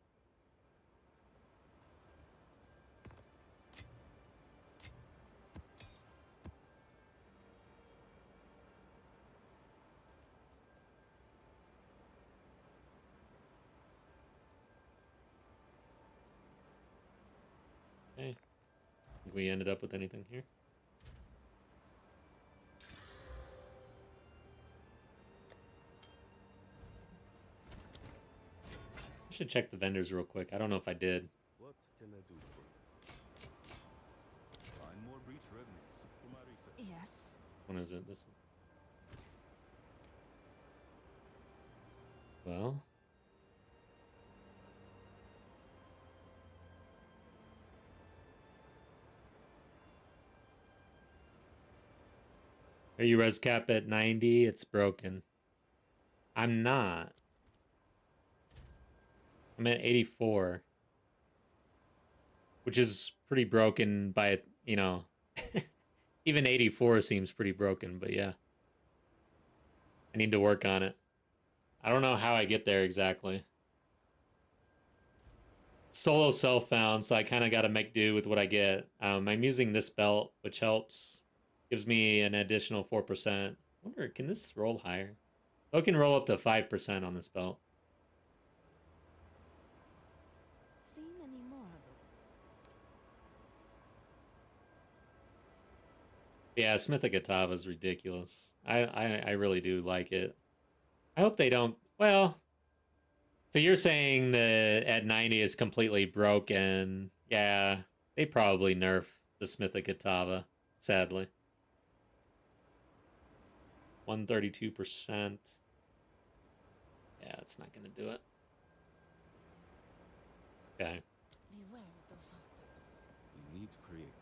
Okay. Think we ended up with anything here? I should check the vendors real quick. I don't know if I did. What can I do for you? Find more breach remnants for my research. Yes. When is it? This one. Well. Are you res cap at 90? It's broken. I'm not. I'm at 84. Which is pretty broken by, you know, even 84 seems pretty broken, but yeah. I need to work on it. I don't know how I get there exactly. Solo self-found, so I kind of got to make do with what I get. I'm using this belt, which helps. Gives me an additional 4%. I wonder, can this roll higher? Oh, it can roll up to 5% on this belt. Seen any more? Yeah, Smith of Kitava is ridiculous. I really do like it. I hope they don't... Well... So you're saying that at 90 is completely broken. Yeah, they probably nerf the Smith of Kitava, sadly. 132%. Yeah, it's not going to do it. Okay. Beware those altars. You need to create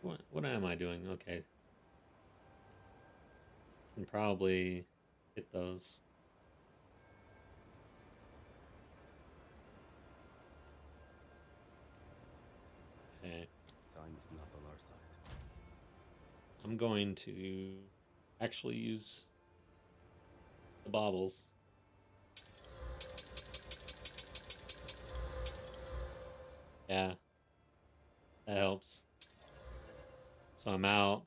them. What am I doing? Okay. Can probably hit those. Okay. Time is not on our side. I'm going to actually use the baubles. Yeah. That helps. So I'm out.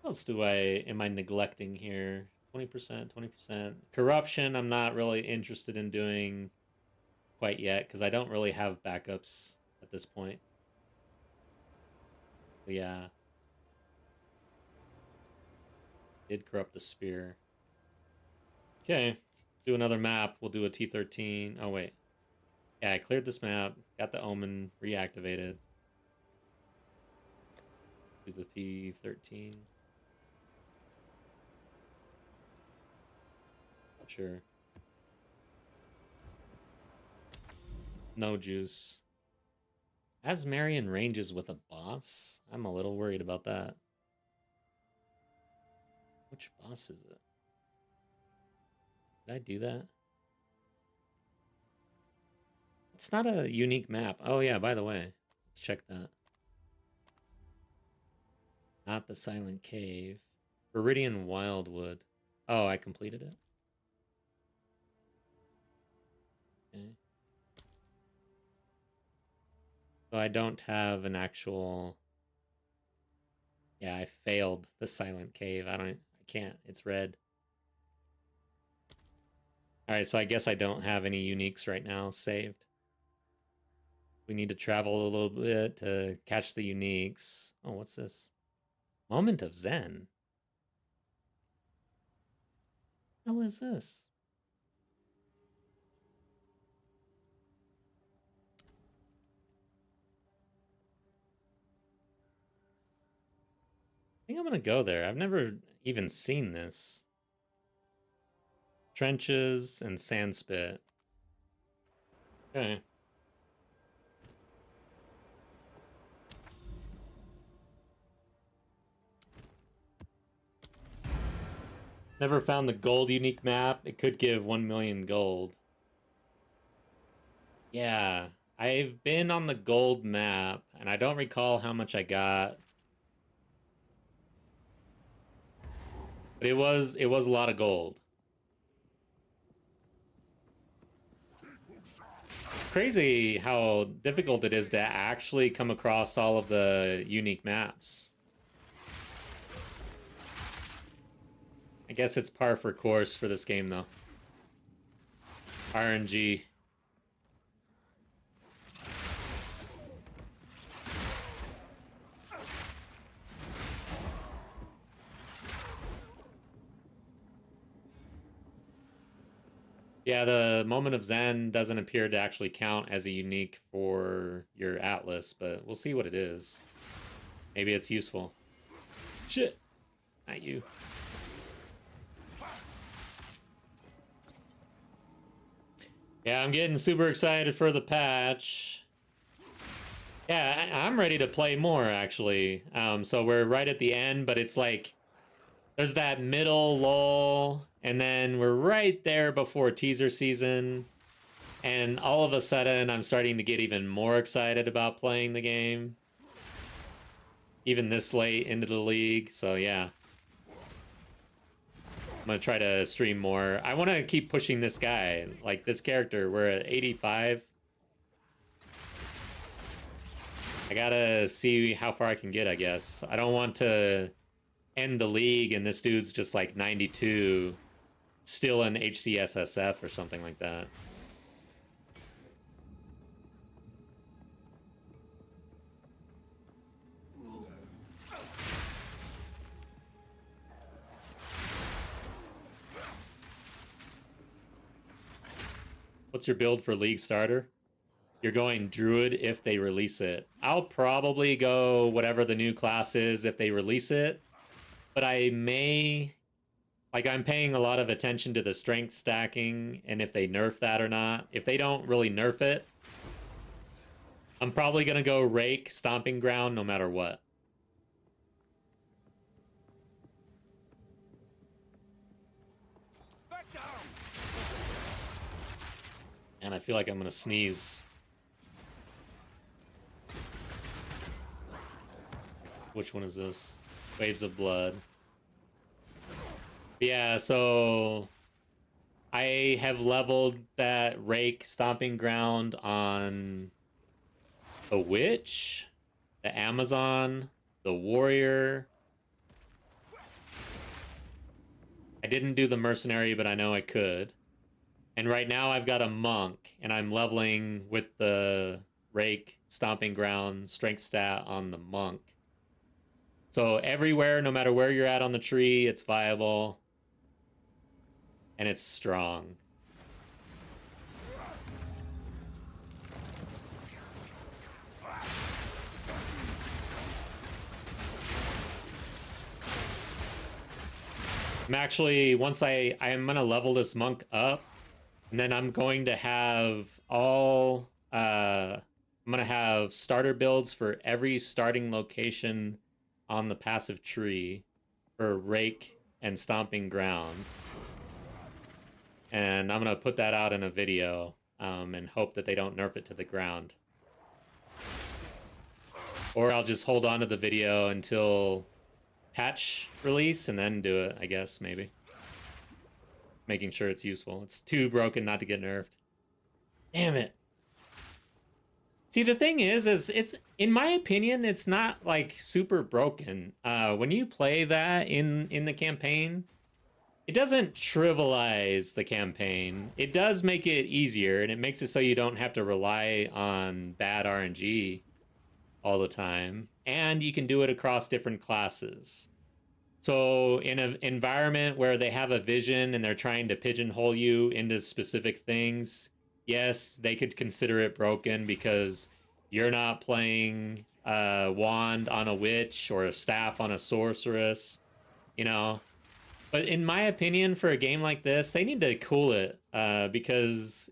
What else am I neglecting here? 20%, 20%. Corruption, I'm not really interested in doing quite yet, because I don't really have backups at this point. But yeah. Did corrupt the spear. Okay. Do another map. We'll do a T13. Oh, wait. Yeah, I cleared this map. Got the Omen reactivated. Do the T13. Sure. No juice. As Marion ranges with a boss? I'm a little worried about that. Which boss is it? Did I do that? It's not a unique map. Oh yeah, by the way. Let's check that. Not the Silent Cave. Viridian Wildwood. Oh, I completed it? Okay. So I don't have an actual... Yeah, I failed the Silent Cave. I can't. It's red. Alright, so I guess I don't have any uniques right now saved. We need to travel a little bit to catch the uniques. Oh, what's this? Moment of Zen. What the hell is this? I think I'm gonna go there. I've never even seen this. Trenches and Sandspit. Okay. Never found the gold unique map. It could give 1 million gold. Yeah, I've been on the gold map, and I don't recall how much I got. But it was a lot of gold. It's crazy how difficult it is to actually come across all of the unique maps. I guess it's par for course for this game, though. RNG. Yeah, the Moment of Zen doesn't appear to actually count as a unique for your Atlas, but we'll see what it is. Maybe it's useful. Shit! Not you. Yeah, I'm getting super excited for the patch. Yeah, I'm ready to play more, actually. So we're right at the end, but it's like... There's that middle lull, and then we're right there before teaser season. And all of a sudden, I'm starting to get even more excited about playing the game. Even this late into the league, so yeah. I'm gonna try to stream more. I want to keep pushing this guy, like this character. We're at 85. I gotta see how far I can get, I guess. I don't want to end the league and this dude's just like 92, still in HCSSF or something like that. What's your build for League Starter? You're going Druid if they release it. I'll probably go whatever the new class is if they release it. But I may... Like, I'm paying a lot of attention to the strength stacking and if they nerf that or not. If they don't really nerf it, I'm probably going to go Rake, Stomping Ground, no matter what. And I feel like I'm going to sneeze. Which one is this? Waves of Blood. Yeah, so I have leveled that Rake Stomping Ground on the Witch, the Amazon, the Warrior. I didn't do the Mercenary, but I know I could. And right now I've got a Monk, and I'm leveling with the Rake Stomping Ground strength stat on the Monk. So everywhere, no matter where you're at on the tree, it's viable. And it's strong. I'm actually, once I'm gonna level this monk up, and then I'm going to have I'm gonna have starter builds for every starting location on the passive tree for Rake and Stomping Ground. And I'm gonna put that out in a video, and hope that they don't nerf it to the ground. Or I'll just hold on to the video until patch release and then do it, I guess, maybe. Making sure it's useful. It's too broken not to get nerfed. Damn it. See, the thing is it's, in my opinion, it's not like super broken. When you play that in the campaign, it doesn't trivialize the campaign. It does make it easier, and it makes it so you don't have to rely on bad RNG all the time. And you can do it across different classes. So in an environment where they have a vision and they're trying to pigeonhole you into specific things, yes, they could consider it broken because you're not playing a wand on a witch or a staff on a sorceress, you know. But in my opinion, for a game like this, they need to cool it, because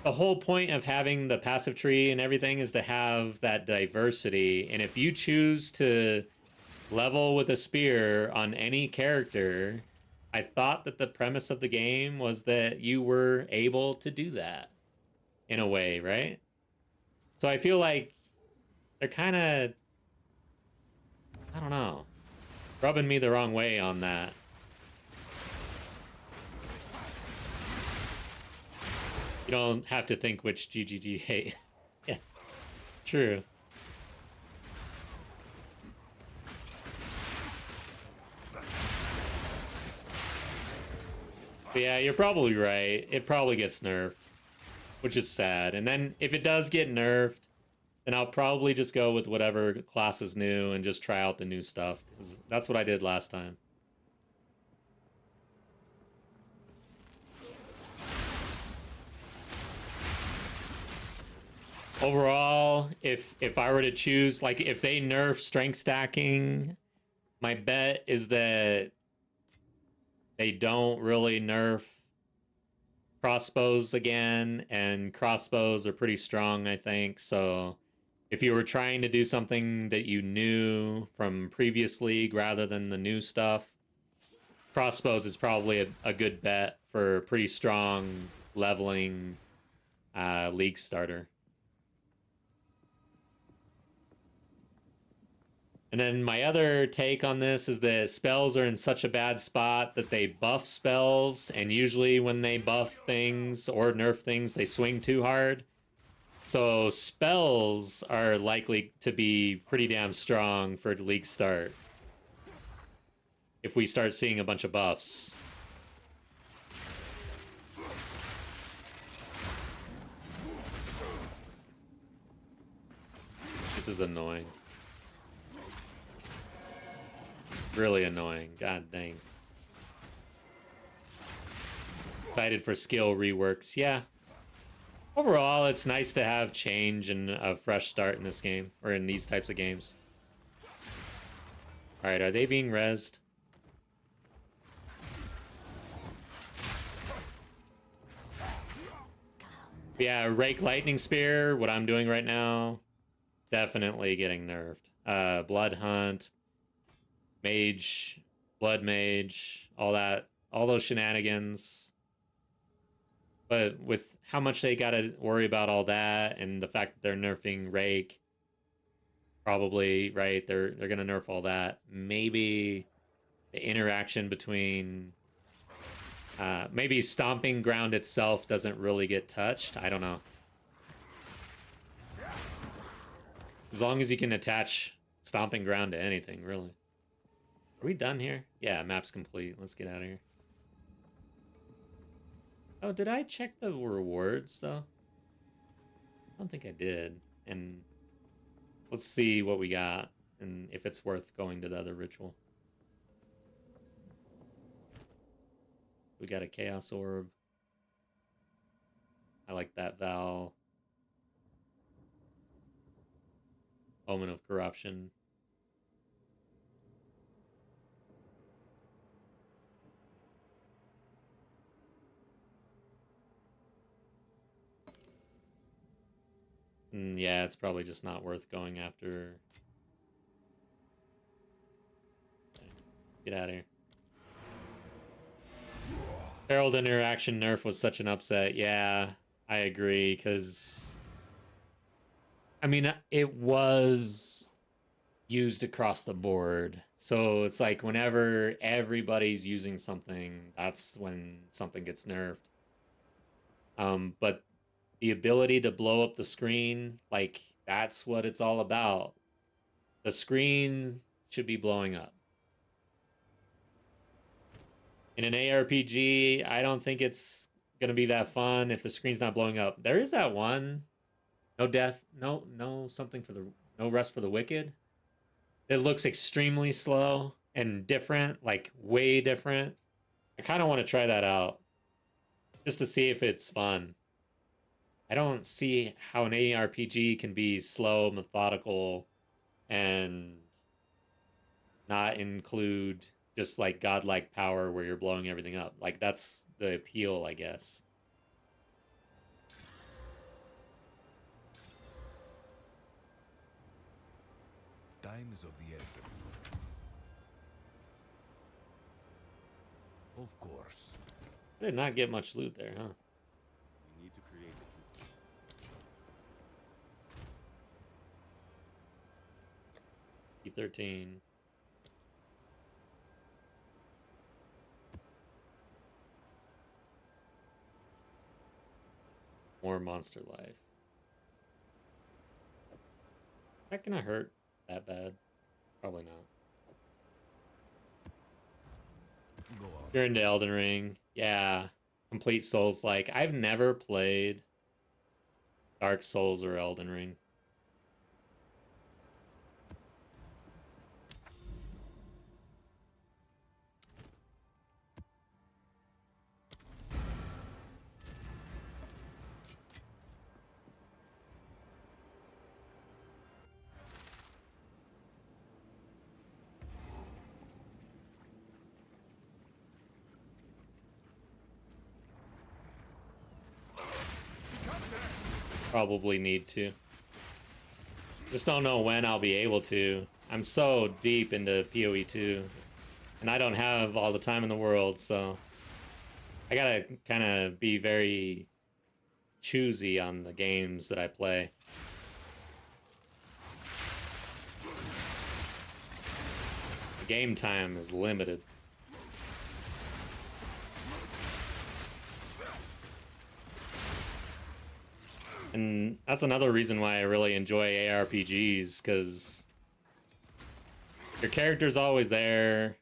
the whole point of having the passive tree and everything is to have that diversity. And if you choose to level with a spear on any character, I thought that the premise of the game was that you were able to do that in a way, right? So I feel like they're kind of, I don't know, rubbing me the wrong way on that. You don't have to think which GGG hate. Yeah, true. But yeah, you're probably right. It probably gets nerfed, which is sad. And then if it does get nerfed, then I'll probably just go with whatever class is new and just try out the new stuff, because that's what I did last time. Overall, if I were to choose, like, if they nerf strength stacking, my bet is that they don't really nerf crossbows again, and crossbows are pretty strong, I think. So if you were trying to do something that you knew from previous league rather than the new stuff, crossbows is probably a good bet for a pretty strong leveling league starter. And then my other take on this is that spells are in such a bad spot that they buff spells, and usually when they buff things or nerf things, they swing too hard. So spells are likely to be pretty damn strong for the league start if we start seeing a bunch of buffs. This is annoying. Really annoying. God dang. Excited for skill reworks. Yeah. Overall, it's nice to have change and a fresh start in this game, or in these types of games. Alright, are they being rezzed? Yeah, Rake Lightning Spear, what I'm doing right now, definitely getting nerfed. Blood Hunt, Mage, Blood Mage, all that, all those shenanigans. But with how much they gotta worry about all that, and the fact that they're nerfing Rake, probably, right, they're gonna nerf all that. Maybe the interaction between maybe Stomping Ground itself doesn't really get touched. I don't know. As long as you can attach Stomping Ground to anything, really. Are we done here? Yeah, map's complete. Let's get out of here. Oh, did I check the rewards, though? I don't think I did. And let's see what we got, and if it's worth going to the other ritual. We got a Chaos Orb. I like that Val. Omen of Corruption. Yeah, it's probably just not worth going after. Get out of here. Herald interaction nerf was such an upset. Yeah, I agree, because I mean, it was used across the board. So it's like whenever everybody's using something, that's when something gets nerfed. But the ability to blow up the screen, like, that's what it's all about. The screen should be blowing up. In an ARPG, I don't think it's gonna be that fun if the screen's not blowing up. There is that one, no death, no something for the no rest for the wicked. It looks extremely slow and different, like way different. I kind of want to try that out just to see if it's fun. I don't see how an ARPG can be slow, methodical, and not include just like godlike power where you're blowing everything up. Like, that's the appeal, I guess. Time is of the essence. Of course. I did not get much loot there, huh? We need to create the E13. More monster life. That gonna hurt that bad? Probably not. Go on. You're into Elden Ring. Yeah. Complete Souls like. I've never played Dark Souls or Elden Ring. Probably need to. Just don't know when I'll be able to. I'm so deep into PoE 2. And I don't have all the time in the world, so I gotta kind of be very choosy on the games that I play. The game time is limited. And that's another reason why I really enjoy ARPGs, because your character's always there.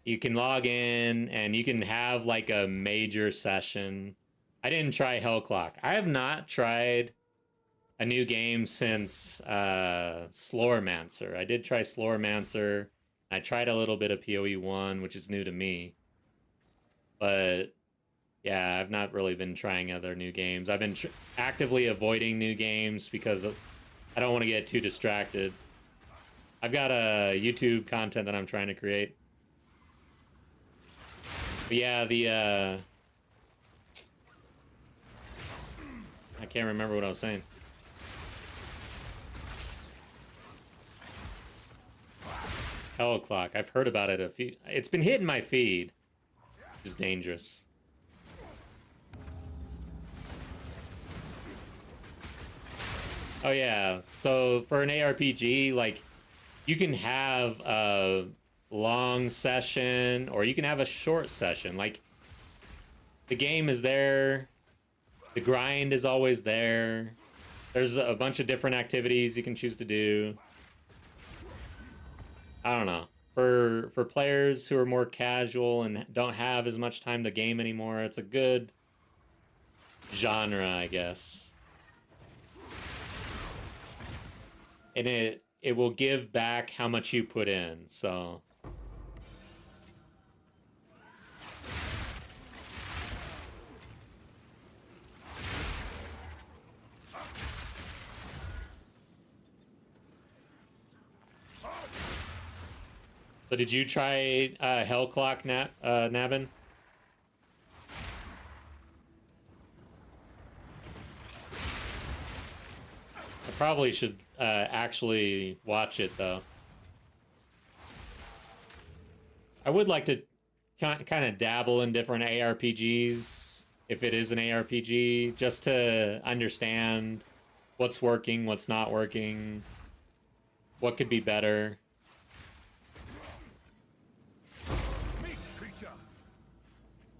You can log in and you can have like a major session. I didn't try Hellclock. I have not tried a new game since Sloremancer. I did try Sloremancer. I tried a little bit of PoE 1, which is new to me. But yeah, I've not really been trying other new games. I've been actively avoiding new games because I don't want to get too distracted. I've got a YouTube content that I'm trying to create. But yeah, I can't remember what I was saying. Hell Clock. I've heard about it a few. It's been hitting my feed, which is dangerous. Oh yeah, so for an ARPG, like, you can have a long session or you can have a short session. Like, the game is there, the grind is always there. There's a bunch of different activities you can choose to do. I don't know. For players who are more casual and don't have as much time to game anymore, it's a good genre, I guess. And it will give back how much you put in, so. So did you try Hellclock, Nabin? I probably should actually watch it though. I would like to kind of dabble in different ARPGs if it is an ARPG, just to understand what's working, what's not working, what could be better.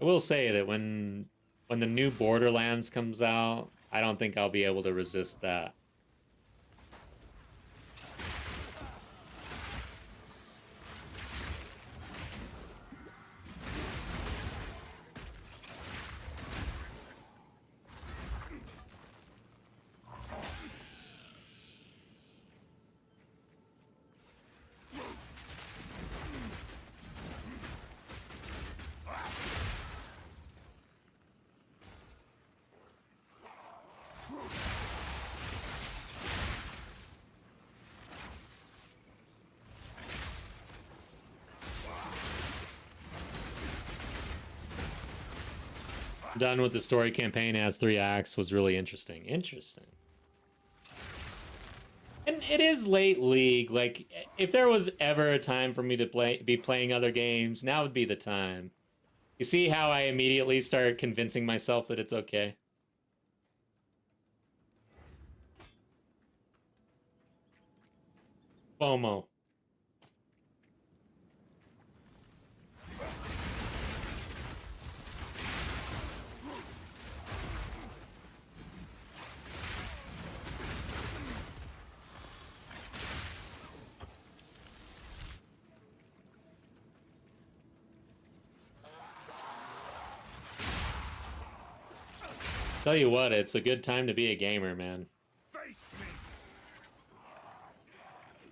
I will say that when the new Borderlands comes out, I don't think I'll be able to resist that. Done with the story campaign, has 3 acts, was really interesting. Interesting. And it is late League. Like, if there was ever a time for me to be playing other games, now would be the time. You see how I immediately start convincing myself that it's okay? FOMO. Tell you what, it's a good time to be a gamer, man.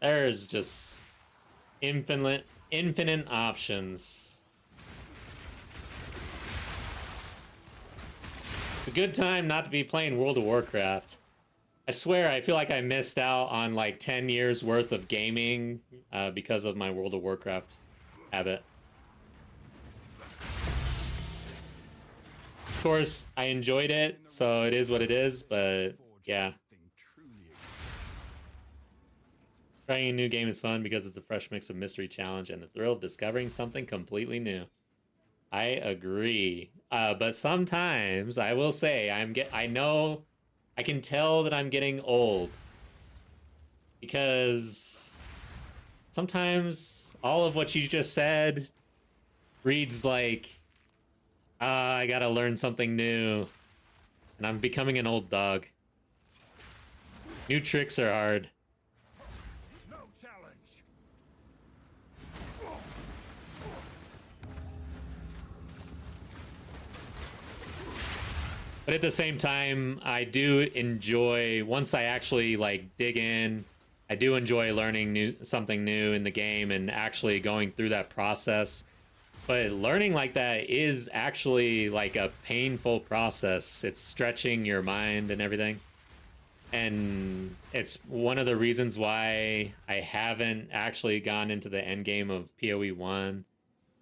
There's just infinite options. It's a good time not to be playing World of Warcraft. I swear, I feel like I missed out on like 10 years worth of gaming because of my World of Warcraft habit. Of course, I enjoyed it, so it is what it is, but yeah. Trying a new game is fun because it's a fresh mix of mystery, challenge, and the thrill of discovering something completely new. I agree. But sometimes, I will say, I know, I can tell that I'm getting old. Because sometimes all of what you just said reads like, I gotta learn something new. And I'm becoming an old dog. New tricks are hard. No challenge. But at the same time, I do enjoy, once I actually like dig in, I do enjoy learning something new in the game and actually going through that process. But learning like that is actually like a painful process. It's stretching your mind and everything. And it's one of the reasons why I haven't actually gone into the end game of PoE 1.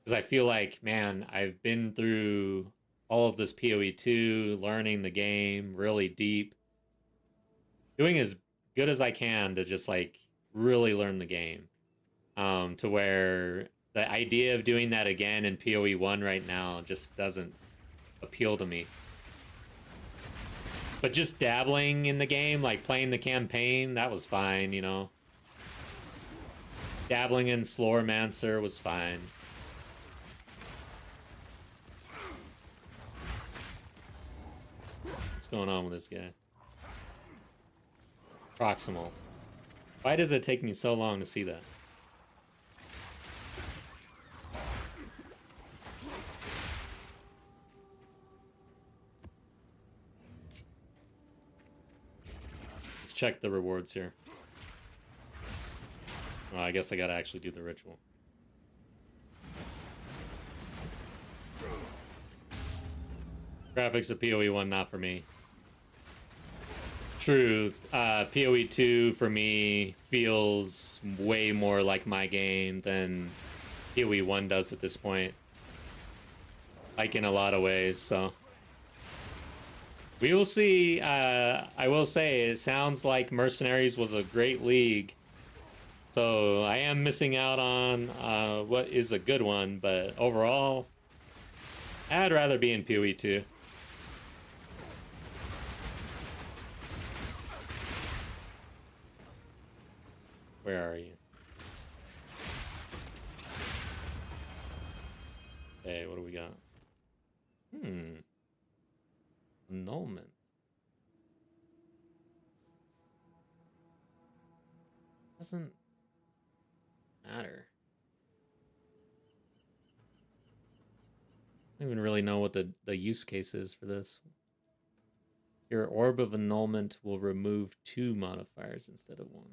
Because I feel like, man, I've been through all of this PoE 2, learning the game really deep. Doing as good as I can to just like really learn the game. To where the idea of doing that again in PoE 1 right now just doesn't appeal to me. But just dabbling in the game, like playing the campaign, that was fine, you know. Dabbling in Slowromancer was fine. What's going on with this guy? Proximal. Why does it take me so long to see that? Check the rewards here. Well, I guess I gotta actually do the ritual. Graphics of PoE 1, not for me. True, PoE 2 for me feels way more like my game than PoE 1 does at this point. Like in a lot of ways, so. We will see. I will say it sounds like Mercenaries was a great league. So I am missing out on what is a good one, but overall, I'd rather be in PoE 2. Where are you? Okay, what do we got? Annulment. Doesn't matter. I don't even really know what the use case is for this. Your Orb of Annulment will remove 2 modifiers instead of 1.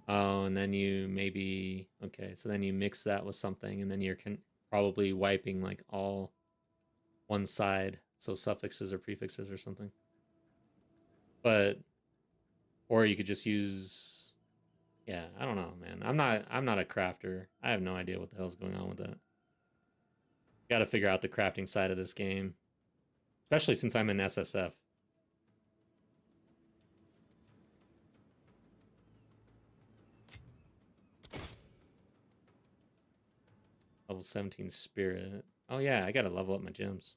Oh, and then you maybe... Okay, so then you mix that with something, and then you're probably wiping, like, all one side. So suffixes or prefixes or something. But... Or you could just use... Yeah, I don't know, man. I'm not a crafter. I have no idea what the hell's going on with that. Got to figure out the crafting side of this game. Especially since I'm in SSF. Level 17 Spirit. Oh yeah, I gotta level up my gems.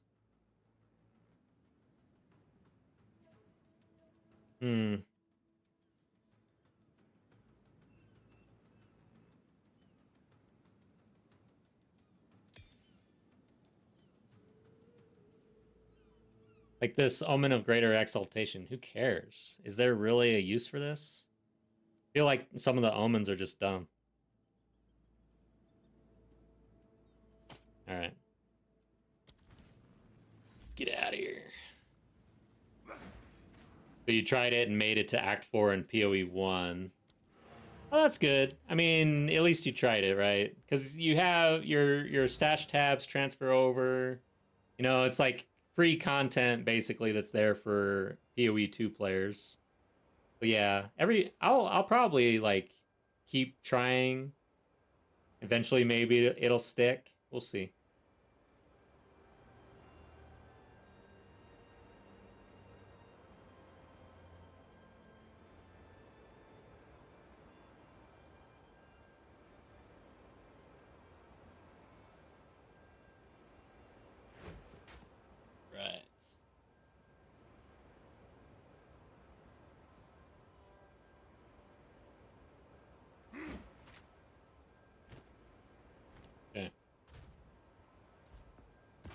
Like this Omen of Greater Exaltation. Who cares? Is there really a use for this? I feel like some of the omens are just dumb. Alright. Let's get out of here. So you tried it and made it to Act 4 and PoE 1. Well, that's good. I mean, at least you tried it, right? Because you have your stash tabs transfer over. You know, it's like free content basically that's there for PoE 2 players. But yeah, I'll probably like keep trying. Eventually maybe it'll stick. We'll see. Right. Okay.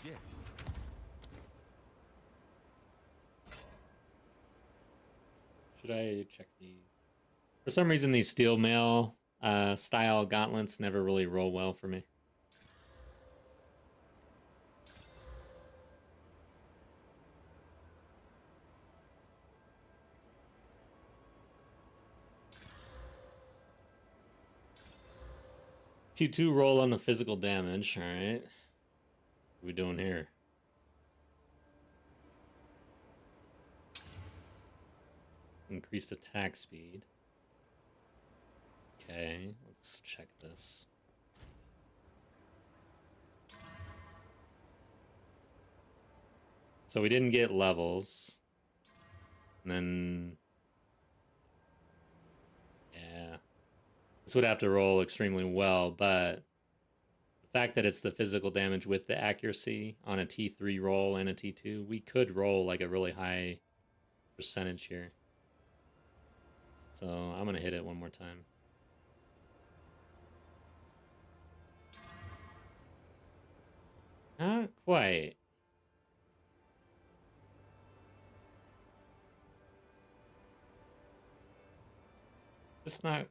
Yes. Should I check the... For some reason, these steel mail style gauntlets never really roll well for me. Q2 roll on the physical damage. All right. What are we doing here? Increased attack speed. Okay, let's check this. So we didn't get levels. And then... Yeah. This would have to roll extremely well, but... The fact that it's the physical damage with the accuracy on a T3 roll and a T2, we could roll like a really high percentage here. So I'm going to hit it one more time. Not quite. Just not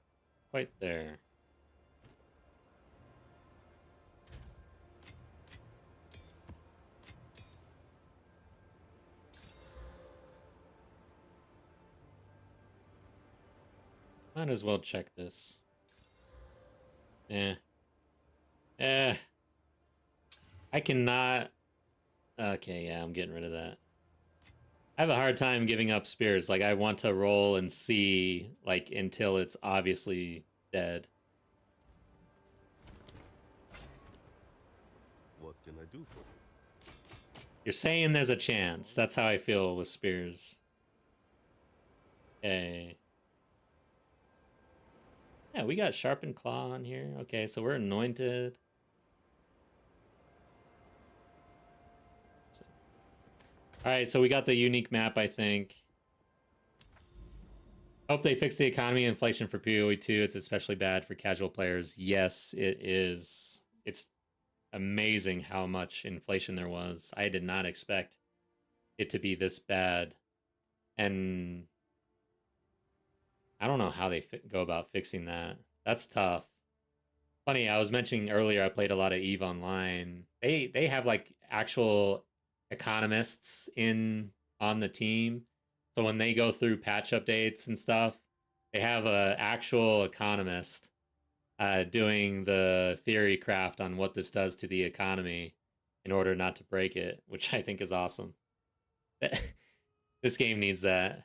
quite there. Might as well check this. Eh. I cannot... Okay, yeah, I'm getting rid of that. I have a hard time giving up spirits. Like, I want to roll and see, like, until it's obviously dead. What can I do for you? You're saying there's a chance. That's how I feel with spears. Okay. Yeah, we got sharpened claw on here. Okay, so we're anointed. All right, so we got the unique map, I think. Hope they fix the economy inflation for PoE 2. It's especially bad for casual players. Yes, it is. It's amazing how much inflation there was. I did not expect it to be this bad. And I don't know how they go about fixing that. That's tough. Funny, I was mentioning earlier I played a lot of EVE Online. They have like actual economists on the team. So when they go through patch updates and stuff, they have a actual economist doing the theory craft on what this does to the economy in order not to break it, which I think is awesome. This game needs that.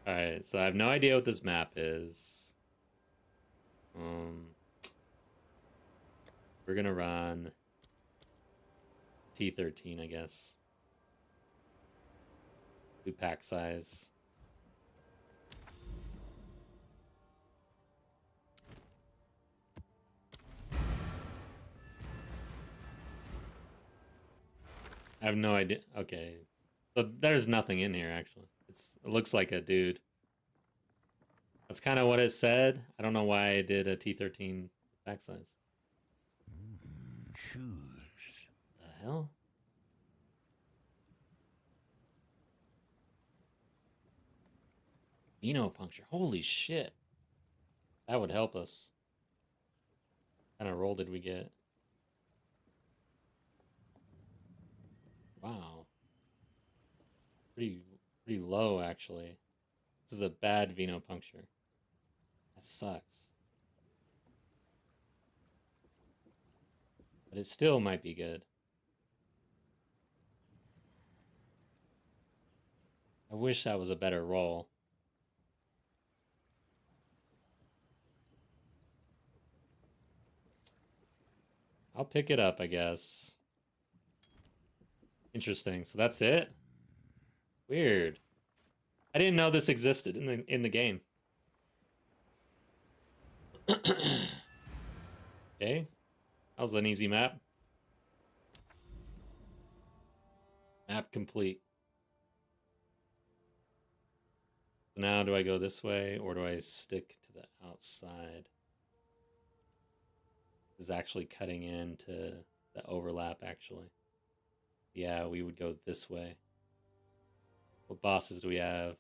Alright, so I have no idea what this map is. We're gonna run T13, I guess. Do pack size. I have no idea. Okay. But there's nothing in here, actually. It looks like a dude. That's kind of what it said. I don't know why I did a T13 pack size. Shoes. The hell? Venopuncture. Holy shit. That would help us. What kind of roll did we get? Wow. Pretty low, actually. This is a bad venopuncture. That sucks. But it still might be good. I wish that was a better roll. I'll pick it up, I guess. Interesting. So that's it? Weird. I didn't know this existed in the game. Okay. That was an easy map. Map complete. So now do I go this way or do I stick to the outside? This is actually cutting into the overlap, actually. Yeah, we would go this way. What bosses do we have?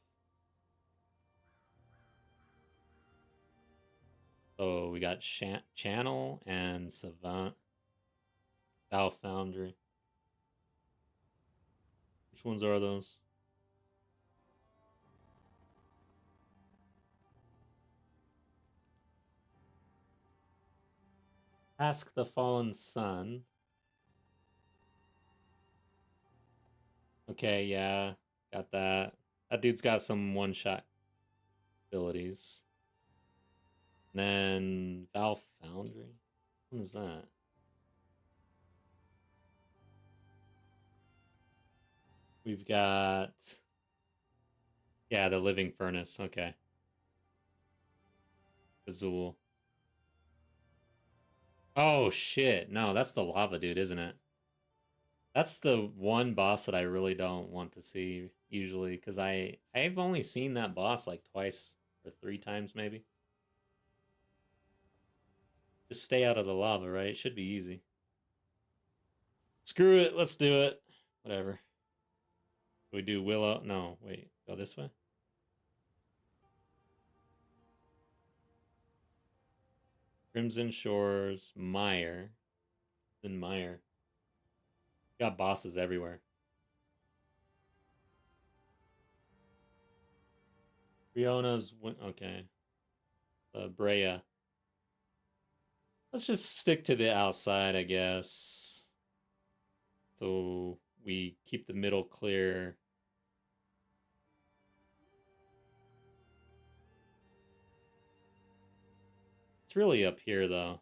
So we got Channel and Savant. Val Foundry. Which ones are those? Ask the Fallen Sun. Okay, yeah. Got that. That dude's got some one-shot abilities. And then Val Foundry. What is that? We've got... Yeah, the Living Furnace. Okay. Azul. Oh, shit. No, that's the lava dude, isn't it? That's the one boss that I really don't want to see, usually, because I've only seen that boss like twice or 3 times, maybe. Just stay out of the lava, right? It should be easy. Screw it. Let's do it. Whatever. We do Willow. No, wait. Go this way? Crimson Shores, Meyer. Then Meyer. Got bosses everywhere. Riona's... Okay. Brea. Let's just stick to the outside, I guess. So we keep the middle clear. It's really up here, though.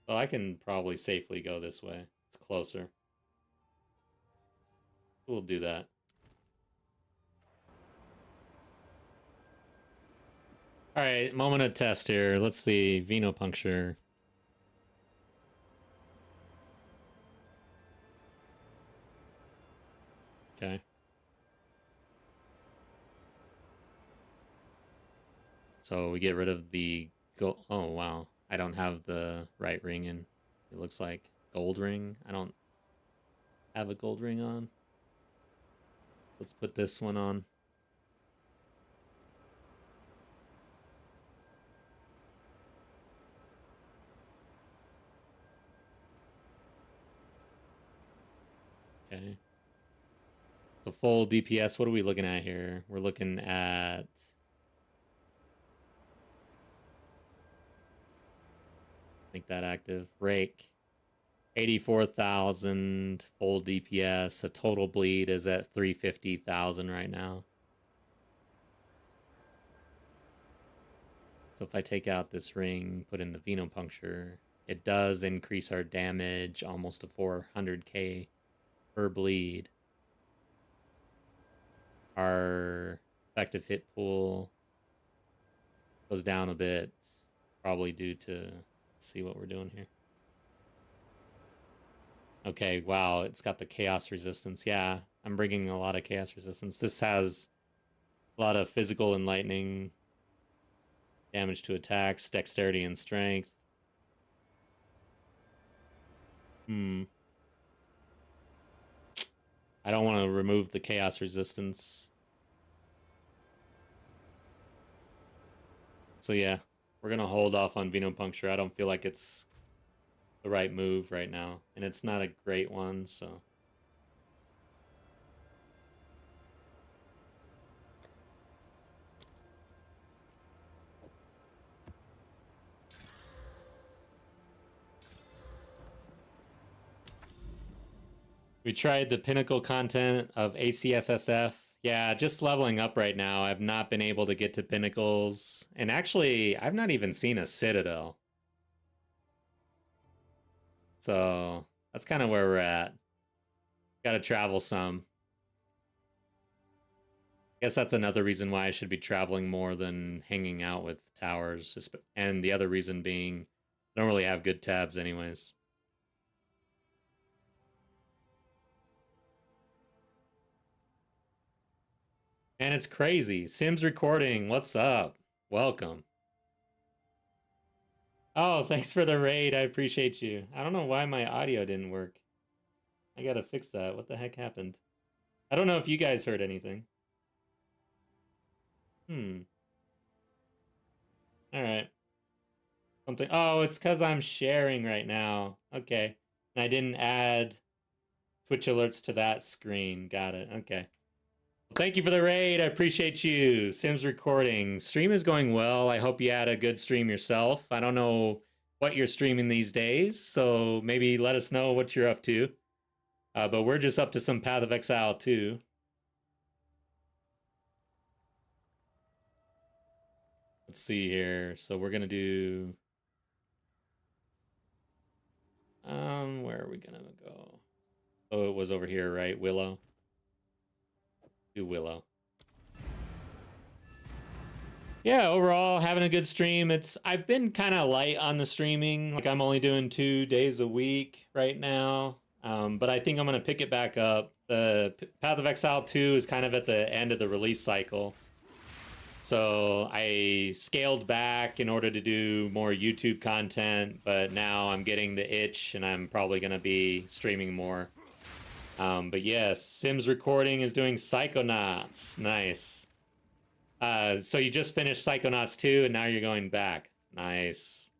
Oh, I can probably safely go this way. It's closer. We'll do that. All right, moment of test here. Let's see. Venopuncture. Okay. So we get rid of the gold. Oh, wow. I don't have the right ring in. It looks like gold ring. I don't have a gold ring on. Let's put this one on. Okay. The full DPS, what are we looking at here? We're looking at... Make that active. Rake. 84,000 full DPS. The total bleed is at 350,000 right now. So if I take out this ring, put in the Venopuncture, it does increase our damage almost to 400k per bleed. Our effective hit pool goes down a bit, probably due to, let's see what we're doing here. Okay, wow, it's got the chaos resistance. Yeah, I'm bringing a lot of chaos resistance. This has a lot of physical and lightning, damage to attacks, dexterity and strength. I don't want to remove the chaos resistance. So yeah, we're going to hold off on Venopuncture. I don't feel like it's the right move right now. And it's not a great one, so... We tried the pinnacle content of HCSSF. Yeah, just leveling up right now. I've not been able to get to pinnacles. And actually, I've not even seen a citadel. So, that's kind of where we're at. Gotta travel some. Guess that's another reason why I should be traveling more than hanging out with towers. And the other reason being, I don't really have good tabs anyways. And it's crazy. Sims recording. What's up? Welcome. Oh, thanks for the raid. I appreciate you. I don't know why my audio didn't work. I gotta fix that. What the heck happened? I don't know if you guys heard anything. Alright. Something. Oh, it's because I'm sharing right now. Okay. And I didn't add Twitch alerts to that screen. Got it. Okay. Thank you for the raid. I appreciate you. Sims recording. Stream is going well. I hope you had a good stream yourself. I don't know what you're streaming these days, so maybe let us know what you're up to. But we're just up to some Path of Exile too. Let's see here. So we're gonna do... where are we gonna go? Oh, it was over here, right? Willow. Do Willow. Yeah, overall, having a good stream. I've been kind of light on the streaming. Like, I'm only doing 2 days a week right now. But I think I'm going to pick it back up. The Path of Exile 2 is kind of at the end of the release cycle. So I scaled back in order to do more YouTube content, but now I'm getting the itch and I'm probably going to be streaming more. But yes, Sims recording is doing Psychonauts. Nice. So you just finished Psychonauts 2 and now you're going back. Nice.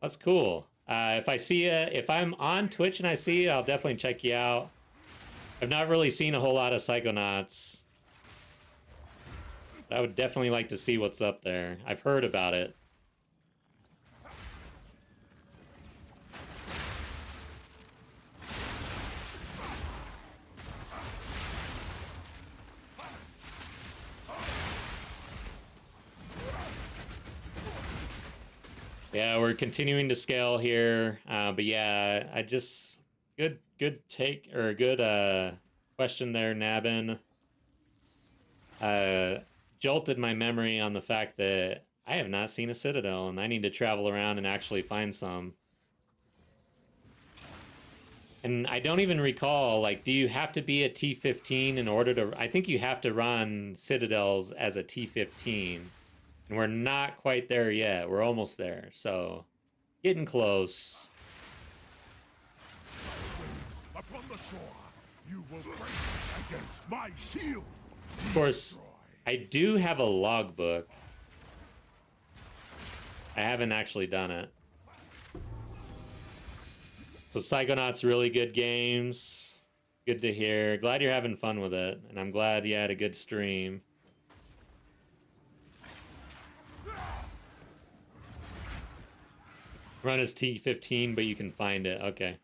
That's cool. If I see you, if I'm on Twitch and I see you, I'll definitely check you out. I've not really seen a whole lot of Psychonauts. But I would definitely like to see what's up there. I've heard about it. Yeah, we're continuing to scale here. But yeah, I just good take or good question there, Nabin. Jolted my memory on the fact that I have not seen a Citadel and I need to travel around and actually find some. And I don't even recall, like, do you have to be a T15 in order to... I think you have to run Citadels as a T15. And we're not quite there yet. We're almost there. So, getting close. Upon the shore, you will break against my shield. Of course, I do have a logbook. I haven't actually done it. So Psychonauts, really good games. Good to hear. Glad you're having fun with it. And I'm glad you had a good stream. Run as T15, but you can find it. Okay.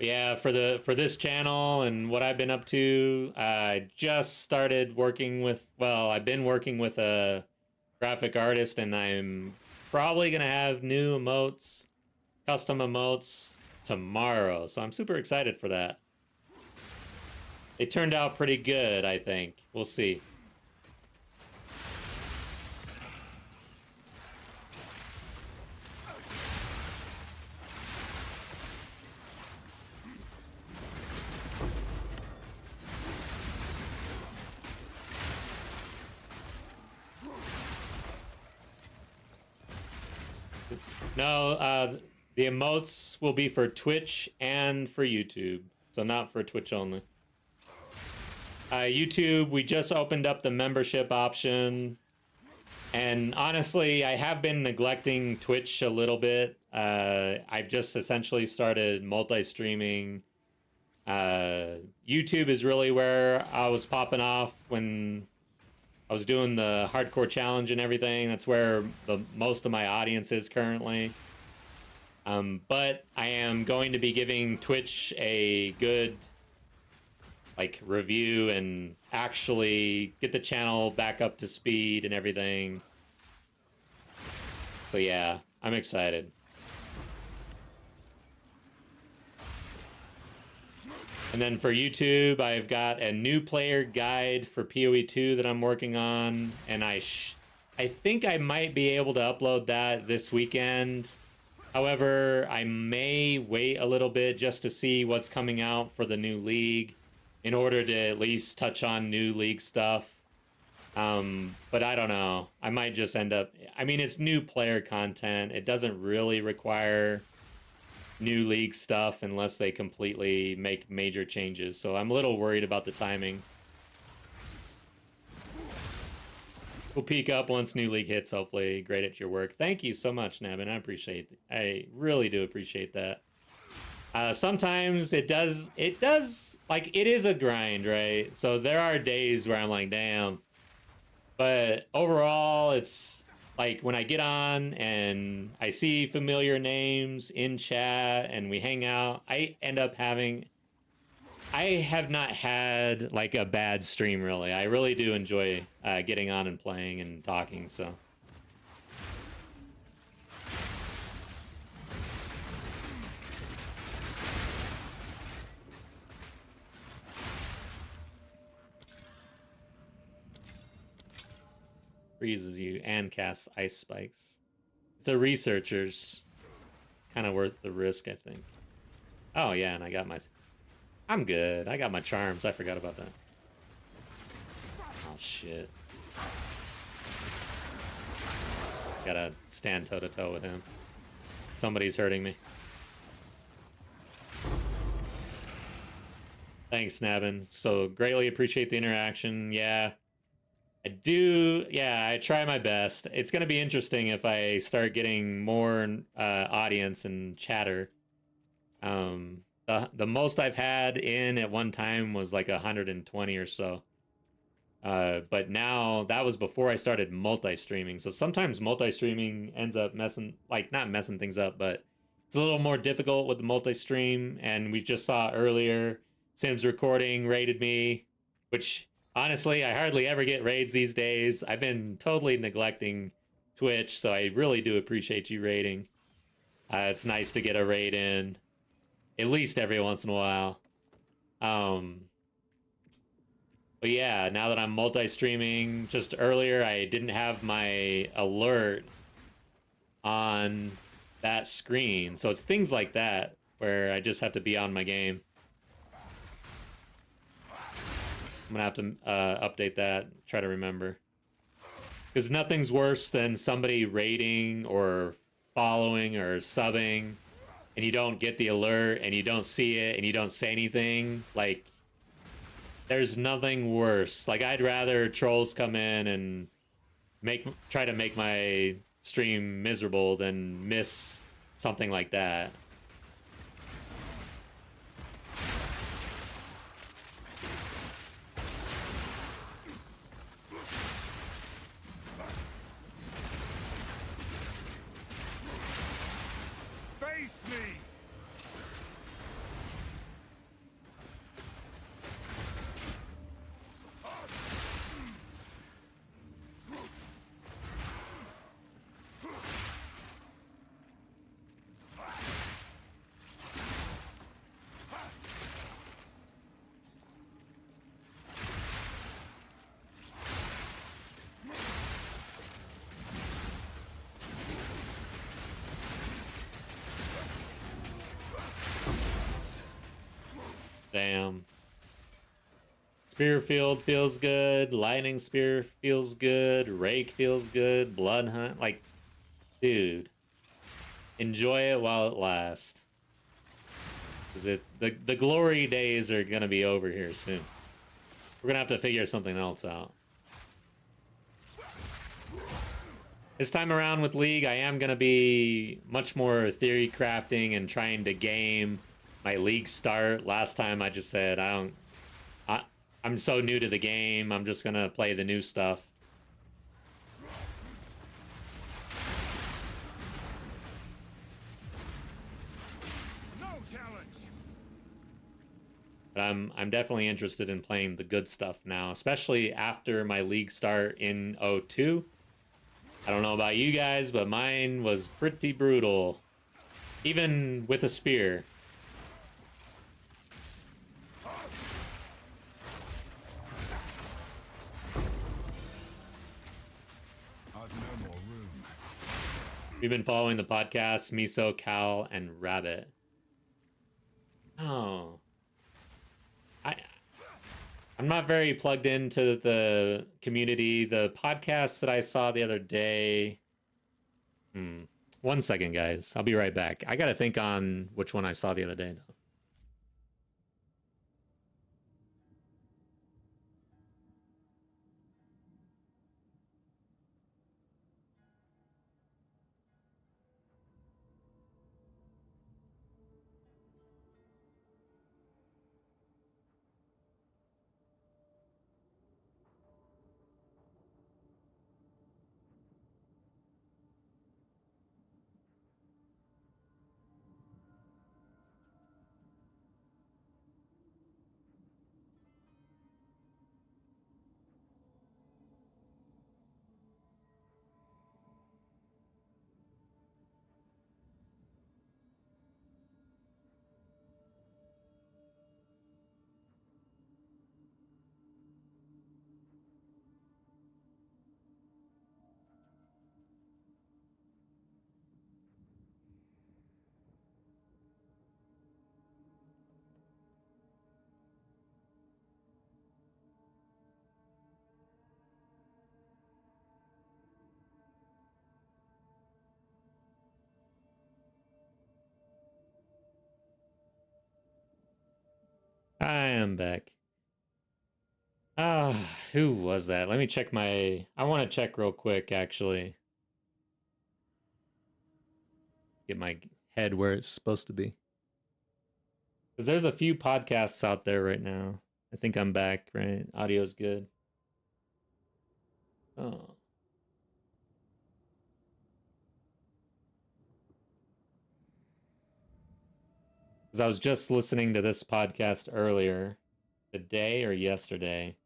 Yeah, for this channel and what I've been up to, I just started working with, well, I've been working with a graphic artist, and I'm probably gonna have new emotes, custom emotes tomorrow. So I'm super excited for that. They turned out pretty good, I think. We'll see. No, the emotes will be for Twitch and for YouTube, so not for Twitch only. YouTube, we just opened up the membership option, and honestly, I have been neglecting Twitch a little bit. I've just essentially started multi-streaming. YouTube is really where I was popping off when I was doing the hardcore challenge and everything. That's where the most of my audience is currently. But I am going to be giving Twitch a good review and actually get the channel back up to speed and everything. So yeah, I'm excited. And then for YouTube, I've got a new player guide for PoE 2 that I'm working on, and I think I might be able to upload that this weekend. However, I may wait a little bit just to see what's coming out for the new league in order to at least touch on new league stuff. But I don't know. I might just end up... I mean, it's new player content. It doesn't really require new league stuff unless they completely make major changes. So I'm a little worried about the timing. We'll peak up once new league hits, hopefully. Great at your work. Thank you so much, Nabin. I really do appreciate that. Sometimes it is a grind, right? So there are days where I'm like, damn. But overall, it's like when I get on and I see familiar names in chat and we hang out, I have not had like a bad stream, really. I really do enjoy getting on and playing and talking, so. Freezes you and casts ice spikes. It's a researcher's. Kind of worth the risk, I think. Oh yeah, and I got my... I'm good. I got my charms. I forgot about that. Oh shit. Gotta stand toe-to-toe with him. Somebody's hurting me. Thanks, Nabin. So greatly appreciate the interaction. Yeah. I try my best. It's going to be interesting if I start getting more audience and chatter. The most I've had in at one time was like 120 or so. But now, that was before I started multi-streaming. So sometimes multi-streaming ends up not messing things up, but it's a little more difficult with the multi-stream. And we just saw earlier, Sim's Recording raided me. which honestly, I hardly ever get raids these days. I've been totally neglecting Twitch, so I really do appreciate you raiding. It's nice to get a raid in, at least every once in a while. But yeah, now that I'm multi-streaming, just earlier I didn't have my alert on that screen. So it's things like that where I just have to be on my game. I'm gonna have to update that, try to remember. Because nothing's worse than somebody raiding or following or subbing and you don't get the alert and you don't see it and you don't say anything. Like, there's nothing worse. Like, I'd rather trolls come in and try to make my stream miserable than miss something like that. Face me! Damn. Spear field feels good. Lightning spear feels good. Rake feels good. Blood hunt. Like, dude, enjoy it while it lasts. Cause the glory days are gonna be over here soon. We're gonna have to figure something else out. This time around with League, I am gonna be much more theory crafting and trying to game my League start. Last time I just said I'm so new to the game, I'm just gonna play the new stuff. No challenge! But I'm definitely interested in playing the good stuff now, especially after my League start in 02. I don't know about you guys, but mine was pretty brutal. Even with a spear. I've no more room. We've been following the podcast, Miso, Cal, and Rabbit. Oh. I'm not very plugged into the community. The podcast that I saw the other day... 1 second, guys. I'll be right back. I gotta think on which one I saw the other day, though. I am back. Ah, who was that? Let me check my... I want to check real quick, actually. Get my head where it's supposed to be. Because there's a few podcasts out there right now. I think I'm back, right? Audio's good. Oh. Because I was just listening to this podcast earlier, today or yesterday.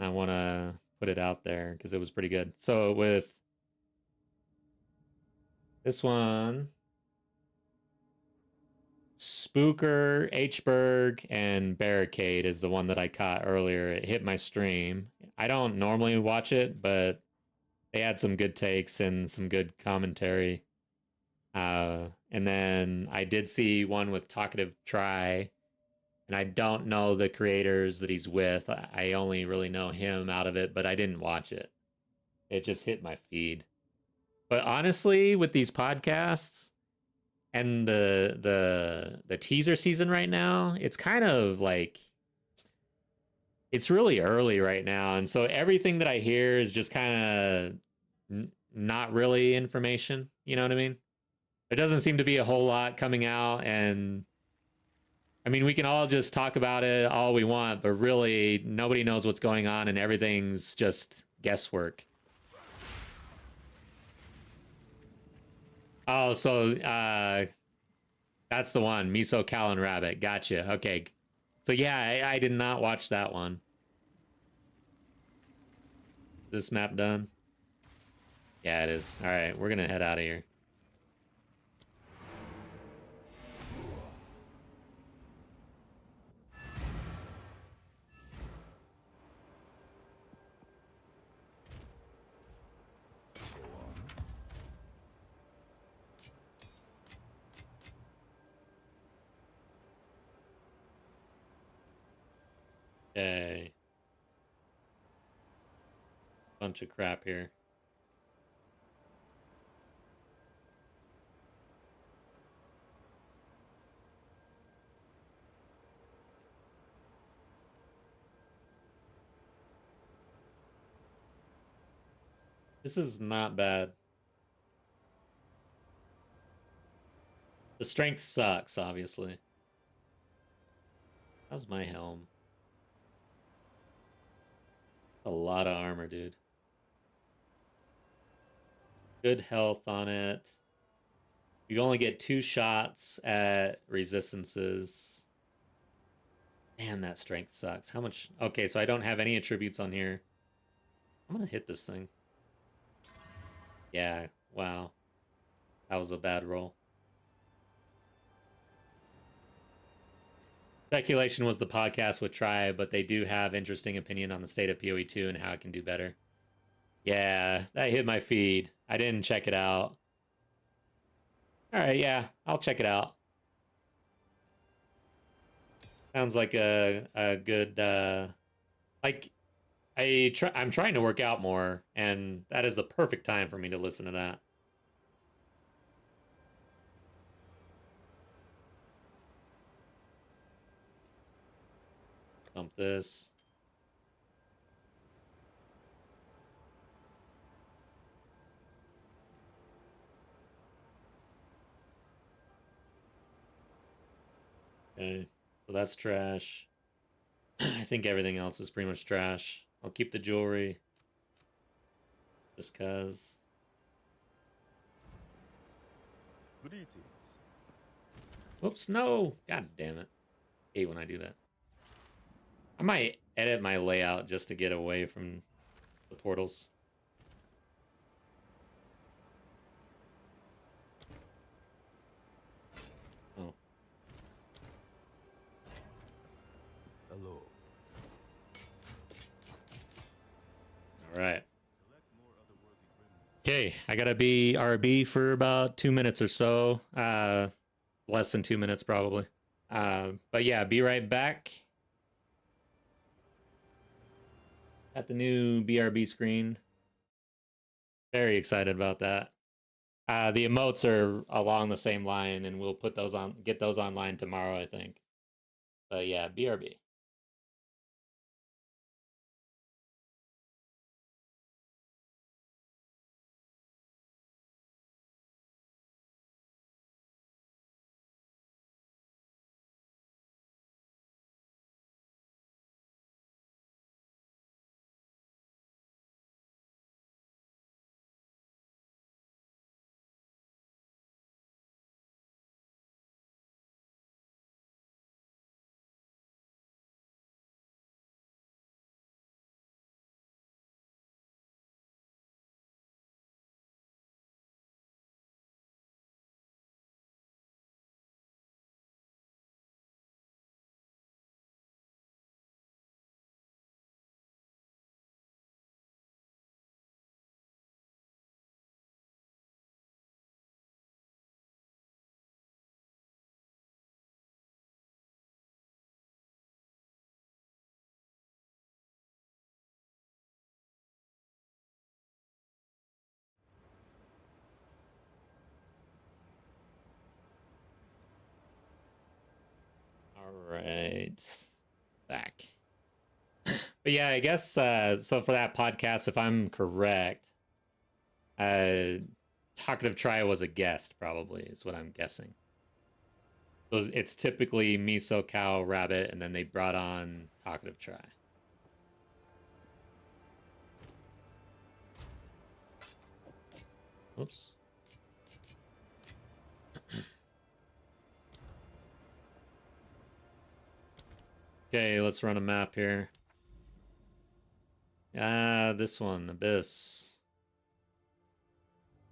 I want to put it out there because it was pretty good. So with this one, Spooker, Hberg, and Barricade is the one that I caught earlier. It hit my stream. I don't normally watch it, but they had some good takes and some good commentary. And then I did see one with Talkative Try, and I don't know the creators that he's with. I only really know him out of it, but I didn't watch it. It just hit my feed. But honestly, with these podcasts and the teaser season right now, it's kind of like it's really early right now, and so everything that I hear is just kind of not really information. You know what I mean? There doesn't seem to be a whole lot coming out, and I mean, we can all just talk about it all we want, but really nobody knows what's going on, and everything's just guesswork. Oh, so that's the one, Miso Cow and Rabbit. Gotcha. Okay. So yeah, I did not watch that one. Is this map done? Yeah, it is. All right, we're gonna head out of here. Okay. Bunch of crap here. This is not bad. The strength sucks, obviously. How's my helm? A lot of armor, dude. Good health on it. You only get 2 shots at resistances. Man, that strength sucks. How much? Okay, so I don't have any attributes on here. I'm gonna hit this thing. Yeah, wow. That was a bad roll. Speculation was the podcast with Try, but they do have interesting opinion on the state of PoE2 and how it can do better. Yeah, that hit my feed. I didn't check it out. All right, yeah, I'll check it out. Sounds like a good like I'm trying to work out more, and that is the perfect time for me to listen to that. Dump this. Okay, so that's trash. I think everything else is pretty much trash. I'll keep the jewelry. Just cause. Greetings. Whoops, no! God damn it. I hate when I do that. I might edit my layout just to get away from the portals. Oh. Hello. Alright. Okay, I gotta be RB for about 2 minutes or so. Less than 2 minutes probably. But yeah, be right back. At the new BRB screen. Very excited about that. The emotes are along the same line, and we'll put those on, get those online tomorrow, I think. But yeah, BRB. right. Back. But yeah, I guess so for that podcast, if I'm correct, Talkative Try was a guest, probably, is what I'm guessing. So it's typically Miso, Cow, Rabbit, and then they brought on Talkative Try. Oops. Okay, let's run a map here. This one, Abyss.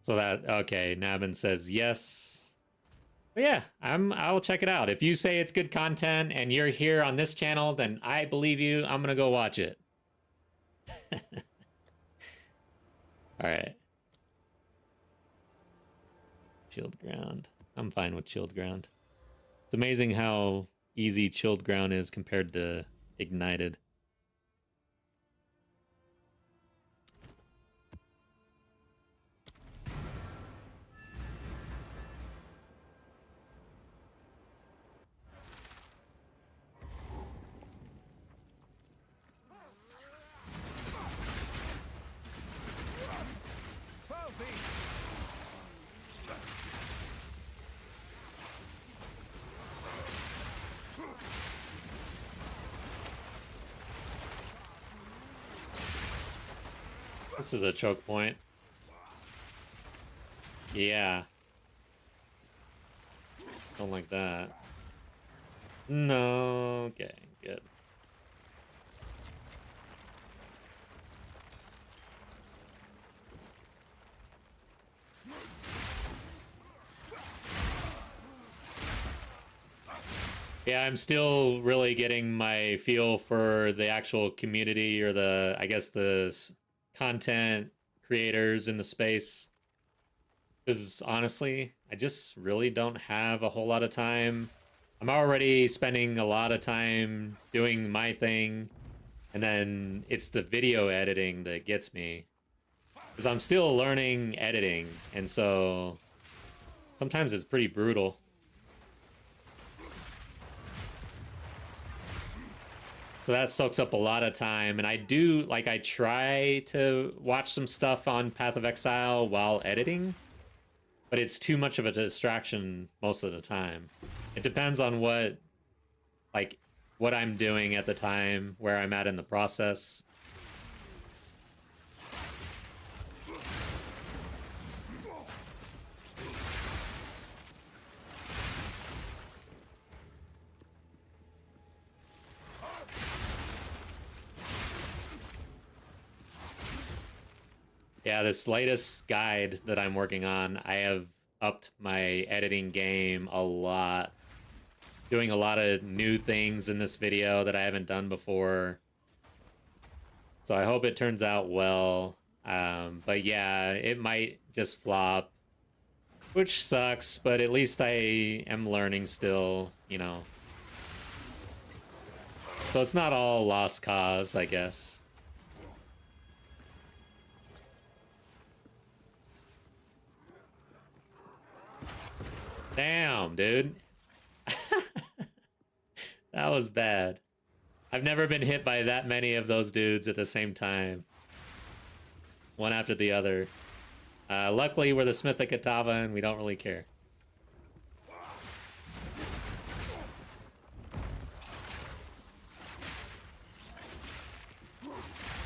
So that, okay, Nabin says yes. But yeah, I'll check it out. If you say it's good content and you're here on this channel, then I believe you. I'm gonna go watch it. Alright. Chilled ground. I'm fine with chilled ground. It's amazing how easy chilled ground is compared to ignited. This is a choke point. Yeah. Don't like that. No. Okay, good. Yeah, I'm still really getting my feel for the actual community, or the, I guess, the content creators in the space. Because honestly, I just really don't have a whole lot of time. I'm already spending a lot of time doing my thing, and then it's the video editing that gets me. Because I'm still learning editing, and so sometimes it's pretty brutal. So that soaks up a lot of time, and I do, like, I try to watch some stuff on Path of Exile while editing, but it's too much of a distraction most of the time. It depends on what I'm doing at the time, where I'm at in the process. Yeah, this latest guide that I'm working on, I have upped my editing game a lot. Doing a lot of new things in this video that I haven't done before. So I hope it turns out well. But yeah, it might just flop, which sucks, but at least I am learning still, you know. So it's not all lost cause, I guess. Damn, dude. That was bad. I've never been hit by that many of those dudes at the same time. One after the other. Luckily, we're the Smith of Kitava and we don't really care.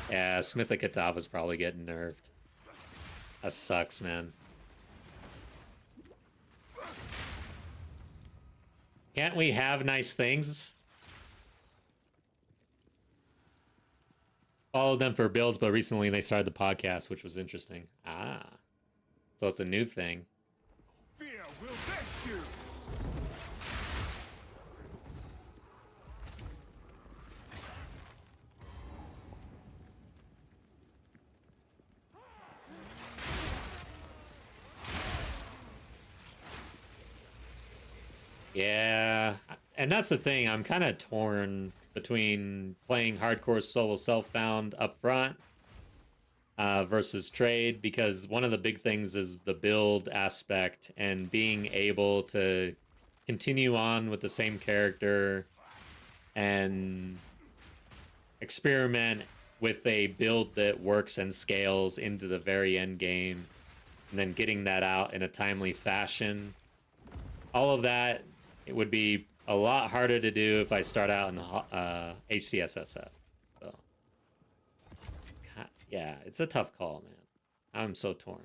Yeah, Smith of Kitava's probably getting nerfed. That sucks, man. Can't we have nice things? Followed them for builds, but recently they started the podcast, which was interesting. Ah. So it's a new thing. Fear will vex you. Yeah, and that's the thing. I'm kind of torn between playing hardcore solo self-found up front versus trade, because one of the big things is the build aspect and being able to continue on with the same character and experiment with a build that works and scales into the very end game, and then getting that out in a timely fashion. All of that, it would be a lot harder to do if I start out in HCSSF. So, yeah, it's a tough call, man. I'm so torn.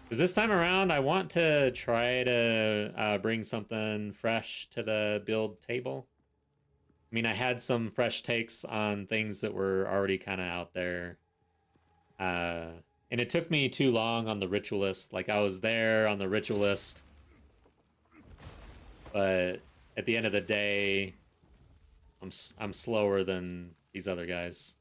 Because this time around, I want to try to bring something fresh to the build table. I mean, I had some fresh takes on things that were already kind of out there. And it took me too long on the Ritualist. Like, I was there on the Ritualist. But at the end of the day, I'm slower than these other guys.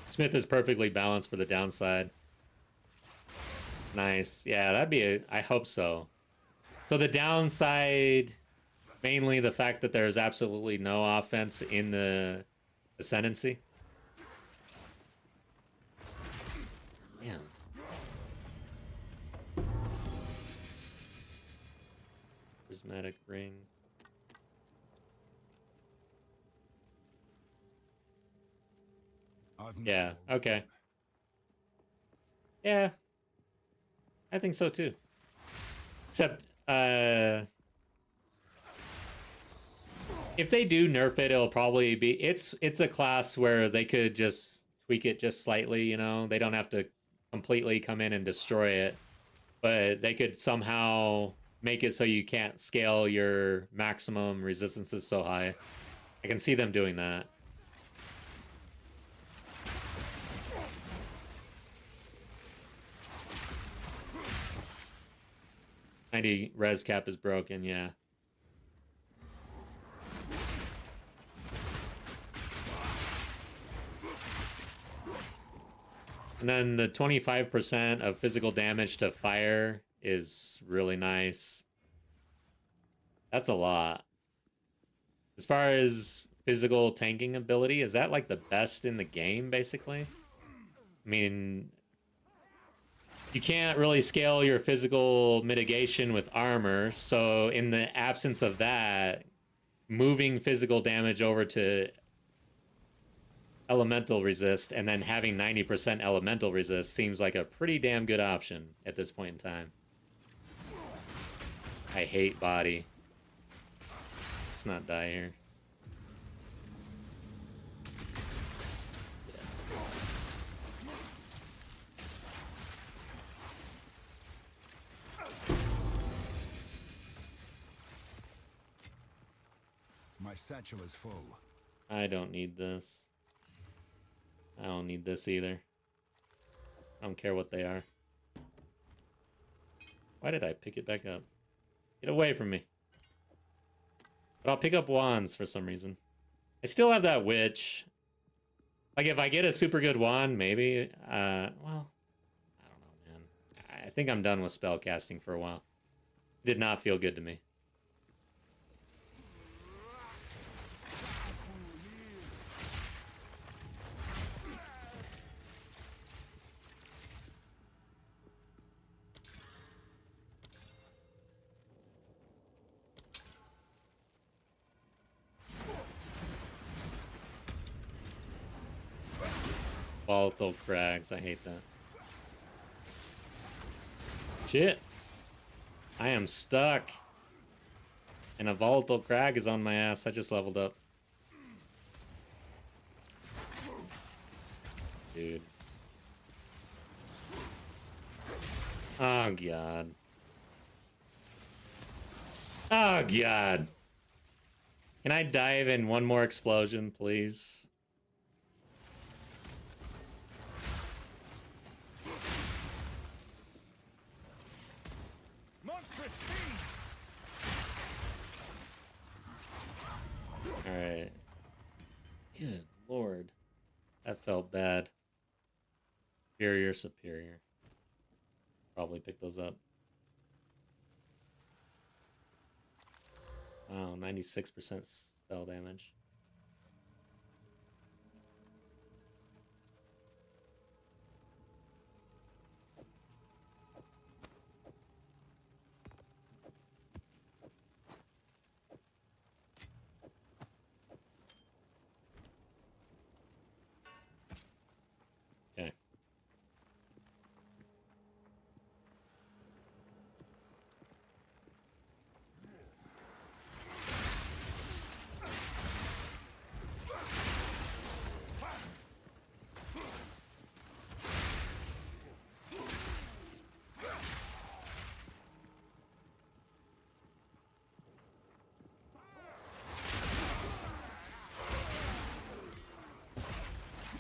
Smith is perfectly balanced for the downside. Nice. Yeah, that'd be I hope so. So the downside, mainly the fact that there's absolutely no offense in the Ascendancy. Damn. Prismatic ring. Yeah, okay. Yeah. I think so too. Except, if they do nerf it, it'll probably be it's a class where they could just tweak it just slightly, you know. They don't have to completely come in and destroy it, but they could somehow make it so you can't scale your maximum resistances so high. I can see them doing that. '90 res cap is broken, yeah. And then the 25% of physical damage to fire is really nice. That's a lot. As far as physical tanking ability, is that like the best in the game, basically? I mean, you can't really scale your physical mitigation with armor, so in the absence of that, moving physical damage over to elemental resist and then having 90% elemental resist seems like a pretty damn good option at this point in time. I hate body. Let's not die here. My satchel is full. I don't need this. I don't need this either. I don't care what they are. Why did I pick it back up? Get away from me. But I'll pick up wands for some reason. I still have that witch. Like, if I get a super good wand, maybe. Well, I don't know, man. I think I'm done with spell casting for a while. It did not feel good to me. Volatile crags, I hate that. Shit. I am stuck. And a volatile crag is on my ass. I just leveled up. Dude. Oh, God. Oh, God. Can I dive in one more explosion, please? Alright. Good lord. That felt bad. Superior, superior. Probably pick those up. Wow, 96% spell damage.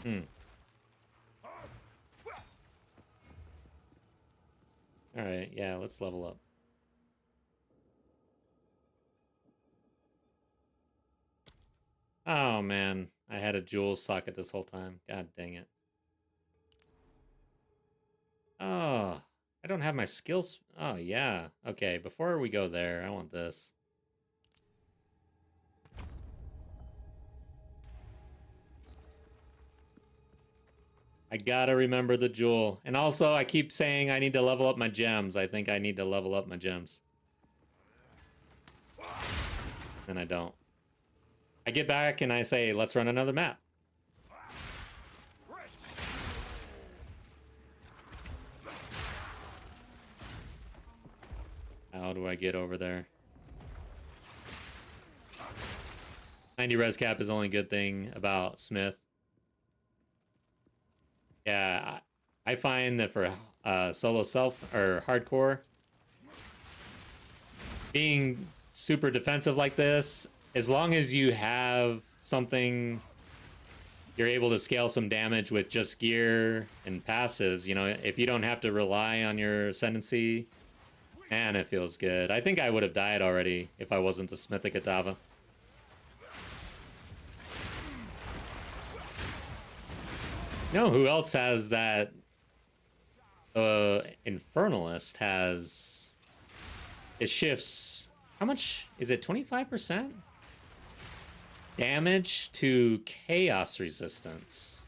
Hmm. Alright, yeah, let's level up. Oh man, I had a jewel socket this whole time. God dang it. Oh, I don't have my skills. Oh, yeah. Okay, before we go there, I want this. I gotta remember the jewel. And also, I keep saying I need to level up my gems. I think I need to level up my gems. And I don't. I get back and I say, let's run another map. How do I get over there? 90 res cap is the only good thing about Smith. Yeah, I find that for solo self or hardcore, being super defensive like this, as long as you have something, you're able to scale some damage with just gear and passives. You know, if you don't have to rely on your ascendancy, man, it feels good. I think I would have died already if I wasn't the Smith of Kitava. You know who else has that? Infernalist has... It shifts... How much? Is it 25%? Damage to chaos resistance.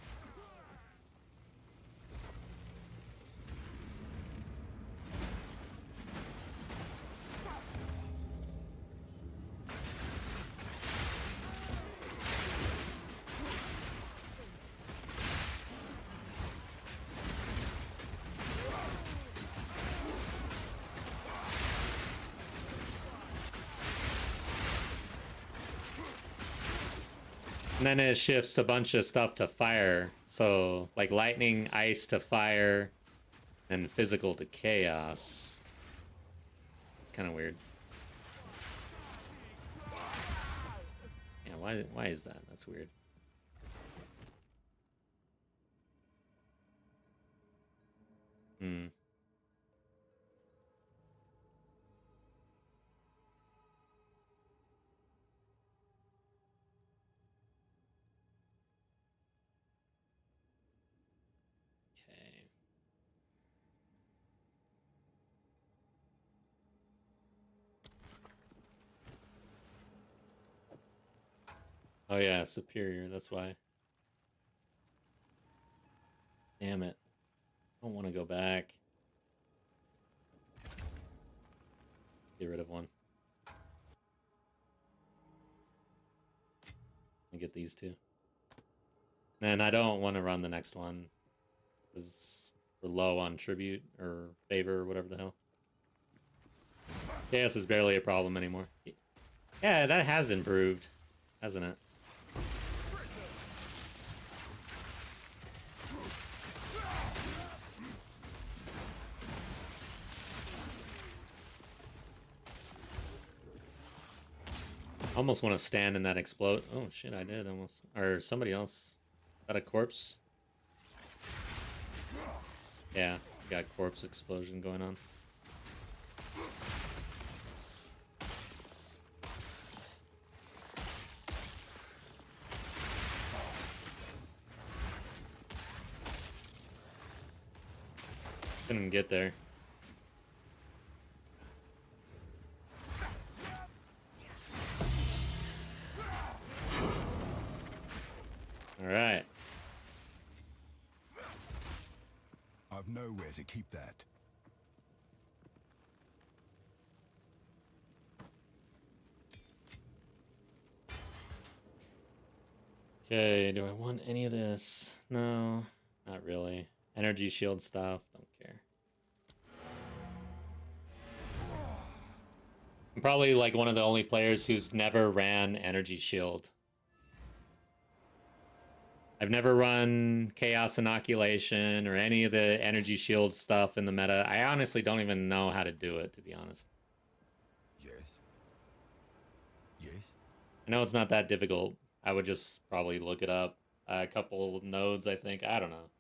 And then it shifts a bunch of stuff to fire. So, like lightning, ice to fire, and physical to chaos. It's kind of weird. Yeah, why is that? That's weird. Hmm. Okay. Oh yeah, superior, that's why. Damn it. I don't want to go back. Get rid of one. I get these two. And I don't want to run the next one, because we're low on tribute or favor or whatever the hell. Chaos is barely a problem anymore. Yeah, that has improved, hasn't it? Almost want to stand in that explode. Oh shit, I did almost. Or somebody else. Is that a corpse? Yeah, got corpse explosion going on. Couldn't get there. All right. I've nowhere to keep that. Okay, do I want any of this? No, not really. Energy shield stuff, don't care. I'm probably like one of the only players who's never ran energy shield. I've never run Chaos Inoculation or any of the energy shield stuff in the meta. I honestly don't even know how to do it, to be honest. Yes. Yes. I know it's not that difficult. I would just probably look it up. a couple nodes, I think. I don't know.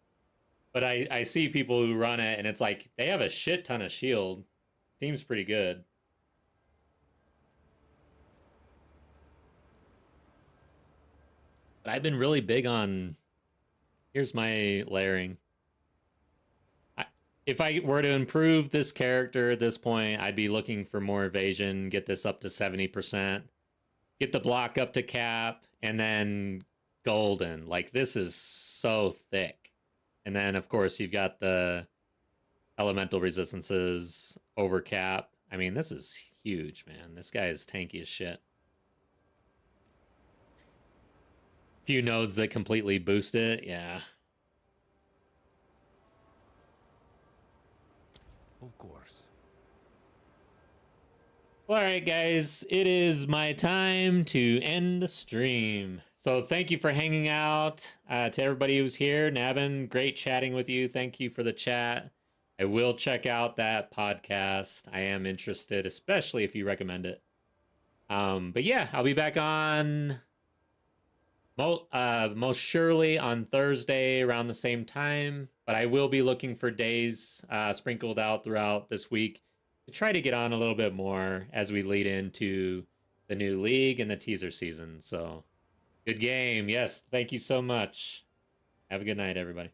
But I see people who run it, and it's like they have a shit ton of shield. Seems pretty good. But I've been really big on... Here's my layering. If I were to improve this character at this point, I'd be looking for more evasion, get this up to 70%, get the block up to cap, and then golden. Like, this is so thick. And then, of course, you've got the elemental resistances over cap. I mean, this is huge, man. This guy is tanky as shit. Few nodes that completely boost it, yeah. Of course. All right, guys, it is my time to end the stream. So thank you for hanging out. To everybody who's here, Nabin, great chatting with you. Thank you for the chat. I will check out that podcast. I am interested, especially if you recommend it. But yeah, I'll be back on most surely on Thursday around the same time. But I will be looking for days sprinkled out throughout this week to try to get on a little bit more as we lead into the new league and the teaser season. So good game. Yes, thank you so much. Have a good night, everybody.